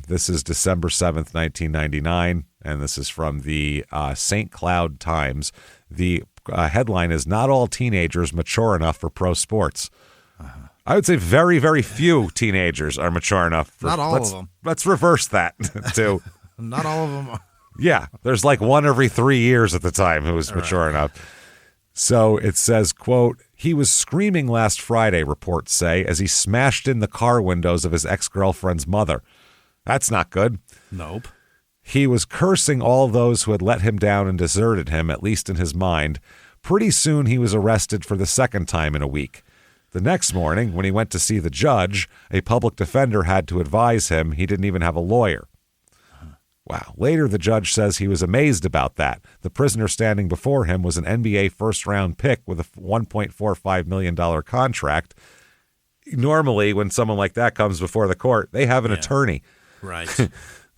Speaker 3: This is December 7th, 1999, and this is from the St. Cloud Times. The headline is, not all teenagers mature enough for pro sports. I would say very, very few teenagers are mature enough.
Speaker 4: Not all of them.
Speaker 3: Let's reverse that too.
Speaker 4: Not all of them are.
Speaker 3: Yeah, there's like one every 3 years at the time who was mature enough. So it says, quote, he was screaming last Friday, reports say, as he smashed in the car windows of his ex-girlfriend's mother. That's not good.
Speaker 4: Nope.
Speaker 3: He was cursing all those who had let him down and deserted him, at least in his mind. Pretty soon he was arrested for the second time in a week. The next morning, when he went to see the judge, a public defender had to advise him he didn't even have a lawyer. Wow. Later, the judge says he was amazed about that. The prisoner standing before him was an NBA first-round pick with a $1.45 million contract. normally when someone like that comes before the court, they have an attorney.
Speaker 4: Right.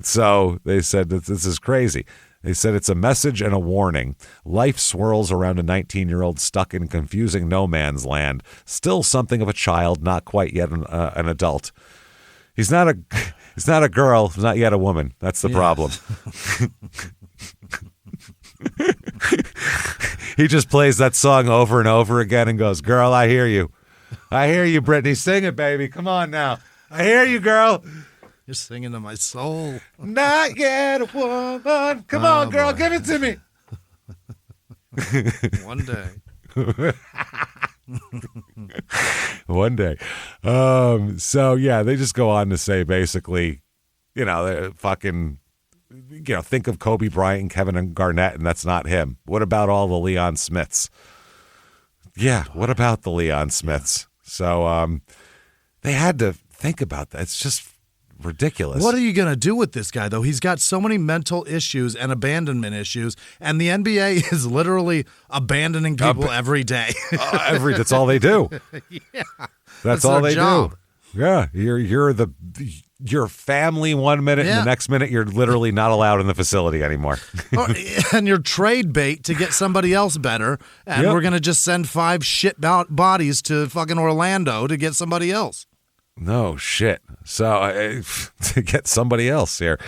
Speaker 3: So they said that this is crazy. They said it's a message and a warning. Life swirls around a 19-year-old stuck in confusing no man's land. Still something of a child, not quite yet an adult. He's not a girl, he's not yet a woman. That's the problem. He just plays that song over and over again and goes, "Girl, I hear you. I hear you, Brittany. Sing it, baby. Come on now. I hear you, girl.
Speaker 4: You're singing to my soul.
Speaker 3: Not yet a woman. Come on, girl. Boy. Give it to me."
Speaker 4: One day.
Speaker 3: One day. So, yeah, they just go on to say basically, fucking, think of Kobe Bryant and Kevin Garnett, and that's not him. What about all the Leon Smiths? Yeah, what about the Leon Smiths? So they had to think about that. It's just ridiculous.
Speaker 4: What are you going to do with this guy, though? He's got so many mental issues and abandonment issues, and the NBA is literally abandoning people every day.
Speaker 3: That's all they do.
Speaker 4: Yeah.
Speaker 3: That's all they do. Yeah, you're family 1 minute, and the next minute you're literally not allowed in the facility anymore.
Speaker 4: And you're trade bait to get somebody else better, and we're going to just send 5 shit bodies to fucking Orlando to get somebody else.
Speaker 3: No shit. So to get somebody else here.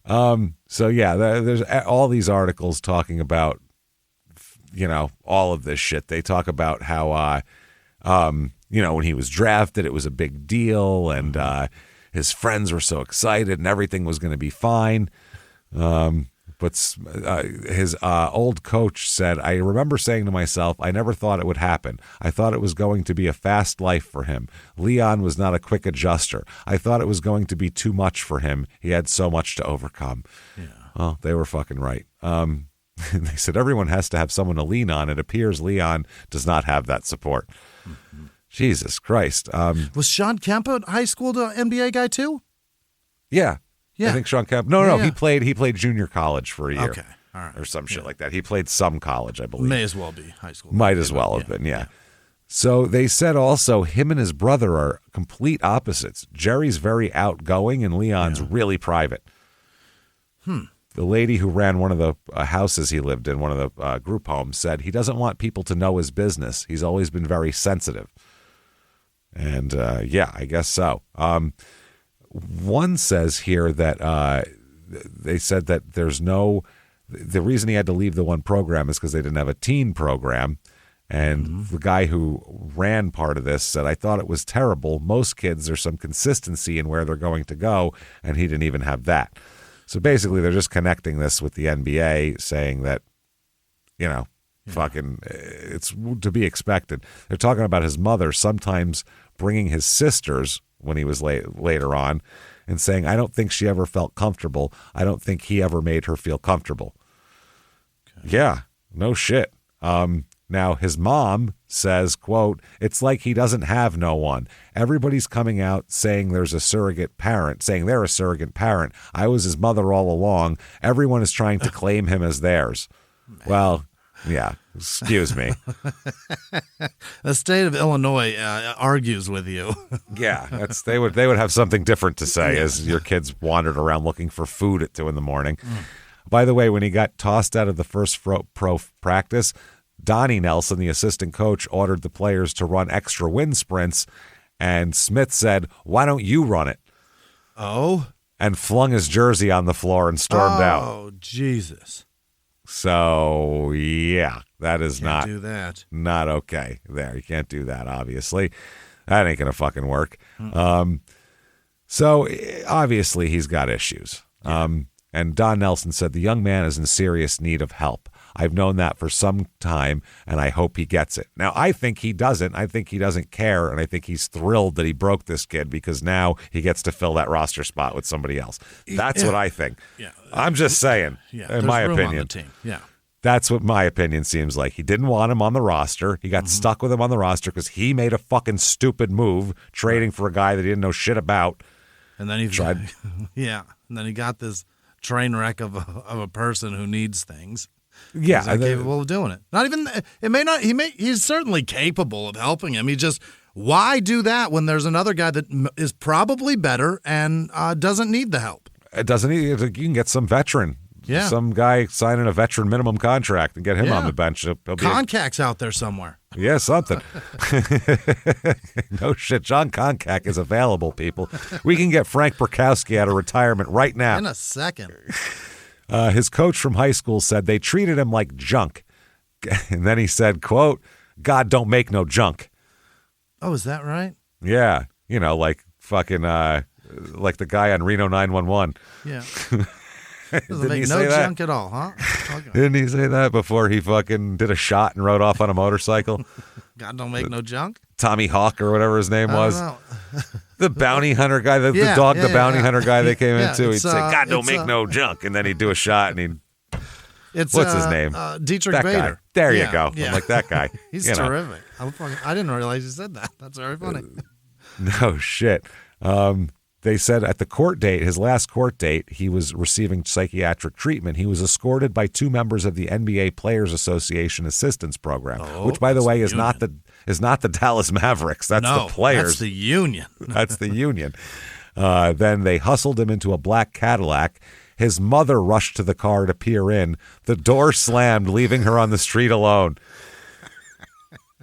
Speaker 3: So yeah, there's all these articles talking about, all of this shit. They talk about how, when he was drafted, it was a big deal, and his friends were so excited, and everything was going to be fine. But his old coach said, "I remember saying to myself, I never thought it would happen. I thought it was going to be a fast life for him. Leon was not a quick adjuster. I thought it was going to be too much for him. He had so much to overcome." Yeah. Well, they were fucking right. They said everyone has to have someone to lean on. It appears Leon does not have that support. Mm-hmm. Jesus Christ.
Speaker 4: Was Sean Kemp a high school NBA guy too?
Speaker 3: Yeah.
Speaker 4: Yeah.
Speaker 3: I think Sean Kemp. No. He played junior college for a year.
Speaker 4: Okay. All right.
Speaker 3: Or some shit like that. He played some college, I believe.
Speaker 4: May as well be high school.
Speaker 3: Might as well have been, yeah. So they said also him and his brother are complete opposites. Jerry's very outgoing and Leon's really private. The lady who ran one of the houses he lived in, one of the group homes, said he doesn't want people to know his business. He's always been very sensitive. And I guess so. One says here that they said that the reason he had to leave the one program is because they didn't have a teen program. And the guy who ran part of this said, "I thought it was terrible. Most kids, there's some consistency in where they're going to go, and he didn't even have that." So basically they're just connecting this with the NBA, saying that, fucking, it's to be expected. They're talking about his mother sometimes bringing his sisters when he was later on and saying, "I don't think she ever felt comfortable. I don't think he ever made her feel comfortable." Okay. Yeah, no shit. Now his mom says, quote, "It's like he doesn't have no one. Everybody's coming out saying they're a surrogate parent. I was his mother all along. Everyone is trying to claim him as theirs." Man. Well, yeah, excuse me.
Speaker 4: The state of Illinois argues with you.
Speaker 3: Yeah, they would have something different to say as your kids wandered around looking for food at 2 a.m. By the way, when he got tossed out of the first pro practice, Donnie Nelson, the assistant coach, ordered the players to run extra wind sprints, and Smith said, "Why don't you run it?"
Speaker 4: Oh?
Speaker 3: And flung his jersey on the floor and stormed out.
Speaker 4: Oh, Jesus.
Speaker 3: So, yeah, that is
Speaker 4: Can't do that.
Speaker 3: Not okay. There, you can't do that, obviously. That ain't going to fucking work. So, obviously, he's got issues. And Don Nelson said, "The young man is in serious need of help. I've known that for some time, and I hope he gets it." Now, I think he doesn't. I think he doesn't care, and I think he's thrilled that he broke this kid because now he gets to fill that roster spot with somebody else. That's what I think. Yeah. I'm just saying, in my opinion.
Speaker 4: On the team. Yeah.
Speaker 3: That's what my opinion seems like. He didn't want him on the roster. He got stuck with him on the roster because he made a fucking stupid move trading for a guy that he didn't know shit about.
Speaker 4: And then he tried. Yeah. And then he got this train wreck of a person who needs things.
Speaker 3: Yeah,
Speaker 4: he's not capable of doing it. Not even it may not. He's certainly capable of helping him. He just Why do that when there's another guy that is probably better and doesn't need the help?
Speaker 3: It doesn't need. You can get some veteran.
Speaker 4: Yeah.
Speaker 3: Some guy signing a veteran minimum contract and get him on the bench.
Speaker 4: Koncak's out there somewhere.
Speaker 3: Yeah, something. No shit. John Koncak is available, people. We can get Frank Burkowski out of retirement right now.
Speaker 4: In a second.
Speaker 3: His coach from high school said they treated him like junk. And then he said, quote, God don't make no junk.
Speaker 4: Oh, is that right?
Speaker 3: Yeah. Like fucking, like the guy on Reno 911.
Speaker 4: Yeah. Doesn't make no junk at all, huh? Okay.
Speaker 3: Didn't he say that before he fucking did a shot and rode off on a motorcycle?
Speaker 4: God don't make no junk?
Speaker 3: Tommy Hawk or whatever his name was. The bounty hunter guy, the bounty hunter guy they came into. He'd say, God don't make no junk. And then he'd do a shot and what's his name?
Speaker 4: Dietrich
Speaker 3: that
Speaker 4: Bader.
Speaker 3: Guy. There you go.
Speaker 4: Yeah.
Speaker 3: I'm like that guy.
Speaker 4: He's terrific. I didn't realize you said that. That's very funny.
Speaker 3: No shit. They said at the court date, his last court date, he was receiving psychiatric treatment. He was escorted by 2 members of the NBA Players Association Assistance Program, which, by the way, is not the Dallas Mavericks. That's the Players.
Speaker 4: That's the union.
Speaker 3: That's the union. Then they hustled him into a black Cadillac. His mother rushed to the car to peer in. The door slammed, leaving her on the street alone.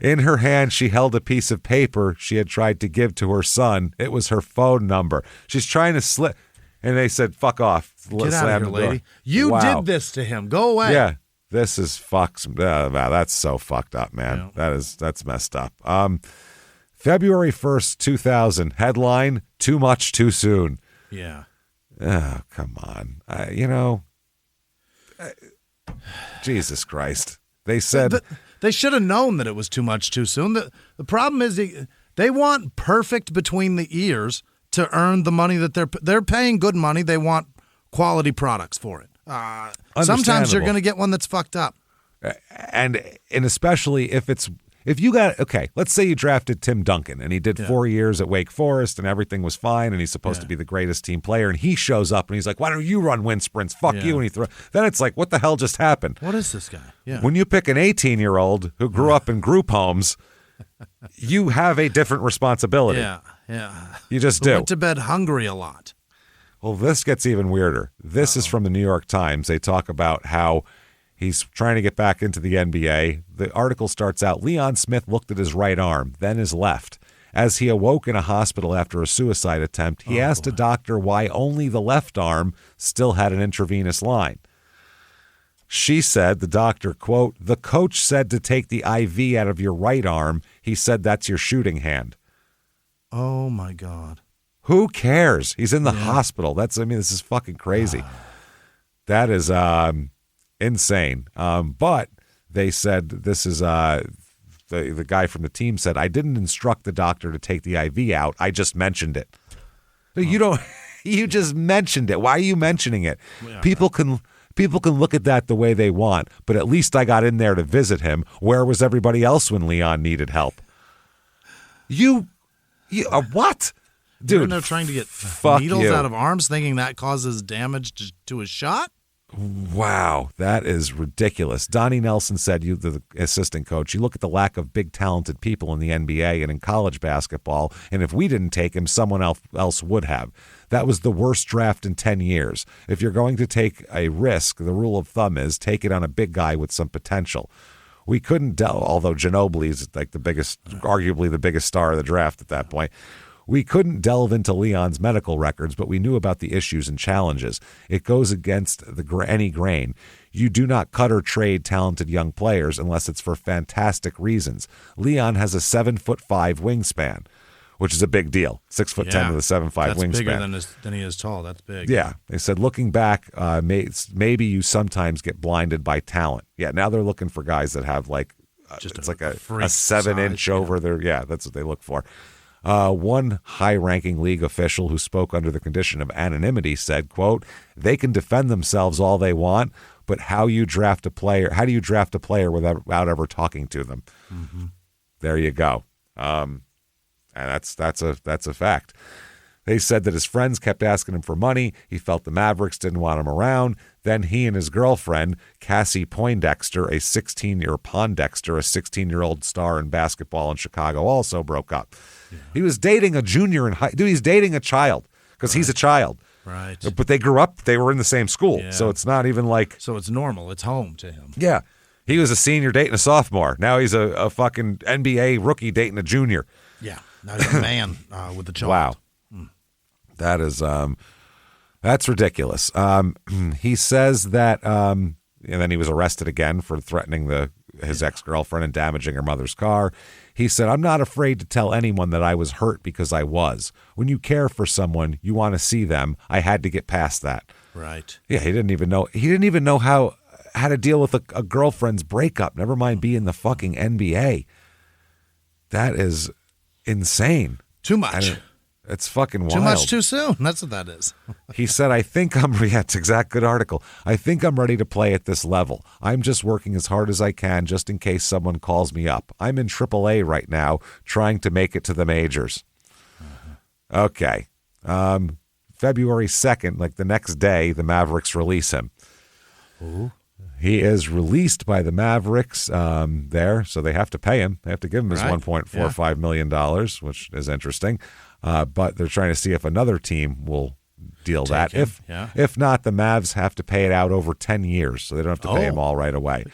Speaker 3: In her hand, she held a piece of paper she had tried to give to her son. It was her phone number. She's trying to slip, and they said, fuck off.
Speaker 4: Get out of here, lady. You did this to him. Go away.
Speaker 3: Yeah, this is fucks. Wow, that's so fucked up, man. Yeah. That's messed up. February 1st, 2000, headline, Too Much Too Soon.
Speaker 4: Yeah.
Speaker 3: Oh, come on. Jesus Christ. They said...
Speaker 4: They should have known that it was too much too soon. The problem is they want perfect between the ears to earn the money that they're paying good money. They want quality products for it. Sometimes you're going to get one that's fucked up.
Speaker 3: And especially if you got, okay, let's say you drafted Tim Duncan and he did 4 years at Wake Forest and everything was fine and he's supposed to be the greatest team player and he shows up and he's like, why don't you run wind sprints? Fuck you. And then it's like, what the hell just happened?
Speaker 4: What is this guy? Yeah.
Speaker 3: When you pick an 18-year-old who grew up in group homes, you have a different responsibility.
Speaker 4: Yeah.
Speaker 3: You just do.
Speaker 4: Went to bed hungry a lot.
Speaker 3: Well, this gets even weirder. This is from the New York Times. They talk about how he's trying to get back into the NBA. The article starts out, Leon Smith looked at his right arm, then his left. As he awoke in a hospital after a suicide attempt, he asked a doctor why only the left arm still had an intravenous line. She said, the doctor, quote, the coach said to take the IV out of your right arm. He said that's your shooting hand.
Speaker 4: Oh, my God.
Speaker 3: Who cares? He's in the hospital. This is fucking crazy. That is... insane. But they said this is the guy from the team said, I didn't instruct the doctor to take the IV out. I just mentioned it. You just mentioned it. Why are you mentioning it? Yeah. People can look at that the way they want, but at least I got in there to visit him. Where was everybody else when Leon needed help? You what? Dude,
Speaker 4: you're trying to get needles out of arms thinking that causes damage to his shot?
Speaker 3: Wow, that is ridiculous. Donnie Nelson said, the assistant coach, you look at the lack of big talented people in the NBA and in college basketball, and if we didn't take him, someone else would have. That was the worst draft in 10 years. If you're going to take a risk, the rule of thumb is take it on a big guy with some potential. We couldn't although Ginobili is like arguably the biggest star of the draft at that point. We couldn't delve into Leon's medical records, but we knew about the issues and challenges. It goes against any grain. You do not cut or trade talented young players unless it's for fantastic reasons. Leon has a 7'5" wingspan, which is a big deal. 6'10" with a 7'5" wingspan.
Speaker 4: That's bigger than he is tall. That's big.
Speaker 3: Yeah. They said, looking back, maybe you sometimes get blinded by talent. Yeah, now they're looking for guys that have it's like a 7-inch over their, that's what they look for. One high-ranking league official who spoke under the condition of anonymity said, quote, they can defend themselves all they want, but how do you draft a player without ever talking to them? Mm-hmm. There you go. And that's a fact. They said that his friends kept asking him for money. He felt the Mavericks didn't want him around. Then he and his girlfriend, Cassie Poindexter, a 16-year-old star in basketball in Chicago, also broke up. Yeah. He was dating a junior in high. Dude, he's dating a child because he's a child.
Speaker 4: Right.
Speaker 3: But they grew up. They were in the same school, so it's not even like.
Speaker 4: So it's normal. It's home to him.
Speaker 3: Yeah. He was a senior dating a sophomore. Now he's a fucking NBA rookie dating a junior.
Speaker 4: Yeah. Now he's a man with a child.
Speaker 3: Wow. That is, that's ridiculous. He says that, and then he was arrested again for threatening his ex-girlfriend and damaging her mother's car. He said, "I'm not afraid to tell anyone that I was hurt because I was. When you care for someone, you want to see them. I had to get past that."
Speaker 4: Right.
Speaker 3: Yeah, he didn't even know how to deal with a girlfriend's breakup. Never mind be in the fucking NBA. That is insane.
Speaker 4: Too much.
Speaker 3: It's fucking wild.
Speaker 4: Too much too soon. That's what that is.
Speaker 3: He said, it's exact good article. "I think I'm ready to play at this level. I'm just working as hard as I can just in case someone calls me up. I'm in AAA right now, trying to make it to the majors." Okay. February 2nd, like the next day, the Mavericks release him.
Speaker 4: Ooh.
Speaker 3: He is released by the Mavericks there, so they have to pay him. They have to give him his $1.45 million, which is interesting. But they're trying to see if another team will deal that. If not, the Mavs have to pay it out over 10 years, so they don't have to pay him all right away.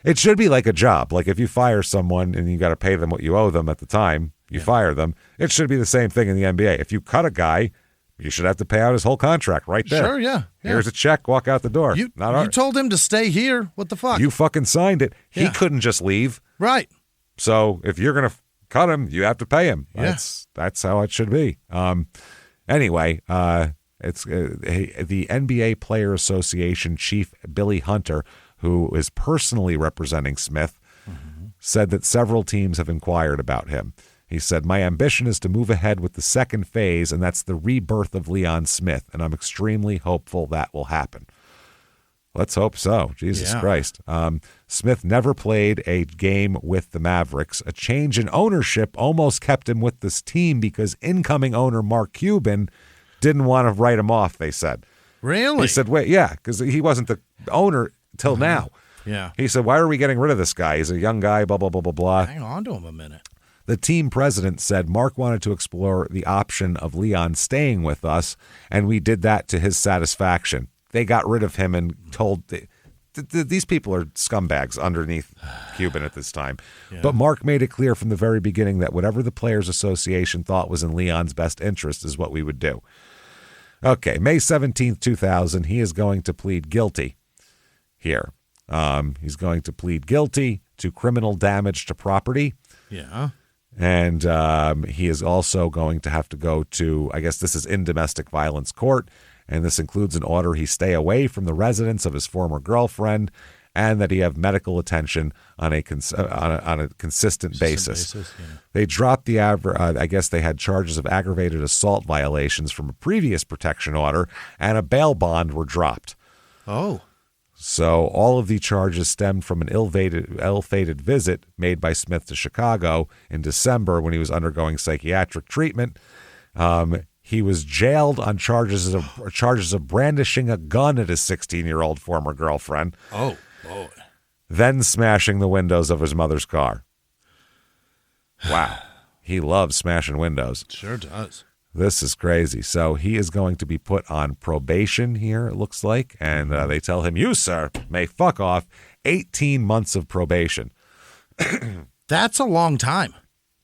Speaker 3: It should be like a job. Like if you fire someone and you got to pay them what you owe them at the time you fire them, it should be the same thing in the NBA. If you cut a guy, you should have to pay out his whole contract right there.
Speaker 4: Sure, yeah.
Speaker 3: Here's a check, walk out the door.
Speaker 4: You told him to stay here. What the fuck?
Speaker 3: You fucking signed it. He couldn't just leave.
Speaker 4: Right.
Speaker 3: So if you're going to cut him, you have to pay him.
Speaker 4: Yeah.
Speaker 3: That's how it should be. Anyway, it's the NBA Player Association chief Billy Hunter, who is personally representing Smith, said that several teams have inquired about him. He said, "My ambition is to move ahead with the second phase, and that's the rebirth of Leon Smith, and I'm extremely hopeful that will happen." Let's hope so. Jesus Christ. Smith never played a game with the Mavericks. A change in ownership almost kept him with this team because incoming owner Mark Cuban didn't want to write him off, they said.
Speaker 4: Really?
Speaker 3: He said, wait, because he wasn't the owner till now.
Speaker 4: Yeah.
Speaker 3: He said, "Why are we getting rid of this guy? He's a young guy, blah, blah, blah, blah, blah."
Speaker 4: Hang on to him a minute.
Speaker 3: The team president said Mark wanted to explore the option of Leon staying with us, and we did that to his satisfaction. They got rid of him and told these people are scumbags underneath Cuban at this time. Yeah. But Mark made it clear from the very beginning that whatever the Players Association thought was in Leon's best interest is what we would do. Okay, May 17th, 2000, he is going to plead guilty here. He's going to plead guilty to criminal damage to property.
Speaker 4: Yeah.
Speaker 3: And he is also going to have to go to, I guess this is in domestic violence court, and this includes an order he stay away from the residence of his former girlfriend and that he have medical attention on a consistent basis. They dropped the I guess they had charges of aggravated assault violations from a previous protection order, and a bail bond were dropped.
Speaker 4: Oh.
Speaker 3: So all of the charges stemmed from an ill-fated visit made by Smith to Chicago in December when he was undergoing psychiatric treatment. He was jailed on charges of brandishing a gun at his 16-year-old former girlfriend.
Speaker 4: Oh, boy.
Speaker 3: Then smashing the windows of his mother's car. Wow. He loves smashing windows.
Speaker 4: Sure does.
Speaker 3: This is crazy. So he is going to be put on probation here, it looks like. And they tell him, "You, sir, may fuck off." 18 months of probation.
Speaker 4: That's a long time.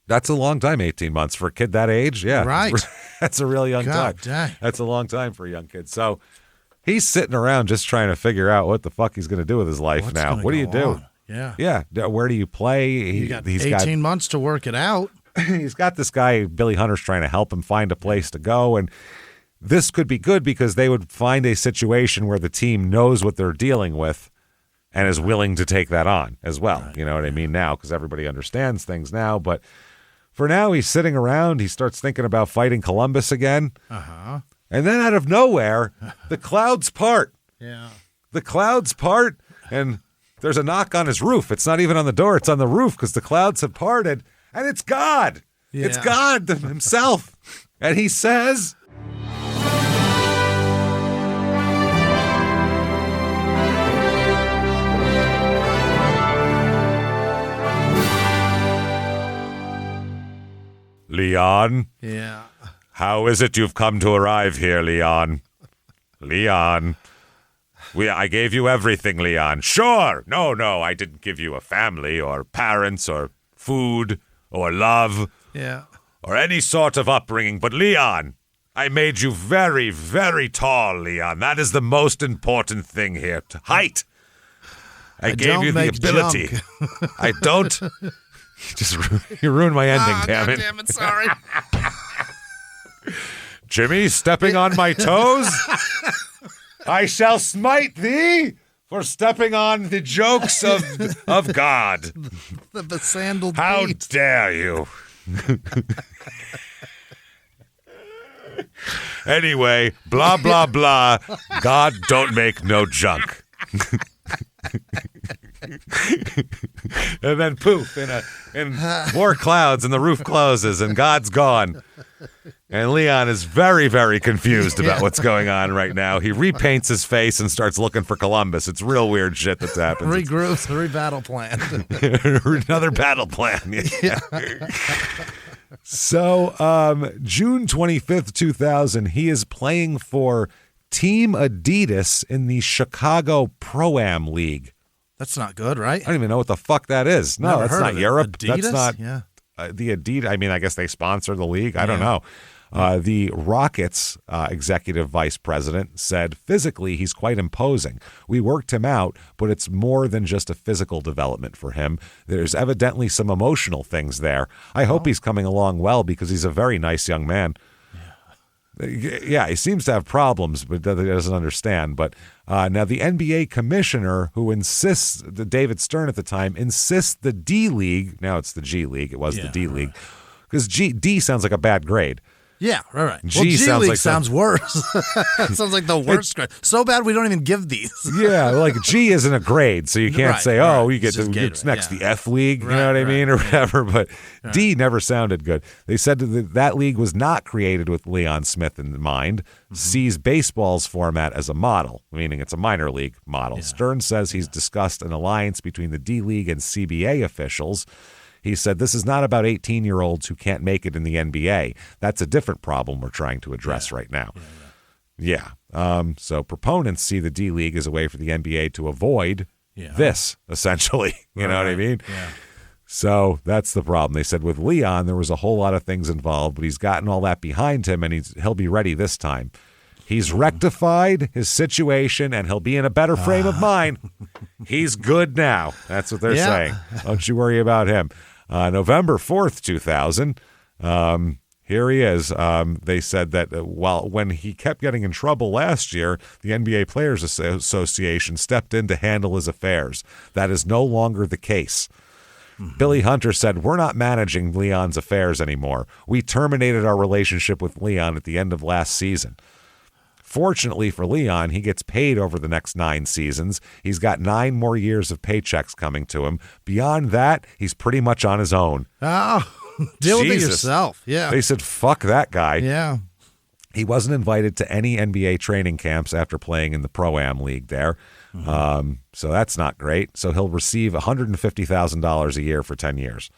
Speaker 3: That's a long time, 18 months. For a kid that age, yeah.
Speaker 4: Right.
Speaker 3: That's a real young time.
Speaker 4: Dang.
Speaker 3: That's a long time for a young kid. So he's sitting around just trying to figure out what the fuck he's going to do with his life now. What do you do?
Speaker 4: Yeah.
Speaker 3: Yeah. Where do you play?
Speaker 4: He's got 18 months to work it out.
Speaker 3: He's got this guy, Billy Hunter's trying to help him find a place to go. And this could be good because they would find a situation where the team knows what they're dealing with and is willing to take that on as well. Right. You know what I mean now, because everybody understands things now. But for now, he's sitting around. He starts thinking about fighting Columbus again.
Speaker 4: Uh-huh.
Speaker 3: And then out of nowhere, the clouds part.
Speaker 4: Yeah.
Speaker 3: The clouds part, and there's a knock on his roof. It's not even on the door. It's on the roof because the clouds have parted. And it's God. Yeah. It's God himself. And he says... Leon?
Speaker 4: Yeah.
Speaker 3: How is it you've come to arrive here, Leon? Leon. I gave you everything, Leon. Sure. No, I didn't give you a family or parents or food or love.
Speaker 4: Yeah.
Speaker 3: Or any sort of upbringing. But Leon, I made you very, very tall, Leon. That is the most important thing here. Height. I gave you the ability. I don't... You ruined my ending, damn it.
Speaker 4: Damn it, sorry.
Speaker 3: Jimmie, stepping on my toes? I shall smite thee for stepping on the jokes of God.
Speaker 4: The sandaled
Speaker 3: How
Speaker 4: feet.
Speaker 3: dare you? Anyway, blah, blah, blah. God don't make no junk. And then poof, in more clouds, and the roof closes, and God's gone. And Leon is very, very confused about what's going on right now. He repaints his face and starts looking for Columbus. It's real weird shit that's happened.
Speaker 4: Regroup, battle plan.
Speaker 3: Another battle plan. Yeah. So, June 25th, 2000, he is playing for Team Adidas in the Chicago Pro-Am League.
Speaker 4: That's not good, right?
Speaker 3: I don't even know what the fuck that is. No,
Speaker 4: Never
Speaker 3: that's not Europe.
Speaker 4: Adidas?
Speaker 3: That's not the Adidas. I mean, I guess they sponsor the league. I don't know. The Rockets executive vice president said physically he's quite imposing. We worked him out, but it's more than just a physical development for him. There's evidently some emotional things there. I hope he's coming along well because he's a very nice young man. Yeah, he seems to have problems, but he doesn't understand. But now the NBA commissioner who insists, David Stern at the time, insists the D League, now it's the G League, it was the D League, because D sounds like a bad grade.
Speaker 4: Yeah, right.
Speaker 3: G
Speaker 4: sounds worse. It sounds like the worst grade. So bad we don't even give these.
Speaker 3: Yeah, like G isn't a grade, so you can't say, you get it's next the F League, you know what I mean, or whatever. But D never sounded good. They said that league was not created with Leon Smith in mind, sees baseball's format as a model, meaning it's a minor league model. Yeah. Stern says he's discussed an alliance between the D League and CBA officials. He said, this is not about 18-year-olds who can't make it in the NBA. That's a different problem we're trying to address right now. So proponents see the D-League as a way for the NBA to avoid this, essentially. You know what I mean? Yeah. So that's the problem. They said with Leon, there was a whole lot of things involved, but he's gotten all that behind him, and he'll be ready this time. He's rectified his situation, and he'll be in a better frame of mind. He's good now. That's what they're saying. Don't you worry about him. November 4th, 2000, here he is. They said that when he kept getting in trouble last year, the NBA Players Association stepped in to handle his affairs. That is no longer the case. Billy Hunter said, we're not managing Leon's affairs anymore. We terminated our relationship with Leon at the end of last season. Fortunately for Leon, he gets paid over the next 9 seasons. He's got 9 more years of paychecks coming to him. Beyond that, he's pretty much on his own.
Speaker 4: Oh, deal with it yourself. Yeah.
Speaker 3: They said, fuck that guy.
Speaker 4: Yeah.
Speaker 3: He wasn't invited to any NBA training camps after playing in the Pro-Am League there. So that's not great. So he'll receive $150,000 a year for 10 years.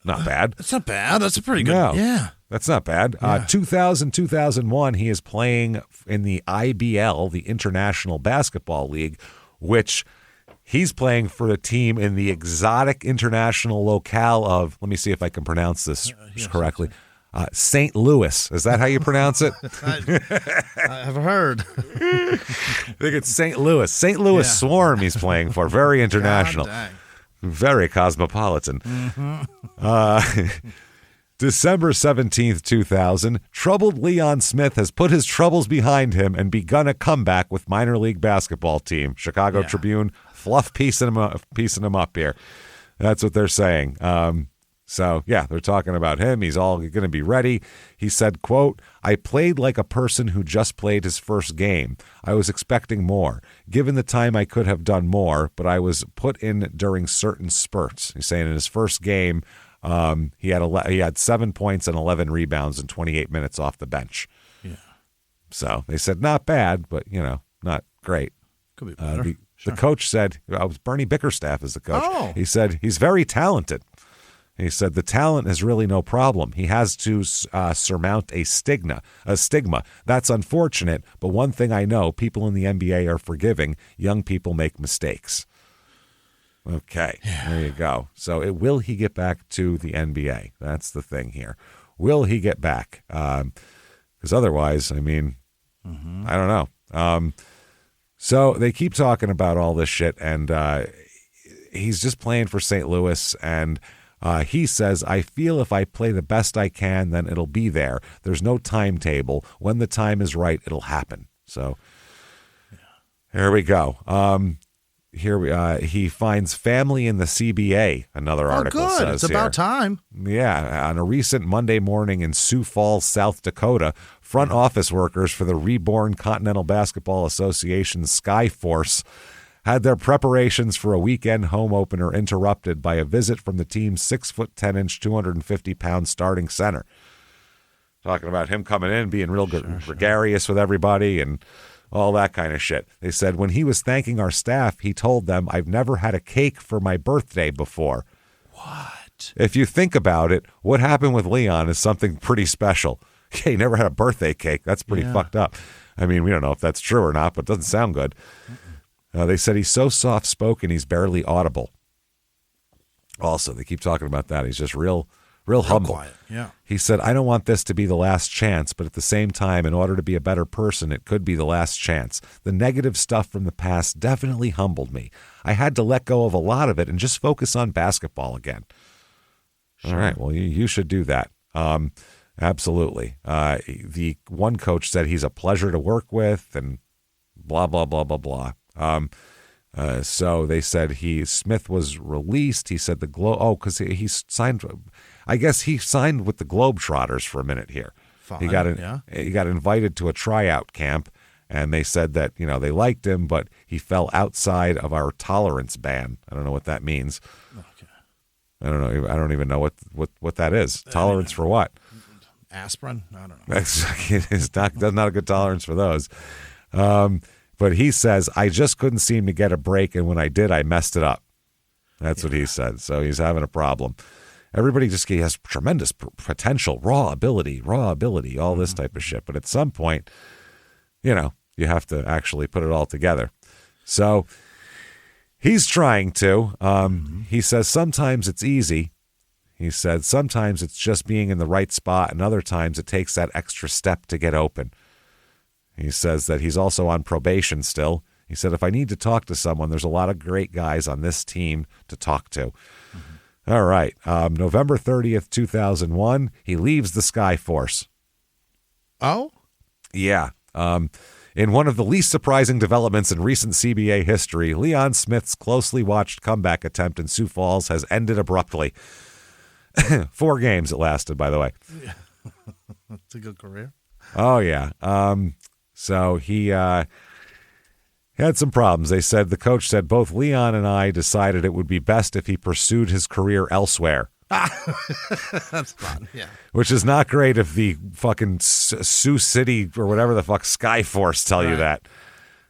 Speaker 3: Not bad.
Speaker 4: That's not bad. That's a pretty good.
Speaker 3: No.
Speaker 4: Yeah.
Speaker 3: That's not bad. 2000, 2001, he is playing in the IBL, the International Basketball League, which he's playing for a team in the exotic international locale of, let me see if I can pronounce this correctly, St. Louis. Is that how you pronounce it?
Speaker 4: I've heard.
Speaker 3: I think it's St. Louis. St. Louis Swarm he's playing for. Very international. Very cosmopolitan. December 17th, 2000, troubled Leon Smith has put his troubles behind him and begun a comeback with minor league basketball team. Chicago Tribune, fluff piecing him up here. That's what they're saying. They're talking about him. He's all going to be ready. He said, quote, I played like a person who just played his first game. I was expecting more. Given the time, I could have done more, but I was put in during certain spurts. He's saying in his first game, He had 7 points and 11 rebounds in 28 minutes off the bench.
Speaker 4: Yeah.
Speaker 3: So they said not bad, but not great.
Speaker 4: Could be better.
Speaker 3: The coach said, Bernie Bickerstaff is the coach.
Speaker 4: Oh.
Speaker 3: He said he's very talented. He said the talent is really no problem. He has to surmount a stigma. That's unfortunate, but one thing I know, people in the NBA are forgiving. Young people make mistakes. Okay, There you go. So will he get back to the NBA? That's the thing here. Will he get back? Because otherwise, I mean, I don't know. So they keep talking about all this shit, and he's just playing for St. Louis, and he says, I feel if I play the best I can, then it'll be there. There's no timetable. When the time is right, it'll happen. So here we go. He finds family in the CBA, another article
Speaker 4: good.
Speaker 3: says.
Speaker 4: It's about time.
Speaker 3: Yeah. On a recent Monday morning in Sioux Falls, South Dakota, front office workers for the reborn Continental Basketball Association Skyforce had their preparations for a weekend home opener interrupted by a visit from the team's 6'10", 250-pound starting center. Talking about him coming in, being real gregarious with everybody and all that kind of shit. They said when he was thanking our staff, he told them, I've never had a cake for my birthday before.
Speaker 4: What?
Speaker 3: If you think about it, what happened with Leon is something pretty special. He never had a birthday cake. That's pretty fucked up. I mean, we don't know if that's true or not, but it doesn't sound good. They said he's so soft-spoken, he's barely audible. Also, they keep talking about that. He's just real humble.
Speaker 4: Quiet. Yeah.
Speaker 3: He said, I don't want this to be the last chance, but at the same time, in order to be a better person, it could be the last chance. The negative stuff from the past definitely humbled me. I had to let go of a lot of it and just focus on basketball again. Sure. All right, well, you should do that. Absolutely. The one coach said he's a pleasure to work with and blah, blah, blah, blah, blah. So they said Smith was released. He said because he signed, I guess he signed with the Globetrotters for a minute here.
Speaker 4: Fine,
Speaker 3: he got invited to a tryout camp, and they said that, they liked him, but he fell outside of our tolerance ban. I don't know what that means.
Speaker 4: Okay.
Speaker 3: I don't know. I don't even know what that is. Tolerance for what?
Speaker 4: Aspirin? I don't know.
Speaker 3: It's not a good tolerance for those. But he says, I just couldn't seem to get a break, and when I did, I messed it up. That's what he said. So he's having a problem. Everybody he has tremendous potential, raw ability, all this type of shit. But at some point, you have to actually put it all together. So he's trying to. He says sometimes it's easy. He said sometimes it's just being in the right spot, and other times it takes that extra step to get open. He says that he's also on probation still. He said, if I need to talk to someone, there's a lot of great guys on this team to talk to. Mm-hmm. All right. November 30th, 2001, he leaves the Skyforce.
Speaker 4: Oh?
Speaker 3: Yeah. In one of the least surprising developments in recent CBA history, Leon Smith's closely watched comeback attempt in Sioux Falls has ended abruptly. 4 games it lasted, by the way.
Speaker 4: Yeah. That's a good career.
Speaker 3: Oh, yeah. So he had some problems. They said, the coach said, both Leon and I decided it would be best if he pursued his career elsewhere.
Speaker 4: That's fun, yeah.
Speaker 3: Which is not great if the fucking Sioux City or whatever the fuck Skyforce tell you that.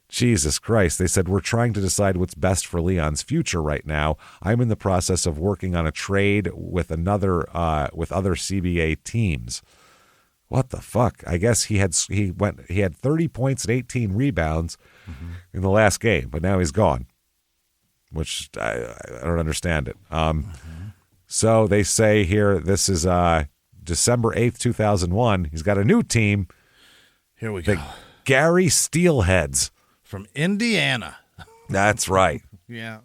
Speaker 3: Jesus Christ. They said, we're trying to decide what's best for Leon's future right now. I'm in the process of working on a trade with other CBA teams. What the fuck? I guess he had 30 points and 18 rebounds in the last game, but now he's gone, which I don't understand it. So they say here, this is December 8th, 2001. He's got a new team.
Speaker 4: Here we go.
Speaker 3: The Gary Steelheads.
Speaker 4: From Indiana.
Speaker 3: That's right.
Speaker 4: Yeah.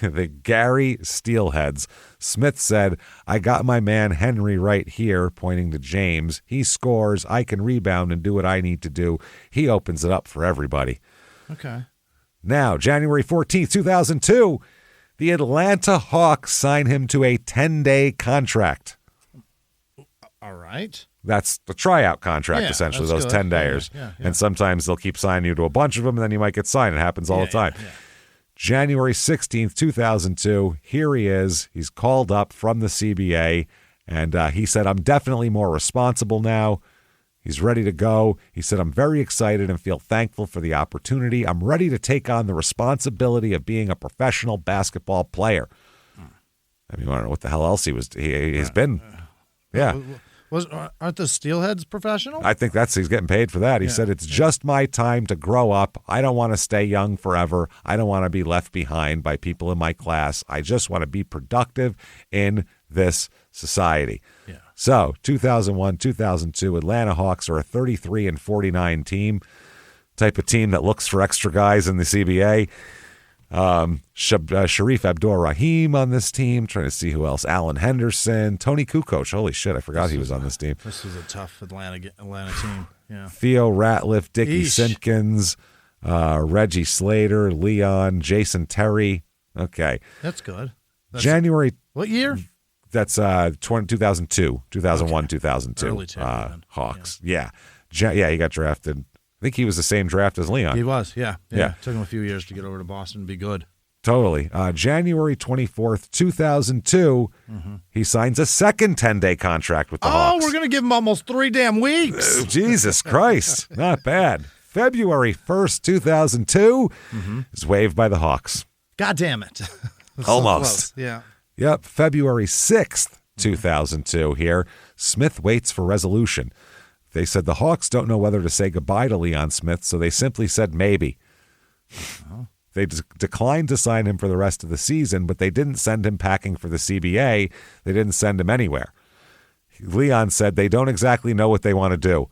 Speaker 3: The Gary Steelheads. Smith said, I got my man Henry right here, pointing to James. He scores. I can rebound and do what I need to do. He opens it up for everybody.
Speaker 4: Okay.
Speaker 3: Now, January 14th, 2002, the Atlanta Hawks sign him to a 10-day contract.
Speaker 4: All right.
Speaker 3: That's the tryout contract, essentially, those good. 10 days.
Speaker 4: Yeah.
Speaker 3: And sometimes they'll keep signing you to a bunch of them, and then you might get signed. It happens all the time.
Speaker 4: Yeah.
Speaker 3: January 16th, 2002, here he is. He's called up from the CBA, and he said, I'm definitely more responsible now. He's ready to go. He said, I'm very excited and feel thankful for the opportunity. I'm ready to take on the responsibility of being a professional basketball player. I mean, I don't know what the hell else he's been. Yeah.
Speaker 4: Aren't the Steelheads professional?
Speaker 3: I think he's getting paid for that. He said, it's just my time to grow up. I don't want to stay young forever. I don't want to be left behind by people in my class. I just want to be productive in this society. Yeah. So 2001, 2002, Atlanta Hawks are a 33-49 team, type of team that looks for extra guys in the CBA. Sharif Abdur-Rahim on this team. Trying to see who else. Alan Henderson, Tony Kukoc. Holy shit, I forgot he was on this team.
Speaker 4: This was a tough Atlanta team. Yeah.
Speaker 3: Theo Ratliff, Dickie Simpkins, Reggie Slater, Leon, Jason Terry. Okay.
Speaker 4: That's good.
Speaker 3: January.
Speaker 4: What year?
Speaker 3: That's 2002, 2001,
Speaker 4: okay.
Speaker 3: 2002.
Speaker 4: Early
Speaker 3: Hawks. Yeah. He got drafted. I think he was the same draft as Leon.
Speaker 4: He was, yeah. Took him a few years to get over to Boston and be good.
Speaker 3: Totally. January 24th, 2002, he signs a second 10-day contract with the Hawks.
Speaker 4: Oh, we're going to give him almost 3 damn weeks.
Speaker 3: Jesus Christ. Not bad. February 1st, 2002, is waived by the Hawks.
Speaker 4: God damn it.
Speaker 3: Almost.
Speaker 4: So yeah.
Speaker 3: Yep. February 6th, 2002 here. Smith waits for resolution. They said the Hawks don't know whether to say goodbye to Leon Smith, so they simply said maybe. They declined to sign him for the rest of the season, but they didn't send him packing for the CBA. They didn't send him anywhere. Leon said they don't exactly know what they want to do.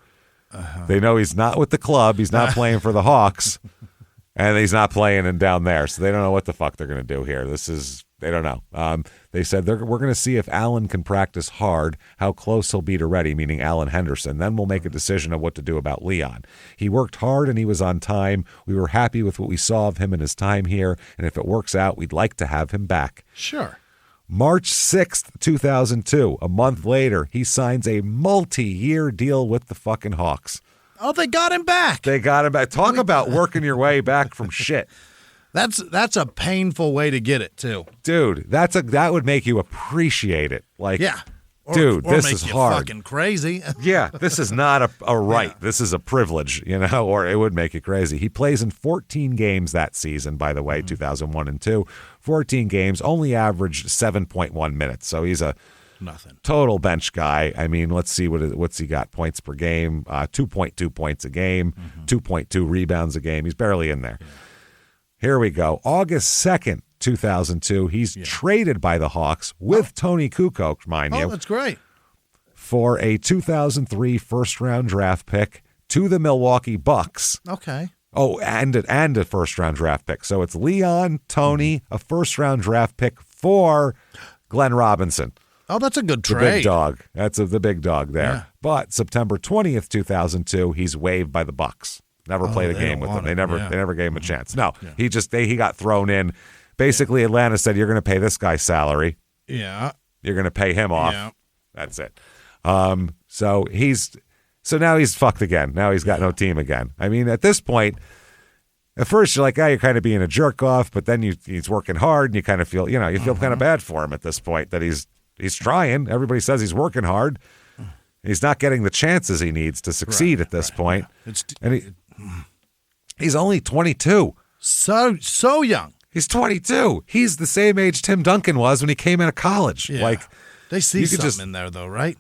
Speaker 3: They know he's not with the club. He's not playing for the Hawks, and he's not playing down there, so they don't know what the fuck they're going to do here. They don't know. They said we're going to see if Allen can practice hard, how close he'll be to ready, meaning Alan Henderson. Then we'll make a decision of what to do about Leon. He worked hard and he was on time. We were happy with what we saw of him in his time here, and if it works out, we'd like to have him back.
Speaker 4: Sure.
Speaker 3: March 6th, 2002, a month later, he signs a multi-year deal with the fucking Hawks.
Speaker 4: Oh, they got him back.
Speaker 3: They got him back. Talk about working your way back from shit.
Speaker 4: That's a painful way to get it too,
Speaker 3: dude. That would make you appreciate it. Like,
Speaker 4: yeah,
Speaker 3: dude, this is hard.
Speaker 4: Fucking crazy.
Speaker 3: Yeah, this is not a right. Yeah. This is a privilege, or it would make you crazy. He plays in 14 games that season, by the way, 2001 and 2. 14 games, only averaged 7.1 minutes. So he's a total bench guy. I mean, let's see what's he got points per game. 2.2 points a game, 2.2 rebounds a game. He's barely in there. Yeah. Here we go. August 2nd, 2002, he's traded by the Hawks with Tony Kukoc, mind you.
Speaker 4: Oh, that's great.
Speaker 3: For a 2003 first-round draft pick to the Milwaukee Bucks.
Speaker 4: Okay.
Speaker 3: Oh, and a first-round draft pick. So it's Leon, Tony, a first-round draft pick for Glenn Robinson.
Speaker 4: Oh, that's a good trade.
Speaker 3: The big dog. That's the big dog there. Yeah. But September 20th, 2002, he's waived by the Bucks. Never played a game with them. They never gave him a chance. No, he got thrown in. Basically, Atlanta said, you're going to pay this guy's salary.
Speaker 4: Yeah.
Speaker 3: You're going to pay him off. Yeah. That's it. So now he's fucked again. Now he's got no team again. I mean, at this point, at first you're like, you're kind of being a jerk off, but then he's working hard and you kind of feel, you feel kind of bad for him at this point that he's trying. Everybody says he's working hard. He's not getting the chances he needs to succeed at this point. Yeah. He's only 22.
Speaker 4: So young.
Speaker 3: He's 22. He's the same age Tim Duncan was when he came out of college.
Speaker 4: Yeah.
Speaker 3: Like,
Speaker 4: they see something in there, though, right?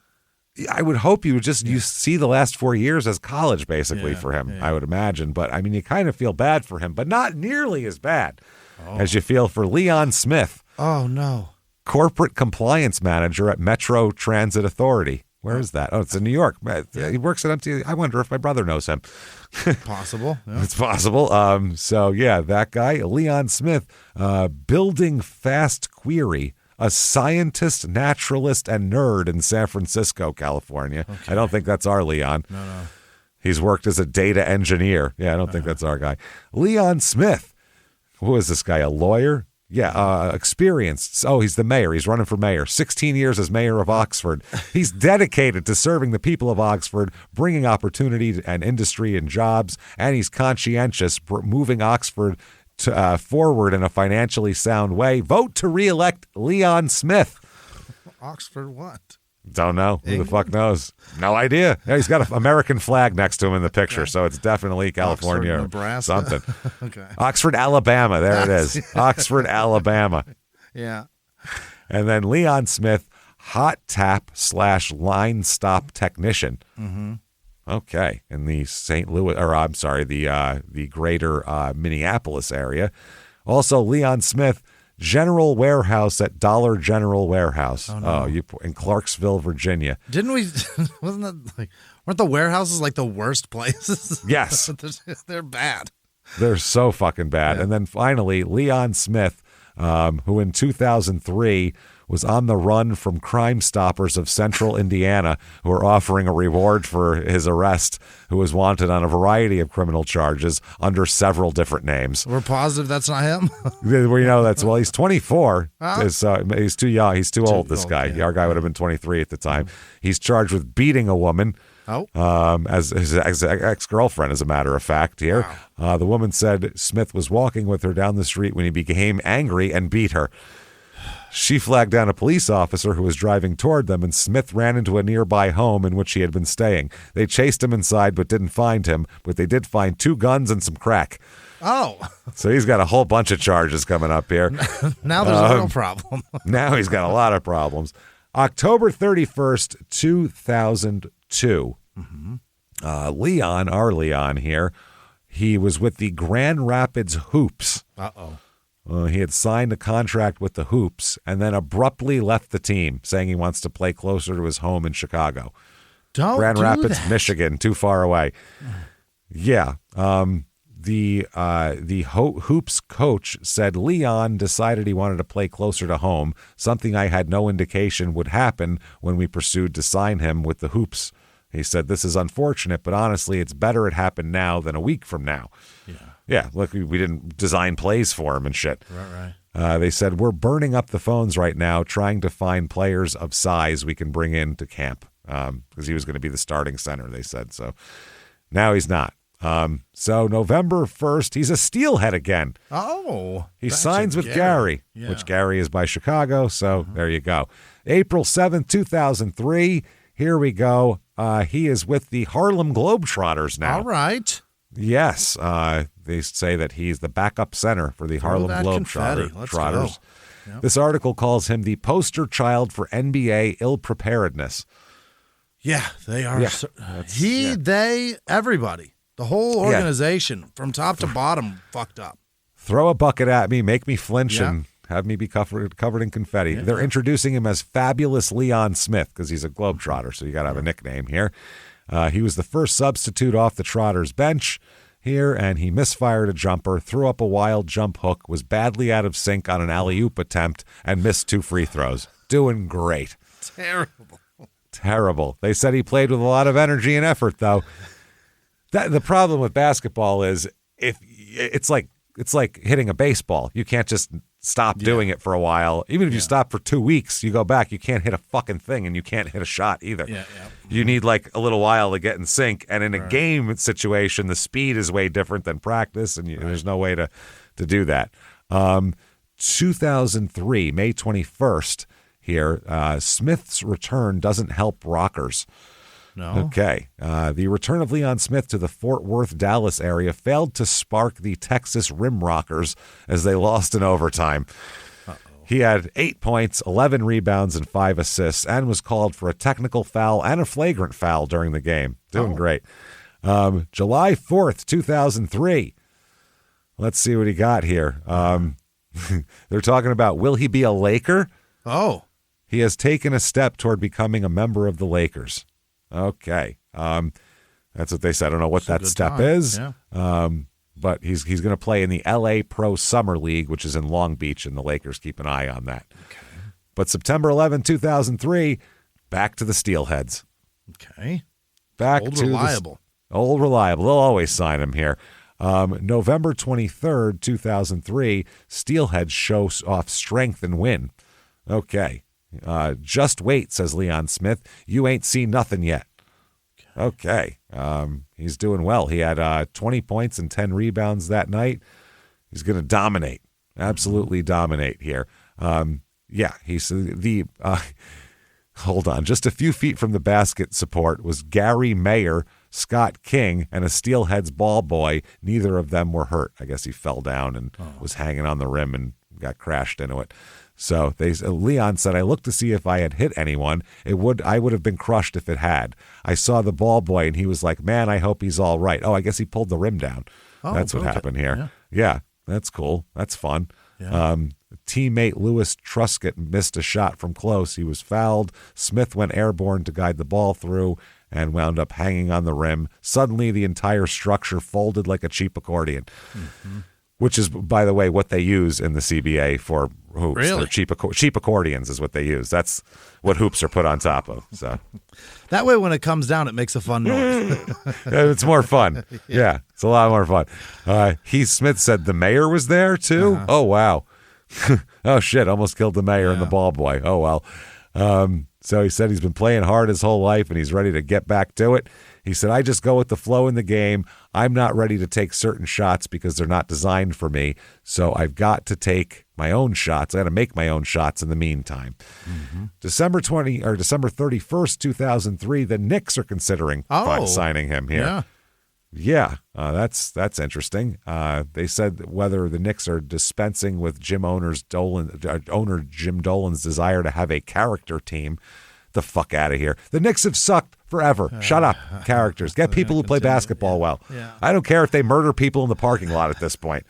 Speaker 3: I would hope you see the last 4 years as college, basically, for him, I would imagine. But, I mean, you kind of feel bad for him, but not nearly as bad as you feel for Leon Smith.
Speaker 4: Oh, no.
Speaker 3: Corporate compliance manager at Metro Transit Authority. Where is that? Oh, it's in New York. He works at MT. I wonder if my brother knows him.
Speaker 4: Possible. Yeah.
Speaker 3: It's possible. That guy, Leon Smith, building fast query, a scientist, naturalist, and nerd in San Francisco, California. Okay. I don't think that's our Leon.
Speaker 4: No.
Speaker 3: He's worked as a data engineer. Yeah, I don't think that's our guy. Leon Smith. Who is this guy? A lawyer? Yeah, experienced. Oh, he's the mayor. He's running for mayor. 16 years as mayor of Oxford. He's dedicated to serving the people of Oxford, bringing opportunity and industry and jobs, and he's conscientious, moving Oxford forward in a financially sound way. Vote to re-elect Leon Smith.
Speaker 4: Oxford what?
Speaker 3: Don't know. Who the fuck knows? No idea. Yeah, he's got an American flag next to him in the picture, so it's definitely California
Speaker 4: Oxford,
Speaker 3: or
Speaker 4: Nebraska.
Speaker 3: something.
Speaker 4: Okay.
Speaker 3: Oxford, Alabama. There it is. Oxford, Alabama.
Speaker 4: Yeah.
Speaker 3: And then Leon Smith, hot tap / line stop technician.
Speaker 4: Mm-hmm.
Speaker 3: Okay, in the St. Louis, or I'm sorry, the greater Minneapolis area. Also, Leon Smith, general warehouse at Dollar General Warehouse.
Speaker 4: Oh, no.
Speaker 3: In Clarksville, Virginia.
Speaker 4: Didn't we? Wasn't that like? Weren't the warehouses like the worst places?
Speaker 3: Yes,
Speaker 4: they're bad.
Speaker 3: They're so fucking bad.
Speaker 4: Yeah.
Speaker 3: And then finally, Leon Smith, who in 2003 was on the run from Crime Stoppers of Central Indiana, who are offering a reward for his arrest, who was wanted on a variety of criminal charges under several different names.
Speaker 4: We're positive that's not him.
Speaker 3: We know well, he's 24.
Speaker 4: Huh?
Speaker 3: He's too young. He's too old, this guy.
Speaker 4: Yeah.
Speaker 3: Our guy would have been 23 at the time. He's charged with beating a woman.
Speaker 4: Oh.
Speaker 3: As his ex-girlfriend, as a matter of fact, here.
Speaker 4: Wow.
Speaker 3: The woman said Smith was walking with her down the street when he became angry and beat her. She flagged down a police officer who was driving toward them, and Smith ran into a nearby home in which he had been staying. They chased him inside but didn't find him, but they did find 2 guns and some crack.
Speaker 4: Oh.
Speaker 3: So he's got a whole bunch of charges coming up here.
Speaker 4: Now there's a real problem.
Speaker 3: Now he's got a lot of problems. October 31st, 2002. Mm-hmm. Our Leon here, he was with the Grand Rapids Hoops.
Speaker 4: Uh-oh.
Speaker 3: He had signed a contract with the Hoops and then abruptly left the team, saying he wants to play closer to his home in Chicago. Grand Rapids, Michigan, too far away. Yeah. The Hoops coach said Leon decided he wanted to play closer to home, something I had no indication would happen when we pursued to sign him with the Hoops. He said, this is unfortunate, but honestly, it's better it happened now than a week from now.
Speaker 4: Yeah.
Speaker 3: Yeah, look, we didn't design plays for him and shit.
Speaker 4: Right.
Speaker 3: They said, we're burning up the phones right now trying to find players of size we can bring into camp because he was going to be the starting center, they said. So now he's not. So November 1st, he's a steelhead again.
Speaker 4: Oh.
Speaker 3: He signs with Gary,
Speaker 4: yeah.
Speaker 3: which Gary is by Chicago. So there you go. April 7th, 2003. Here we go. He is with the Harlem Globetrotters now.
Speaker 4: All right.
Speaker 3: Yes. They say that he's the backup center for the Harlem Globetrotters.
Speaker 4: Yep.
Speaker 3: This article calls him the poster child for NBA ill-preparedness.
Speaker 4: Yeah, they are.
Speaker 3: Yeah,
Speaker 4: They, everybody. The whole organization from top to bottom fucked up.
Speaker 3: Throw a bucket at me, make me flinch,
Speaker 4: Yeah.
Speaker 3: and have me be covered in confetti.
Speaker 4: Yeah.
Speaker 3: They're introducing him as Fabulous Leon Smith because he's a Globetrotter, so you got to have a nickname here. He was the first substitute off the Trotters bench here, and he misfired a jumper, threw up a wild jump hook, was badly out of sync on an alley-oop attempt, and missed 2 free throws. Doing great. Terrible. They said he played with a lot of energy and effort, though. The problem with basketball is if it's like hitting a baseball. You can't just stop doing it for a while. Even if you stop for 2 weeks, you go back, you can't hit a fucking thing, and you can't hit a shot either.
Speaker 4: Yeah.
Speaker 3: You need like a little while to get in sync. And in a game situation, the speed is way different than practice, and there's no way to do that. 2003, May 21st here, Smith's return doesn't help rockers.
Speaker 4: No.
Speaker 3: Okay. The return of Leon Smith to the Fort Worth, Dallas area failed to spark the Texas Rim Rockers as they lost in overtime. He had 8 points, 11 rebounds, and 5 assists, and was called for a technical foul and a flagrant foul during the game. Doing great. July 4th, 2003. Let's see what he got here. They're talking about, will he be a Laker?
Speaker 4: Oh.
Speaker 3: He has taken a step toward becoming a member of the Lakers. Okay. That's what they said. I don't know what that step is.
Speaker 4: Yeah.
Speaker 3: But he's going to play in the LA Pro Summer League, which is in Long Beach, and the Lakers keep an eye on that.
Speaker 4: Okay.
Speaker 3: But September 11, 2003, back to the Steelheads.
Speaker 4: Okay.
Speaker 3: Back
Speaker 4: Old
Speaker 3: to
Speaker 4: reliable.
Speaker 3: Old reliable. They'll always sign him here. November 23rd, 2003, Steelheads show off strength and win. Okay. Just wait, says Leon Smith. You ain't seen nothing yet. Okay. He's doing well. He had 20 points and 10 rebounds that night. He's going to dominate, absolutely dominate here. He's hold on. Just a few feet from the basket support was Gary Mayer, Scott King, and a Steelheads ball boy. Neither of them were hurt. I guess he fell down and was hanging on the rim and got crashed into it. So Leon said, I looked to see if I had hit anyone. I would have been crushed if it had. I saw the ball boy, and he was like, man, I hope he's all right. Oh, I guess he pulled the rim down. That's what happened here. Yeah, that's cool. That's fun. Yeah. Teammate Lewis Truscott missed a shot from close. He was fouled. Smith went airborne to guide the ball through and wound up hanging on the rim. Suddenly, the entire structure folded like a cheap accordion, which is, by the way, what they use in the CBA for hoops.
Speaker 4: Really?
Speaker 3: Cheap accordions is what they use. That's what hoops are put on top of. So
Speaker 4: that way, when it comes down, it makes a fun noise.
Speaker 3: It's more fun. Yeah, it's a lot more fun. Heath Smith said the mayor was there, too. Oh, wow. Oh, shit, almost killed the mayor and the ball boy. Oh, well. So he said he's been playing hard his whole life, and he's ready to get back to it. He said, I just go with the flow in the game. I'm not ready to take certain shots because they're not designed for me. So I've got to take my own shots. I got to make my own shots in the meantime. December 31st, 2003, the Knicks are considering signing him here. Yeah, that's interesting. They said whether the Knicks are dispensing with owner Jim Dolan's desire to have a character team. The fuck out of here. The Knicks have sucked forever. Shut up, characters. Get people who play basketball well. Yeah. I don't care if they murder people in the parking lot at this point.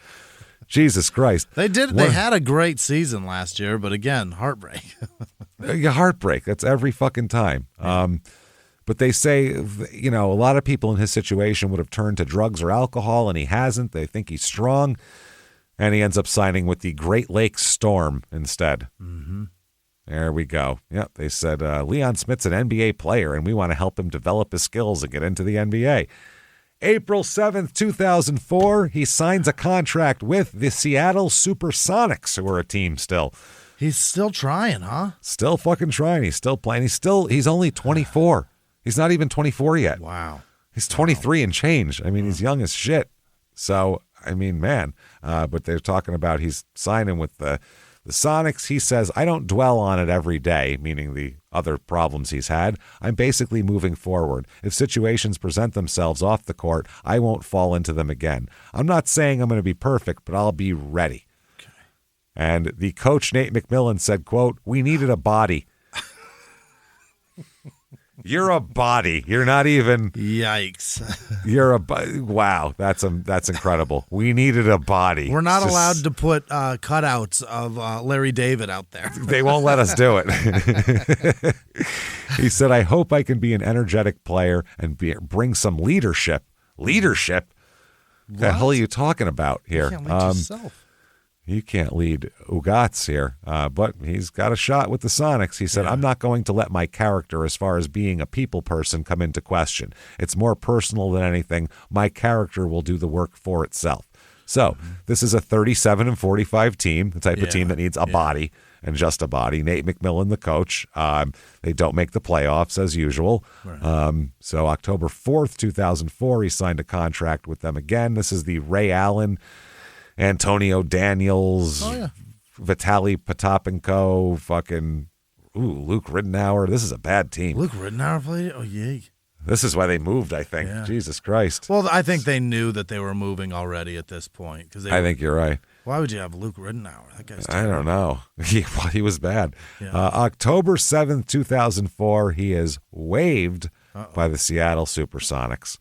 Speaker 3: Jesus Christ.
Speaker 4: They did. They had a great season last year, but again, heartbreak.
Speaker 3: Heartbreak. That's every fucking time. But they say, a lot of people in his situation would have turned to drugs or alcohol, and he hasn't. They think he's strong, and he ends up signing with the Great Lakes Storm instead. There we go. Yep, they said Leon Smith's an NBA player, and we want to help him develop his skills and get into the NBA. April 7th, 2004, he signs a contract with the Seattle Supersonics, who are a team still.
Speaker 4: He's still trying, huh?
Speaker 3: Still fucking trying. He's still playing. He's only 24. He's not even 24 yet.
Speaker 4: Wow.
Speaker 3: He's 23 and change. I mean, he's young as shit. So, I mean, man. But they're talking about he's signing with the Sonics. He says, I don't dwell on it every day, meaning the other problems he's had. I'm basically moving forward. If situations present themselves off the court, I won't fall into them again. I'm not saying I'm going to be perfect, but I'll be ready. Okay. And the coach, Nate McMillan, said, quote, we needed a body. You're a body. You're not even.
Speaker 4: Yikes.
Speaker 3: Wow. That's incredible. We needed a body.
Speaker 4: We're not allowed to put cutouts of Larry David out there.
Speaker 3: They won't let us do it. He said, I hope I can be an energetic player and bring some leadership. Leadership? What the hell are you talking about here?
Speaker 4: You can't lead yourself.
Speaker 3: You can't lead Ugats here, but he's got a shot with the Sonics. He said, I'm not going to let my character as far as being a people person come into question. It's more personal than anything. My character will do the work for itself. So this is a 37-45 team, the type of team that needs a body and just a body. Nate McMillan, the coach. They don't make the playoffs as usual. Right. So October 4th, 2004, he signed a contract with them again. This is the Ray Allen, Antonio Daniels, Vitaly Potapenko, fucking Luke Ridenour. This is a bad team.
Speaker 4: Luke Ridenour played? Oh, yay.
Speaker 3: This is why they moved, I think. Yeah. Jesus Christ.
Speaker 4: Well, I think they knew that they were moving already at this point.
Speaker 3: I think you're right.
Speaker 4: Why would you have Luke Ridenour? That guy's
Speaker 3: terrible. I don't know. He was bad. Yeah. October 7th, 2004, he is waived by the Seattle Supersonics.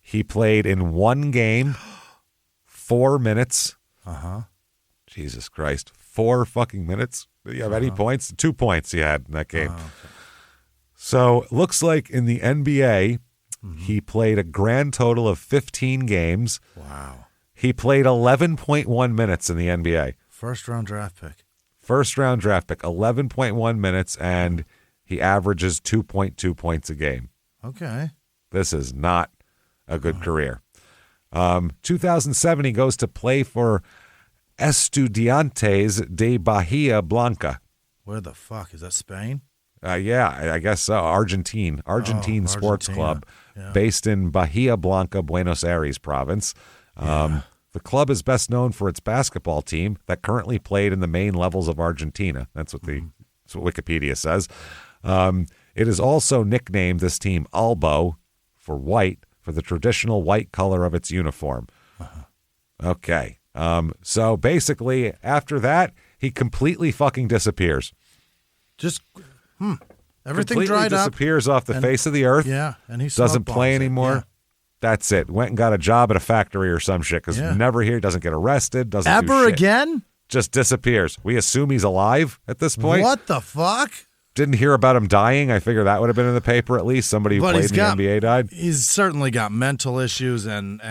Speaker 3: He played in one game, 4 minutes. Jesus Christ. 4 fucking minutes? Did you have any points? 2 points he had in that game. Okay. So looks like in the NBA, he played a grand total of 15 games.
Speaker 4: Wow.
Speaker 3: He played 11.1 minutes in the NBA.
Speaker 4: First round draft pick,
Speaker 3: 11.1 minutes, and he averages 2.2 points a game.
Speaker 4: Okay.
Speaker 3: This is not a good career. 2007, he goes to play for Estudiantes de Bahia Blanca.
Speaker 4: Where the fuck? Is that Spain?
Speaker 3: Yeah, I guess so. Argentine sports club based in Bahia Blanca, Buenos Aires province. The club is best known for its basketball team that currently played in the main levels of Argentina. That's what Wikipedia says. It is also nicknamed, this team, Albo, for white, for the traditional white color of its uniform. Okay. So basically, after that, he completely fucking disappears.
Speaker 4: Just, everything
Speaker 3: completely
Speaker 4: dried up.
Speaker 3: Disappears off the face of the earth.
Speaker 4: Yeah, and he
Speaker 3: doesn't play anymore.
Speaker 4: Yeah.
Speaker 3: That's it. Went and got a job at a factory or some shit because never here. Doesn't get arrested. Doesn't
Speaker 4: ever
Speaker 3: do shit.
Speaker 4: Again?
Speaker 3: Just disappears. We assume he's alive at this point.
Speaker 4: What the fuck?
Speaker 3: Didn't hear about him dying. I figure that would have been in the paper at least. Somebody who played in the NBA died.
Speaker 4: He's certainly got mental issues and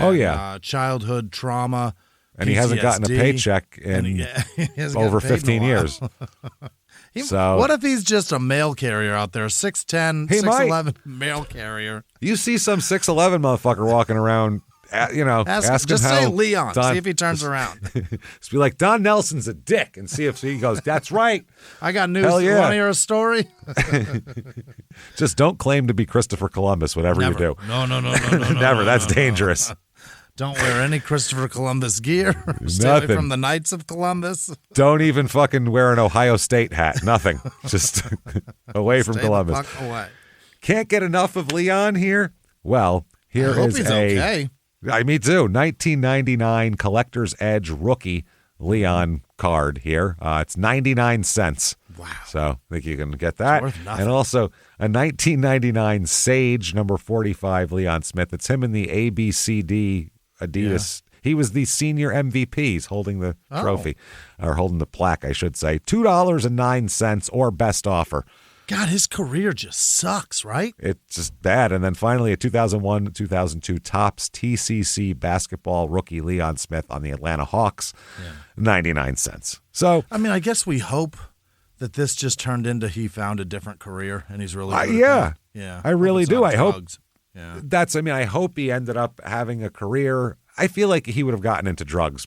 Speaker 4: childhood trauma.
Speaker 3: And he hasn't gotten a paycheck in over 15 years. So
Speaker 4: what if he's just a mail carrier out there, 6'10", 6'11", mail carrier?
Speaker 3: You see some 6'11" motherfucker walking around, ask him
Speaker 4: just
Speaker 3: how
Speaker 4: say Leon,
Speaker 3: Don,
Speaker 4: see if he turns around.
Speaker 3: Just be like, Don Nelson's a dick, and see if he goes, that's right.
Speaker 4: I got news.
Speaker 3: Hell yeah.
Speaker 4: Want to hear a story?
Speaker 3: Just don't claim to be Christopher Columbus, whatever you do.
Speaker 4: No.
Speaker 3: Never. That's dangerous.
Speaker 4: Don't wear any Christopher Columbus gear. Stay away from the Knights of Columbus.
Speaker 3: Don't even fucking wear an Ohio State hat. Nothing. Just away from Columbus.
Speaker 4: The fuck away.
Speaker 3: Can't get enough of Leon here? Well, here
Speaker 4: I hope
Speaker 3: is
Speaker 4: he's okay.
Speaker 3: Me too. 1999 Collector's Edge rookie Leon card here. It's 99 cents.
Speaker 4: Wow.
Speaker 3: So I think you can get that.
Speaker 4: It's worth nothing.
Speaker 3: And also a 1999 Sage number 45 Leon Smith. It's him in the ABCD Adidas. Yeah. He was the senior MVP. He's holding the trophy, or holding the plaque, I should say. $2.09 or best offer.
Speaker 4: God, his career just sucks, right?
Speaker 3: It's just bad. And then finally, a 2001-2002 Topps TCC basketball rookie Leon Smith on the Atlanta Hawks, 99 cents. So,
Speaker 4: I mean, I guess we hope that this just turned into he found a different career and he's really
Speaker 3: yeah.
Speaker 4: Yeah.
Speaker 3: I really do. I hope.
Speaker 4: Yeah.
Speaker 3: I hope he ended up having a career. I feel like he would have gotten into drugs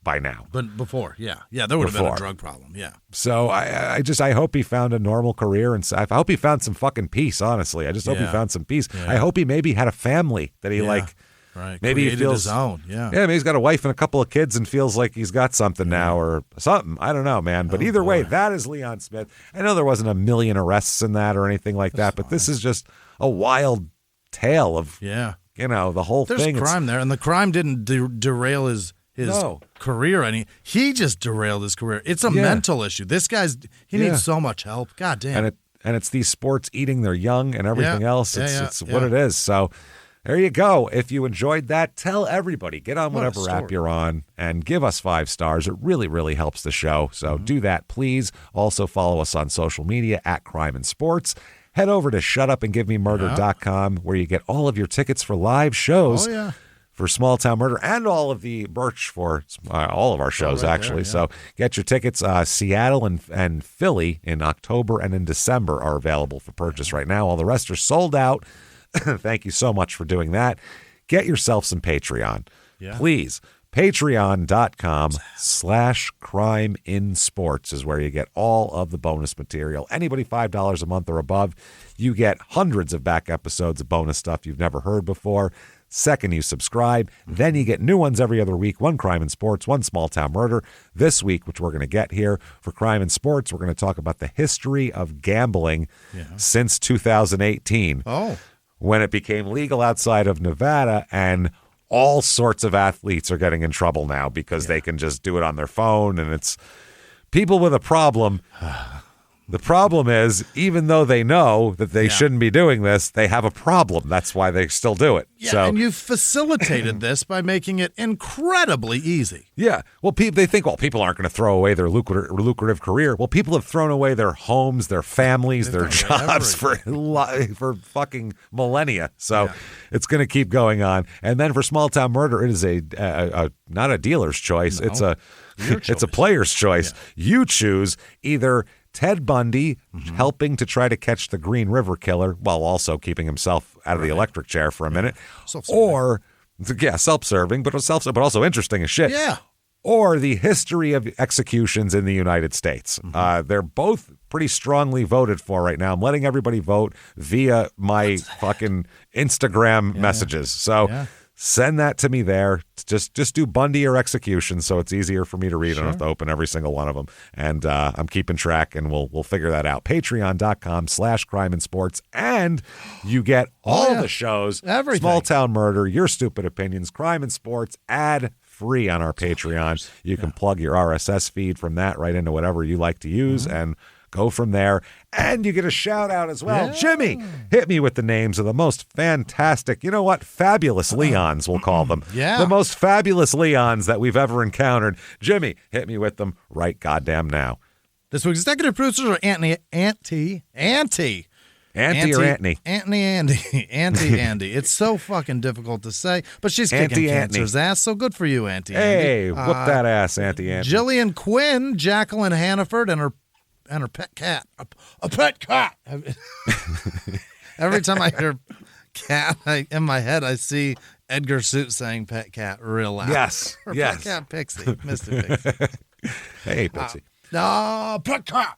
Speaker 3: by now.
Speaker 4: But before, there would have been a drug problem,
Speaker 3: So I hope he found a normal career, and I hope he found some fucking peace, honestly. I just hope he found some peace.
Speaker 4: Yeah.
Speaker 3: I hope he maybe had a family that he
Speaker 4: right.
Speaker 3: Maybe
Speaker 4: created
Speaker 3: he feels
Speaker 4: his own,
Speaker 3: maybe he's got a wife and a couple of kids and feels like he's got something now or something. I don't know, man. But either way, that is Leon Smith. I know there wasn't a million arrests in that or anything like that, but this is just a wild tale of the whole thing.
Speaker 4: There's crime there, and the crime didn't derail his career he just derailed his career. It's a mental issue. This guy's needs so much help. God damn.
Speaker 3: And it's these sports eating their young and everything else. It's what it is. So there you go. If you enjoyed that, tell everybody. Get on whatever app you're on and give us 5 stars. It really, really helps the show. So do that, please. Also follow us on social media at Crime and Sports. Head over to shutupandgivememurder.com where you get all of your tickets for live shows for Small Town Murder and all of the merch for all of our shows, actually. So get your tickets. Seattle and Philly in October and in December are available for purchase right now. All the rest are sold out. Thank you so much for doing that. Get yourself some Patreon. Please. Patreon.com/crimeinsports is where you get all of the bonus material. Anybody $5 a month or above, you get hundreds of back episodes of bonus stuff you've never heard before. Second, you subscribe. Then you get new ones every other week. 1 Crime and Sports, 1 Small Town Murder. This week, which we're going to get here for Crime and Sports, we're going to talk about the history of gambling since 2018. When it became legal outside of Nevada, and all sorts of athletes are getting in trouble now because they can just do it on their phone, and it's people with a problem. The problem is, even though they know that they shouldn't be doing this, they have a problem. That's why they still do it.
Speaker 4: Yeah, and you've facilitated this by making it incredibly easy.
Speaker 3: Yeah. Well, they think, people aren't going to throw away their lucrative career. Well, people have thrown away their homes, their families, their jobs for fucking millennia. So it's going to keep going on. And then for Small Town Murder, it is not a dealer's choice.
Speaker 4: No,
Speaker 3: it's a player's choice. You choose either Ted Bundy helping to try to catch the Green River Killer while also keeping himself out of the electric chair for a minute. Or, self-serving, but also interesting as shit.
Speaker 4: Yeah.
Speaker 3: Or the history of executions in the United States. They're both pretty strongly voted for right now. I'm letting everybody vote via my fucking Instagram messages. So send that to me there. Just do Bundy or execution, so it's easier for me to read. I don't have to open every single one of them. And I'm keeping track, and we'll figure that out. Patreon.com/crime and sports, and you get all the shows,
Speaker 4: everything.
Speaker 3: Small Town Murder, Your Stupid Opinions, Crime and Sports, ad free on our Patreon. You can plug your RSS feed from that right into whatever you like to use, and go from there. And you get a shout out as well. Jimmie, hit me with the names of the most fantastic, you know what? Fabulous Leons, we'll call them. The most fabulous Leons that we've ever encountered. Jimmie, hit me with them right goddamn now.
Speaker 4: This week's executive producers are Andy.
Speaker 3: Andy or Anthony?
Speaker 4: Andy. It's so fucking difficult to say, but she's kicking cancer's ass, so good for you, Auntie
Speaker 3: Hey,
Speaker 4: Andy.
Speaker 3: whoop that ass, Auntie.
Speaker 4: Jillian Quinn, Jacqueline Hannaford, and her pet cat. A pet cat. Every time I hear cat, in my head, I see Edgar Suit saying pet cat real loud.
Speaker 3: Yes.
Speaker 4: Her pet cat, Pixie. Mr. Pixie.
Speaker 3: Hey, Pixie.
Speaker 4: Pet cat.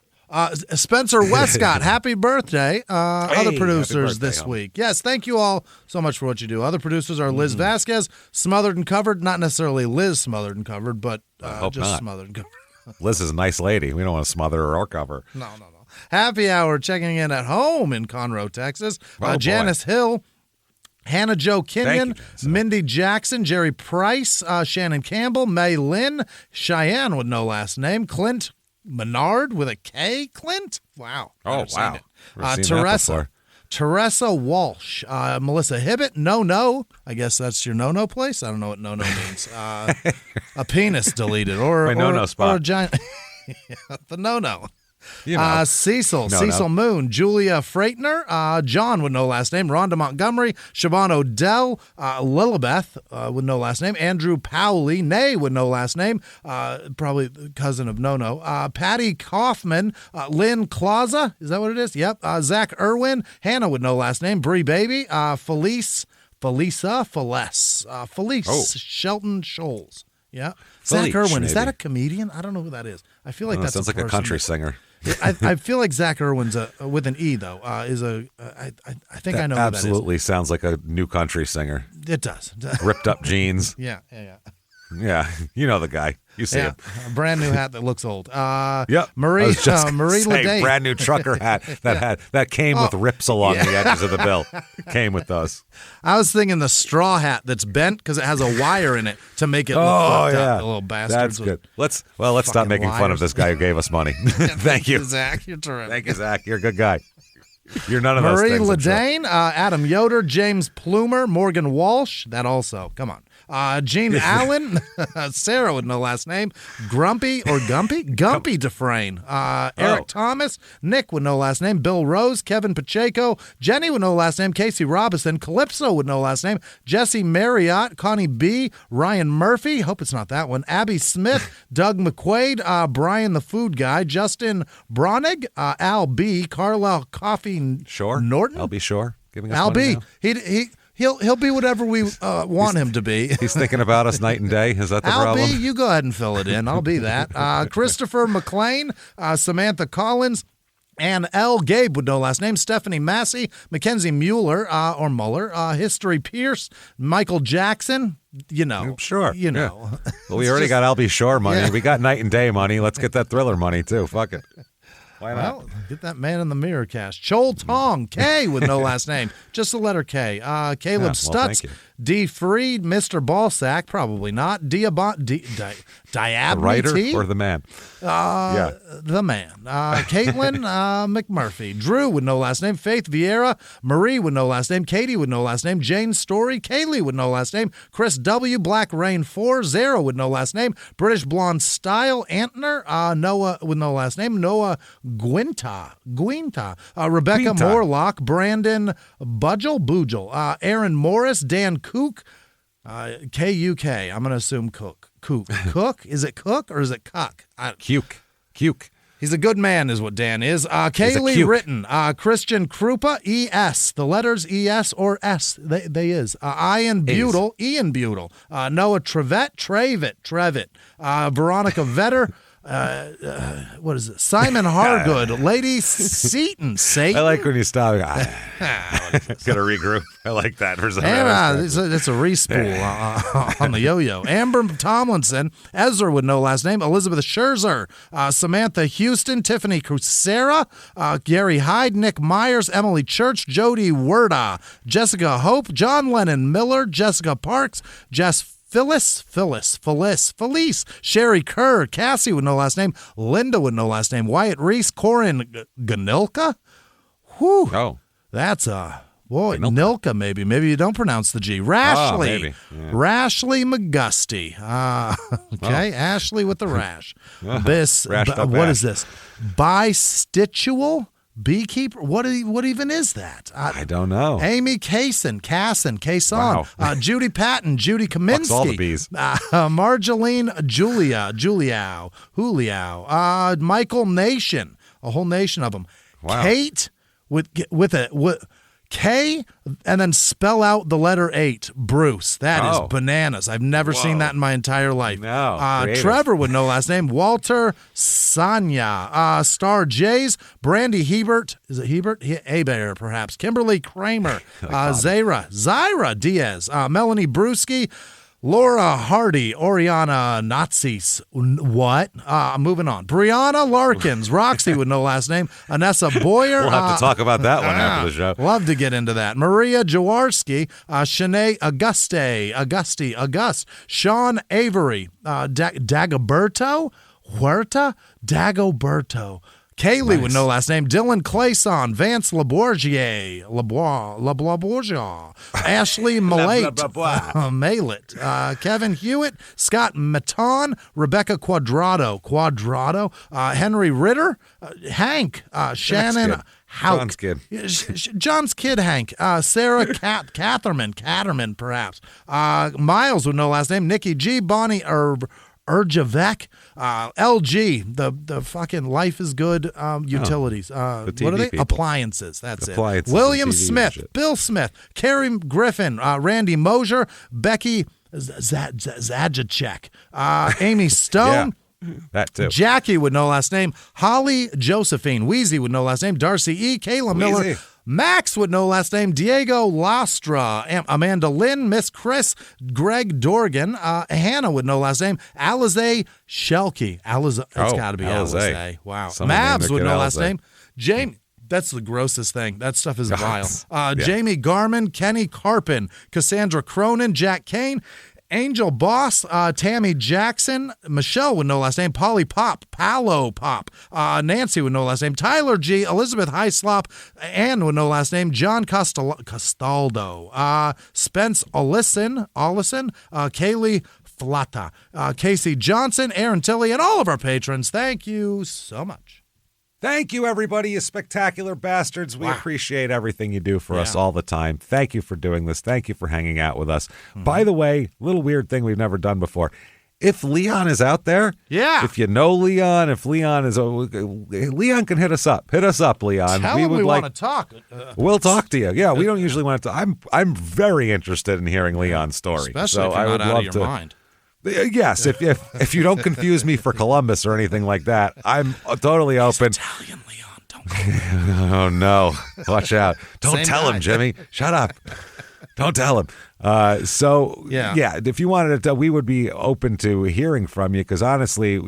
Speaker 4: Spencer Westcott, happy birthday. Other producers this week. Yes, thank you all so much for what you do. Other producers are Liz Vasquez, Smothered and Covered. Not necessarily Liz Smothered and Covered, but just not. Smothered and Covered.
Speaker 3: Liz is a nice lady. We don't want to smother her or cover.
Speaker 4: No. Happy Hour checking in at home in Conroe, Texas. Janice Hill, Hannah Jo Kenyon, Mindy Jackson, Jerry Price, Shannon Campbell, May Lynn, Cheyenne with no last name, Clint Menard with a K, Clint? Wow.
Speaker 3: Oh, wow.
Speaker 4: Teresa Walsh, Melissa Hibbett, No. I guess that's your no place. I don't know what no means. A penis deleted or
Speaker 3: no spot.
Speaker 4: Or a giant. The no. Cecil Moon, Julia Freitner, John with no last name, Rhonda Montgomery, Siobhan Odell, Lilibeth with no last name, Andrew Powley, Nay with no last name, probably cousin of No, Patty Kaufman, Lynn Clausa, is that what it is? Yep. Zach Irwin, Hannah with no last name, Bree Baby, Felice Shelton Scholes. Yeah. Zach Irwin, maybe. Is that a comedian? I don't know who that is. I feel like that
Speaker 3: sounds like a country singer.
Speaker 4: I feel like Zach Irwin's with an E though. I think I know. Who
Speaker 3: absolutely sounds like a new country singer.
Speaker 4: It does.
Speaker 3: Ripped up jeans.
Speaker 4: Yeah.
Speaker 3: Yeah, you know the guy. You see him.
Speaker 4: A brand new hat that looks old.
Speaker 3: Yep.
Speaker 4: Marie Leday.
Speaker 3: Brand new trucker hat that came with rips along the edges of the bill. Came with those.
Speaker 4: I was thinking the straw hat that's bent because it has a wire in it to make it look fucked up. The little bastards.
Speaker 3: That's good. Let's stop making fun of this guy who gave us money. Thank you,
Speaker 4: Zach. You're terrific.
Speaker 3: Thank you, Zach. You're a good guy. You're none of those things.
Speaker 4: Marie Ledane, Adam Yoder, James Plumer, Morgan Walsh. That also. Come on. Gene Allen, Sarah with no last name, Grumpy Dufresne, Eric Thomas, Nick with no last name, Bill Rose, Kevin Pacheco, Jenny with no last name, Casey Robinson, Calypso with no last name, Jesse Marriott, Connie B, Ryan Murphy, hope it's not that one, Abby Smith, Doug McQuaid, Brian the Food Guy, Justin Bronig, Al B, Carlisle Coffee Norton.
Speaker 3: I'll be sure. Giving us
Speaker 4: Al
Speaker 3: money
Speaker 4: B.
Speaker 3: Now.
Speaker 4: He'll be whatever we want him to be.
Speaker 3: He's thinking about us night and day. Is that the problem?
Speaker 4: Al B, you go ahead and fill it in. I'll be that. Christopher McLean, Samantha Collins, Ann L. Gabe with no last name, Stephanie Massey, Mackenzie Mueller, History Pierce, Michael Jackson.
Speaker 3: Sure.
Speaker 4: Well,
Speaker 3: we already got I'll be sure money. Yeah. We got night and day money. Let's get that Thriller money too. Fuck it. Why not?
Speaker 4: Well, get that Man in the Mirror cast. Chol Tong, K with no last name. Just the letter K. Caleb Stutz, D. Freed, Mr. Ballsack, probably not. Diabon,
Speaker 3: the writer or the man?
Speaker 4: The man. Caitlin McMurphy. Drew with no last name. Faith Vieira. Marie with no last name. Katie with no last name. Jane Story. Kaylee with no last name. Chris W. Black Rain 4. Zero with no last name. British Blonde Style. Antner. Noah with no last name. Noah Guinta. Rebecca Morlock. Brandon Bujel. Aaron Morris. Dan Kook. K-U-K. I'm going to assume Cook. Cook? Is it Cook or is it Cuck?
Speaker 3: Cuke.
Speaker 4: He's a good man is what Dan is. Kaylee Ritten. Christian Krupa. E-S. The letters E-S or S. They is. Ian Butel. Noah Trevitt. Veronica Vetter. what is it? Simon Hargood, Lady Seaton, Satan.
Speaker 3: I like when you stop. Gotta regroup. I like that. For some
Speaker 4: it's a respool on the yo-yo. Amber Tomlinson, Ezra with no last name, Elizabeth Scherzer, Samantha Houston, Tiffany Crucera, Gary Hyde, Nick Myers, Emily Church, Jody Werda, Jessica Hope, John Lennon Miller, Jessica Parks, Jess Phyllis, Sherry Kerr, Cassie with no last name, Linda with no last name, Wyatt Reese, Corin Ganilka. Whew.
Speaker 3: Oh.
Speaker 4: That's Nilka maybe. Maybe you don't pronounce the G. Rashly.
Speaker 3: Maybe. Yeah.
Speaker 4: Rashly McGusty. Okay, Ashley with the rash. What is this? Bistitual? Beekeeper? What even is that?
Speaker 3: I don't know.
Speaker 4: Amy Kaysen. Wow. Judy Patton, Judy Kaminsky.
Speaker 3: All the bees.
Speaker 4: Marjolaine Julio, Michael Nation, a whole nation of them.
Speaker 3: Wow.
Speaker 4: Kate with K and then spell out the letter 8. Bruce. That is bananas. I've never seen that in my entire life.
Speaker 3: No.
Speaker 4: Trevor with no last name. Walter Sanya. Star Jays. Brandy Hebert. Is it Hebert? Hebert, perhaps. Kimberly Kramer. Zaira Diaz. Melanie Brewski. Laura Hardy, Oriana Nazis. What? Moving on. Brianna Larkins, Roxy with no last name. Anessa Boyer.
Speaker 3: We'll have to talk about that one after the show.
Speaker 4: Love to get into that. Maria Jaworski, Shanae August. Sean Avery, Dagoberto. Kaylee
Speaker 3: Nice.
Speaker 4: with no last name. Dylan Clayson, Vance Labourgier, Ashley Malate, Kevin Hewitt, Scott Maton, Rebecca Quadrado, Henry Ritter, Hank, Shannon Hauk. John's kid, Hank. Sarah Catherman, perhaps. Miles with no last name. Nikki G, Bonnie Urjavec, LG, the fucking Life is Good utilities. What are they?
Speaker 3: People.
Speaker 4: Appliances. That's
Speaker 3: Appliances
Speaker 4: it. William
Speaker 3: TV
Speaker 4: Smith, Bill Smith, Carrie Griffin, Randy Mosier, Becky Zajacek, Amy Stone.
Speaker 3: Yeah, that too.
Speaker 4: Jackie with no last name, Holly Josephine, Wheezy with no last name, Darcy E, Kayla Miller, Max with no last name, Diego Lastra, Amanda Lynn, Miss Chris, Greg Dorgan, Hannah with no last name, Alize Shelke. It's got to be Alize. Wow. Mavs with no last name, Jamie. That's the grossest thing. That stuff is vile. Jamie Garman, Kenny Carpin, Cassandra Cronin, Jack Kane, Angel Boss, Tammy Jackson, Michelle with no last name, Polly Pop, Palo Pop, Nancy with no last name, Tyler G, Elizabeth Hyslop, Ann with no last name, John Castaldo, Spence Ollison, Kaylee Flata, Casey Johnson, Aaron Tilley, and all of our patrons. Thank you so much.
Speaker 3: Thank you, everybody, you spectacular bastards. We appreciate everything you do for us all the time. Thank you for doing this. Thank you for hanging out with us. By the way, little weird thing we've never done before. If Leon is out there, if you know Leon, if Leon is, Leon can hit us up. Hit us up, Leon.
Speaker 4: Tell him we want to talk.
Speaker 3: We'll talk to you. Yeah, we don't usually want to. I'm very interested in hearing Leon's story.
Speaker 4: Especially if you're not out of your mind.
Speaker 3: Yes, if you don't confuse me for Columbus or anything like that, I'm totally open.
Speaker 4: He's Italian, Leon. Don't go.
Speaker 3: Oh no! Watch out! Don't tell him, Jimmy. Shut up. Don't tell him. If you wanted to, we would be open to hearing from you because honestly,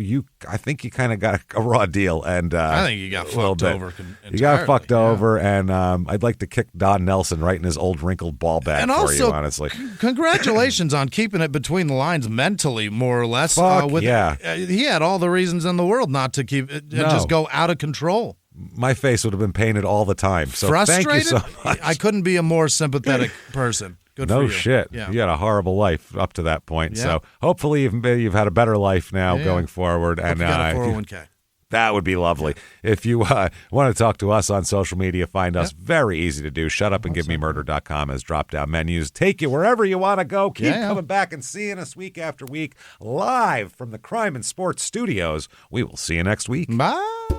Speaker 3: I think you kind of got a raw deal, and
Speaker 4: I think you got fucked over.
Speaker 3: You got fucked over, and I'd like to kick Don Nelson right in his old wrinkled ball bag
Speaker 4: and
Speaker 3: for
Speaker 4: also,
Speaker 3: you, honestly.
Speaker 4: Congratulations on keeping it between the lines mentally, more or less. He had all the reasons in the world not to keep it, just go out of control.
Speaker 3: My face would have been painted all the time. So
Speaker 4: frustrated?
Speaker 3: Thank you so much.
Speaker 4: I couldn't be a more sympathetic person. Good for you.
Speaker 3: No shit.
Speaker 4: Yeah.
Speaker 3: You had a horrible life up to that point.
Speaker 4: Yeah.
Speaker 3: So hopefully you've had a better life now going forward.
Speaker 4: Hope
Speaker 3: and
Speaker 4: you got a 401k.
Speaker 3: That would be lovely. If you want to talk to us on social media, find us. Very easy to do. ShutUpAndGiveMeMurder.com has drop-down menus. Take you wherever you want to go. Keep coming back and seeing us week after week live from the Crime and Sports Studios. We will see you next week.
Speaker 4: Bye.